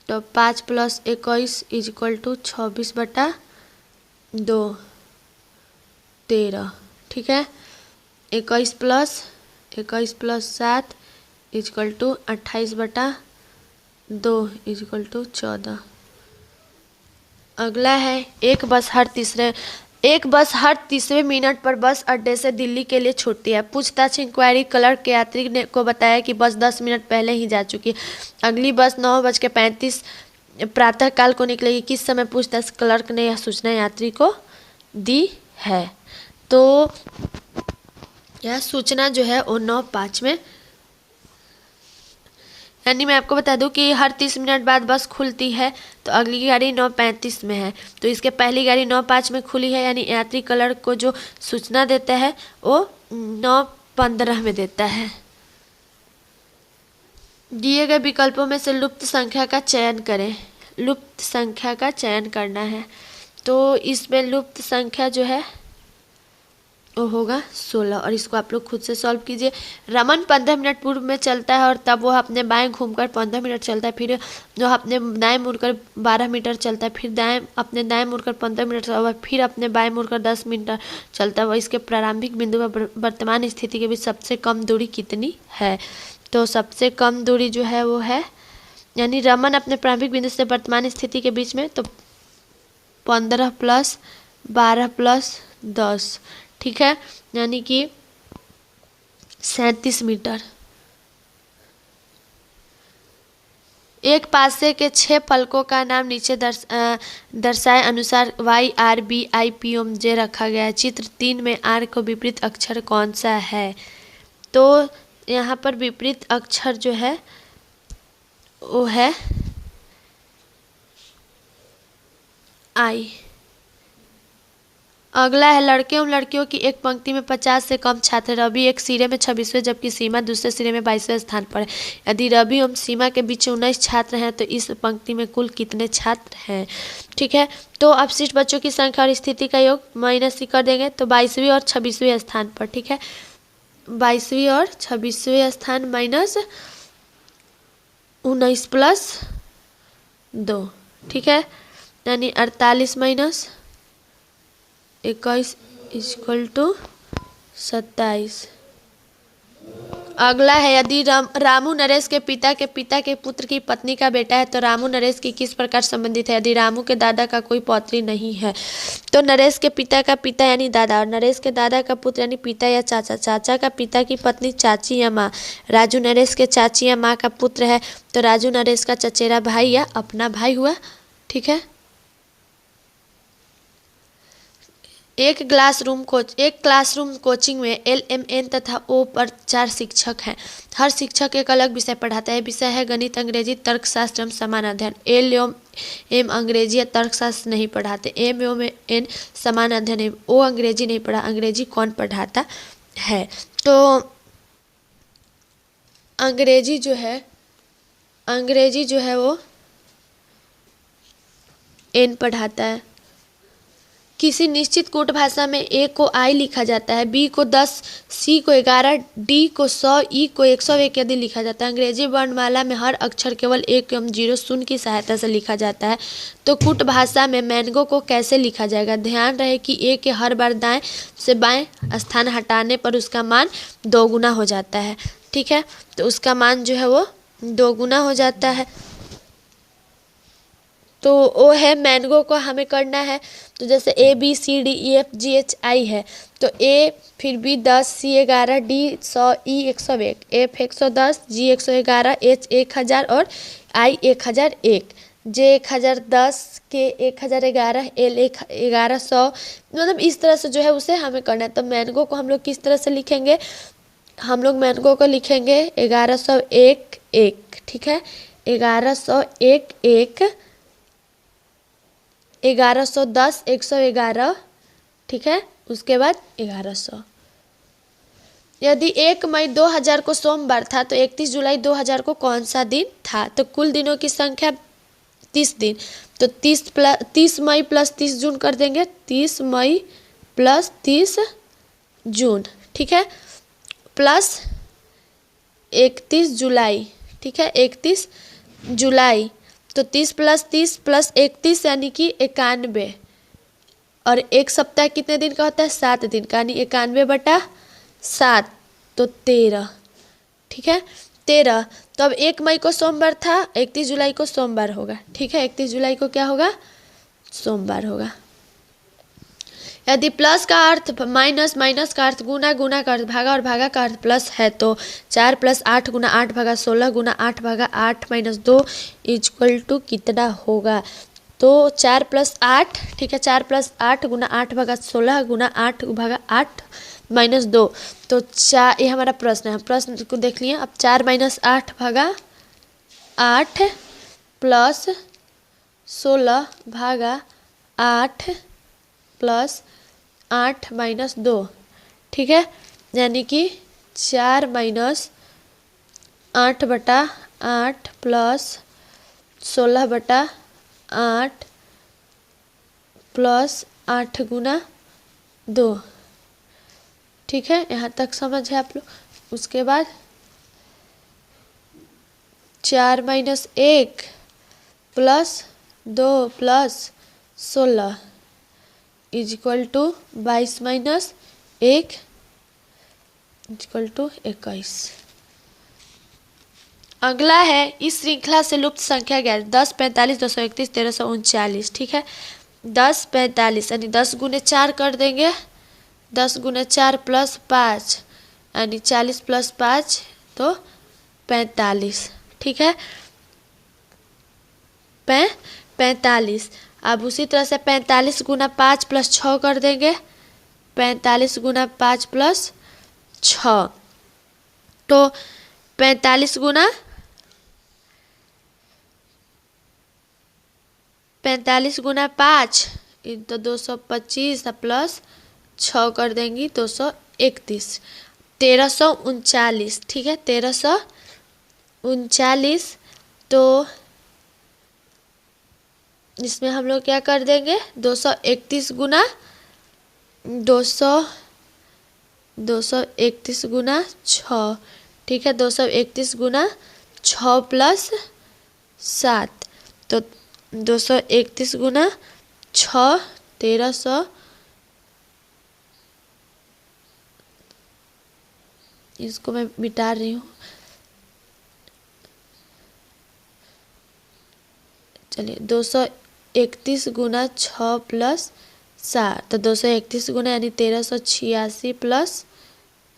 तो 5 + 21 = 26/2 13, ठीक है। 21 + 7 = 28/2 = 14। अगला है, एक बस हर तीसरे मिनट पर बस अड्डे से दिल्ली के लिए छूटती है। पूछताछ इंक्वायरी क्लर्क के यात्री को बताया कि बस 10 मिनट पहले ही जा चुकी है। अगली बस 9:35 प्रातःकाल को निकलेगी। किस समय पूछताछ क्लर्क ने यह सूचना यात्री को दी है। तो यह सूचना जो है वो 9:05 में, यानी मैं आपको बता दूं कि हर 30 मिनट बाद बस खुलती है, तो अगली गाड़ी 9:35 में है, तो इसके पहली गाड़ी 9:05 में खुली है, यानी यात्री क्लर्क को जो सूचना देता है वो 9:15 में देता है। दिए गए विकल्पों में से लुप्त संख्या का चयन करें। लुप्त संख्या का चयन करना है, तो इसमें लुप्त संख्या जो है वो होगा 16, और इसको आप लोग खुद से सॉल्व कीजिए। रमन 15 मिनट पूर्व में चलता है और तब वह अपने बाएं घूमकर 15 मिनट चलता है, फिर वह अपने दाएं मुड़कर 12 मीटर चलता है, फिर अपने दाएं मुड़कर 15 मिनट और फिर अपने बाएं मुड़कर 10 मीटर चलता है। वह इसके प्रारंभिक बिंदु व वर्तमान स्थिति के बीच सबसे कम दूरी कितनी है? तो सबसे कम दूरी जो है वो है, यानी रमन अपने प्रारंभिक बिंदु से वर्तमान स्थिति के बीच में, तो 15 + 12 + 10, ठीक है, यानी कि 37 मीटर। एक पासे के 6 फलकों का नाम नीचे दर्शाए अनुसार YRBIPOMJ रखा गया है। चित्र 3 में R को विपरीत अक्षर कौन सा है? तो यहाँ पर विपरीत अक्षर जो है वो है I। अगला है लड़के एवं लड़कियों की एक पंक्ति में 50 से कम छात्र। रवि एक सिरे में 26वें जबकि सीमा दूसरे सिरे में 22वें स्थान पर है। यदि रवि एवं सीमा के बीच 19 छात्र हैं तो इस पंक्ति में कुल कितने छात्र हैं? ठीक है, तो अपशिष्ट बच्चों की संख्या और स्थिति का योग माइनस कर देंगे, तो 22वीं और 26वें स्थान पर। ठीक है, 22वीं और 26वें स्थान माइनस 19 + 2, ठीक है, यानी 48 - 21 = 27। अगला है यदि रामू नरेश के पिता के पुत्र की पत्नी का बेटा है तो रामू नरेश की किस प्रकार संबंधित है? यदि रामू के दादा का कोई पौत्री नहीं है तो नरेश के पिता का पिता यानी दादा, और नरेश के दादा का पुत्र यानी पिता या चाचा, चाचा का पिता की पत्नी चाची या माँ, राजू नरेश के चाची या माँ का पुत्र है तो राजू नरेश का चचेरा भाई या अपना भाई हुआ। ठीक है, एक क्लासरूम कोचिंग में LMN तथा O पर 4 शिक्षक हैं। हर शिक्षक एक अलग विषय पढ़ाता है। विषय है गणित, अंग्रेजी, तर्कशास्त्र एवं समान अध्ययन। L एवं M अंग्रेजी या तर्कशास्त्र नहीं पढ़ाते। M एवं N समान अध्ययन है। O अंग्रेजी नहीं पढ़ा, अंग्रेजी कौन पढ़ाता है? तो अंग्रेजी जो है वो N पढ़ाता है। किसी निश्चित कूट भाषा में A को I लिखा जाता है, B को 10, C को 11, D को 100, E को 101 यदि लिखा जाता है। अंग्रेजी वर्णमाला में हर अक्षर केवल 1 एवं 0 शून्य की सहायता से लिखा जाता है, तो कूट भाषा में मैंगो को कैसे लिखा जाएगा? ध्यान रहे कि A के हर बार दाएं से बाएं स्थान हटाने पर उसका मान 2 गुना हो जाता है। ठीक है, तो उसका मान जो है वो 2 गुना हो जाता है। तो वो है मैंगो को हमें करना है, तो जैसे ABCDEFGHI है, तो A फिर B 10, C 11, D 100, E 101, F 110, G 111, H 1000 और I 1001, J 1010, K 1011, L 1100, मतलब इस तरह से जो है उसे हमें करना है। तो मैंगो को हम लोग किस तरह से लिखेंगे? हम लोग मैंगो को लिखेंगे 1101 1, ठीक है, 1101 1, 1110 111, ठीक है, उसके बाद 1100। यदि 1 मई 2000 को सोमवार था तो 31 जुलाई 2000 को कौन सा दिन था? तो कुल दिनों की संख्या 30 दिन, तो 30 मई + 30 जून कर देंगे, 30 मई + 30 जून, ठीक है, प्लस 31 जुलाई, ठीक है, 31 जुलाई, तो 30 + 30 + 31 यानी कि 91, और एक सप्ताह कितने दिन का होता है? 7 दिन का, यानी 91/7, तो 13, ठीक है, 13। तो अब 1 मई को सोमवार था, 31 जुलाई को सोमवार होगा, ठीक है, 31 जुलाई को क्या होगा? सोमवार होगा। यदि प्लस का अर्थ माइनस, माइनस का अर्थ गुना, गुना का अर्थ भागा और भागा का अर्थ प्लस है तो 4 + 8 × 8 / 16 × 8 / 8 - 2 = कितना होगा? तो 4 + 8, ठीक है, 4 + 8 × 8 / 16 × 8 / 8 - 2, तो ये हमारा प्रश्न है। प्रश्न को देख लिए। अब 4 - 8 / 8 + 16 / 8 + 8 - 2, ठीक है, यानी कि 4 - 8/8 8 प्लस 16/8 प्लस 8 गुना 2। ठीक है, यहाँ तक समझ है आप लोग। उसके बाद 4 - 1 plus 2 plus 16 equal to 22 - 1 equal to 21। अगला है इस श्रृंखला से लुप्त संख्या ज्ञात 10, 45, 231, 1339। ठीक है, 10 45 यानी 10 गुने 4 कर देंगे, 10 गुने 4 प्लस 5 यानी 40 प्लस 5 तो 45। ठीक है, 45। अब उसी तरह से 45 गुना 5 प्लस 6 कर देंगे, 45 गुना 5 प्लस 6 तो 45 गुना 5 तो 225 प्लस 6 कर देंगी 231, 1339। ठीक है, 1339। तो इसमें हम लोग क्या कर देंगे 231 गुना 231 गुना 6। ठीक है, 231 गुना 6 प्लस 7 तो 231 गुना 6 1300। इसको मैं मिटा रही हूँ। चलिए 231 गुना 6 प्लस 7 तो 231 गुना यानी 1386 प्लस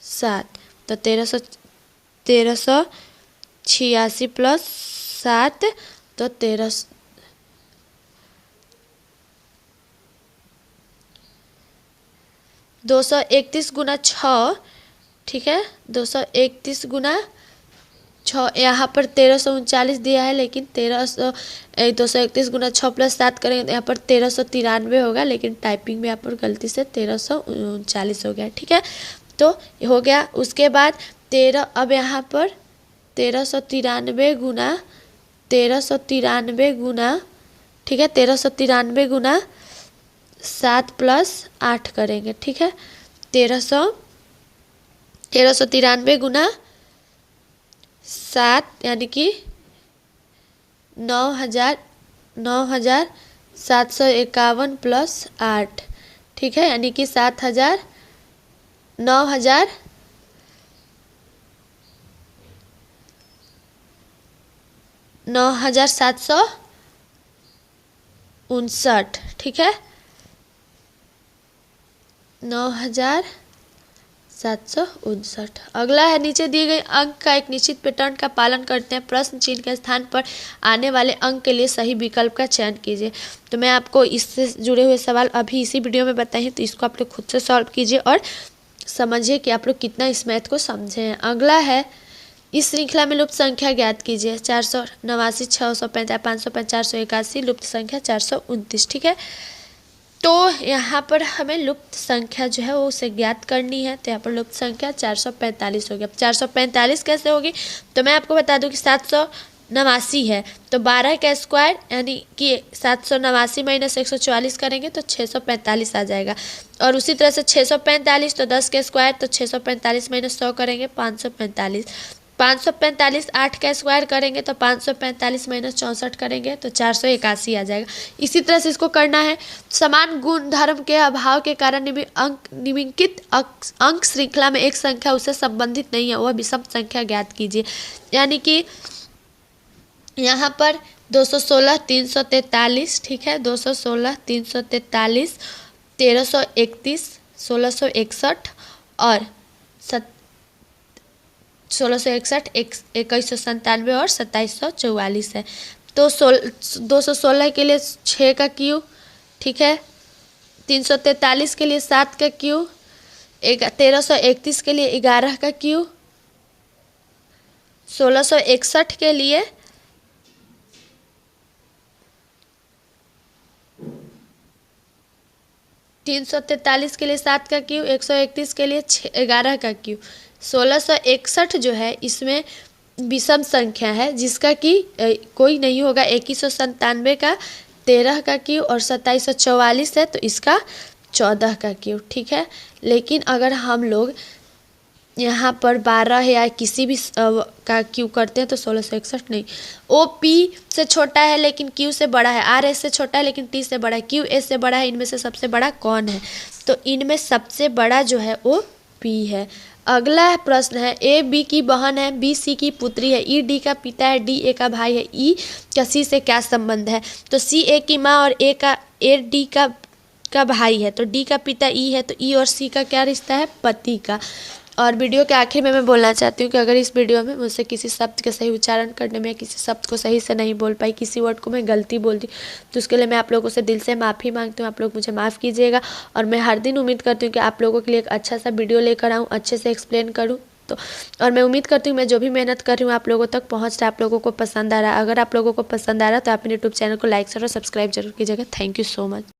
7 तो 1386 प्लस 7 तो 231 गुना 6। ठीक है, 231 गुना 6 यहाँ पर 1339 दिया है, लेकिन 231 गुना 6 प्लस 7 करेंगे तो यहाँ पर 1393 होगा, लेकिन टाइपिंग में यहाँ पर गलती से 1339 हो गया। ठीक है, तो हो गया। उसके बाद 13 अब यहाँ पर 1393 गुना 1393 गुना ठीक है 1393 गुना 7 प्लस 8 करेंगे। ठीक है, 1393 गुना 7 यानी कि 9751 प्लस 8। ठीक है, यानी कि 9759। ठीक है, 9759। अगला है नीचे दिए गए अंक का एक निश्चित पैटर्न का पालन करते हैं, प्रश्न चिन्ह के स्थान पर आने वाले अंक के लिए सही विकल्प का चयन कीजिए। तो मैं आपको इससे जुड़े हुए सवाल अभी इसी वीडियो में बताई हैं, तो इसको आप लोग खुद से सॉल्व कीजिए और समझिए कि आप लोग कितना इस मैथ को समझे हैं। अगला है इस श्रृंखला में लुप्त संख्या ज्ञात कीजिए। 489, 655, 505, 481, लुप्त संख्या 429। ठीक है, तो यहाँ पर हमें लुप्त संख्या जो है वो उसे ज्ञात करनी है। तो यहाँ पर लुप्त संख्या 445 हो गया। 445 कैसे होगी, तो मैं आपको बता दूं कि 789 है तो 12 का स्क्वायर यानी कि 789 माइनस 144 करेंगे तो 645 आ जाएगा। और उसी तरह से 645 तो 10 का स्क्वायर तो 645 माइनस 100 करेंगे 545। 545 8 का स्क्वायर करेंगे तो 545 माइनस 64 करेंगे तो 481 आ जाएगा। इसी तरह से इसको करना है। समान गुण धर्म के अभाव के कारण निम्नलिखित अंक श्रृंखला में एक संख्या उससे संबंधित नहीं है, वह विषम संख्या ज्ञात कीजिए। यानी कि यहाँ पर 216 343। ठीक है, 216 343, 1331, 1661 और 1661, 2197 और 2744 है। तो 216 के लिए 6 का क्यू। ठीक है, 343 के लिए 7 का क्यू, 1331 के लिए 11 का क्यू, 1661 के लिए 343 के लिए 7 का क्यू, 131 के लिए 11 का क्यू। 1661 जो है इसमें विषम संख्या है जिसका कि कोई नहीं होगा। 2197 का 13 का क्यूब और 2744 है तो इसका 14 का क्यूब, ठीक है। लेकिन अगर हम लोग यहाँ पर 12 है या किसी भी का क्यू करते हैं तो 1661 नहीं। ओ पी से छोटा है लेकिन क्यू से बड़ा है, आर एस से छोटा है लेकिन टी से बड़ा है, क्यू एस से बड़ा है, इनमें से सबसे बड़ा कौन है? तो इनमें सबसे बड़ा जो है वो पी है। अगला प्रश्न है, ए बी की बहन है, बी सी की पुत्री है, ई डी का पिता है, डी ए का भाई है, ई का सी से क्या संबंध है? तो सी ए की माँ और ए डी का भाई है, तो डी का पिता ई है, तो ई और सी का क्या रिश्ता है? पति का। और वीडियो के आखिर में मैं बोलना चाहती हूँ कि अगर इस वीडियो में मुझसे किसी शब्द का सही उच्चारण करने में, किसी शब्द को सही से नहीं बोल पाई, किसी वर्ड को मैं गलती बोल दी, तो उसके लिए मैं आप लोगों से दिल से माफ़ी मांगती हूँ। आप लोग मुझे माफ़ कीजिएगा और मैं हर दिन उम्मीद करती हूँ कि आप लोगों के लिए एक अच्छा सा वीडियो लेकर आऊँ, अच्छे से एक्सप्लेन करूँ। तो और मैं उम्मीद करती हूँ मैं जो भी मेहनत कर रही हूँ आप लोगों तक पहुँच रहा है, आप लोगों को पसंद आ रहा है। अगर आप लोगों को पसंद आ रहा है तो आप मेरे यूट्यूब चैनल को लाइक और सब्सक्राइब जरूर कीजिएगा। Thank you so much.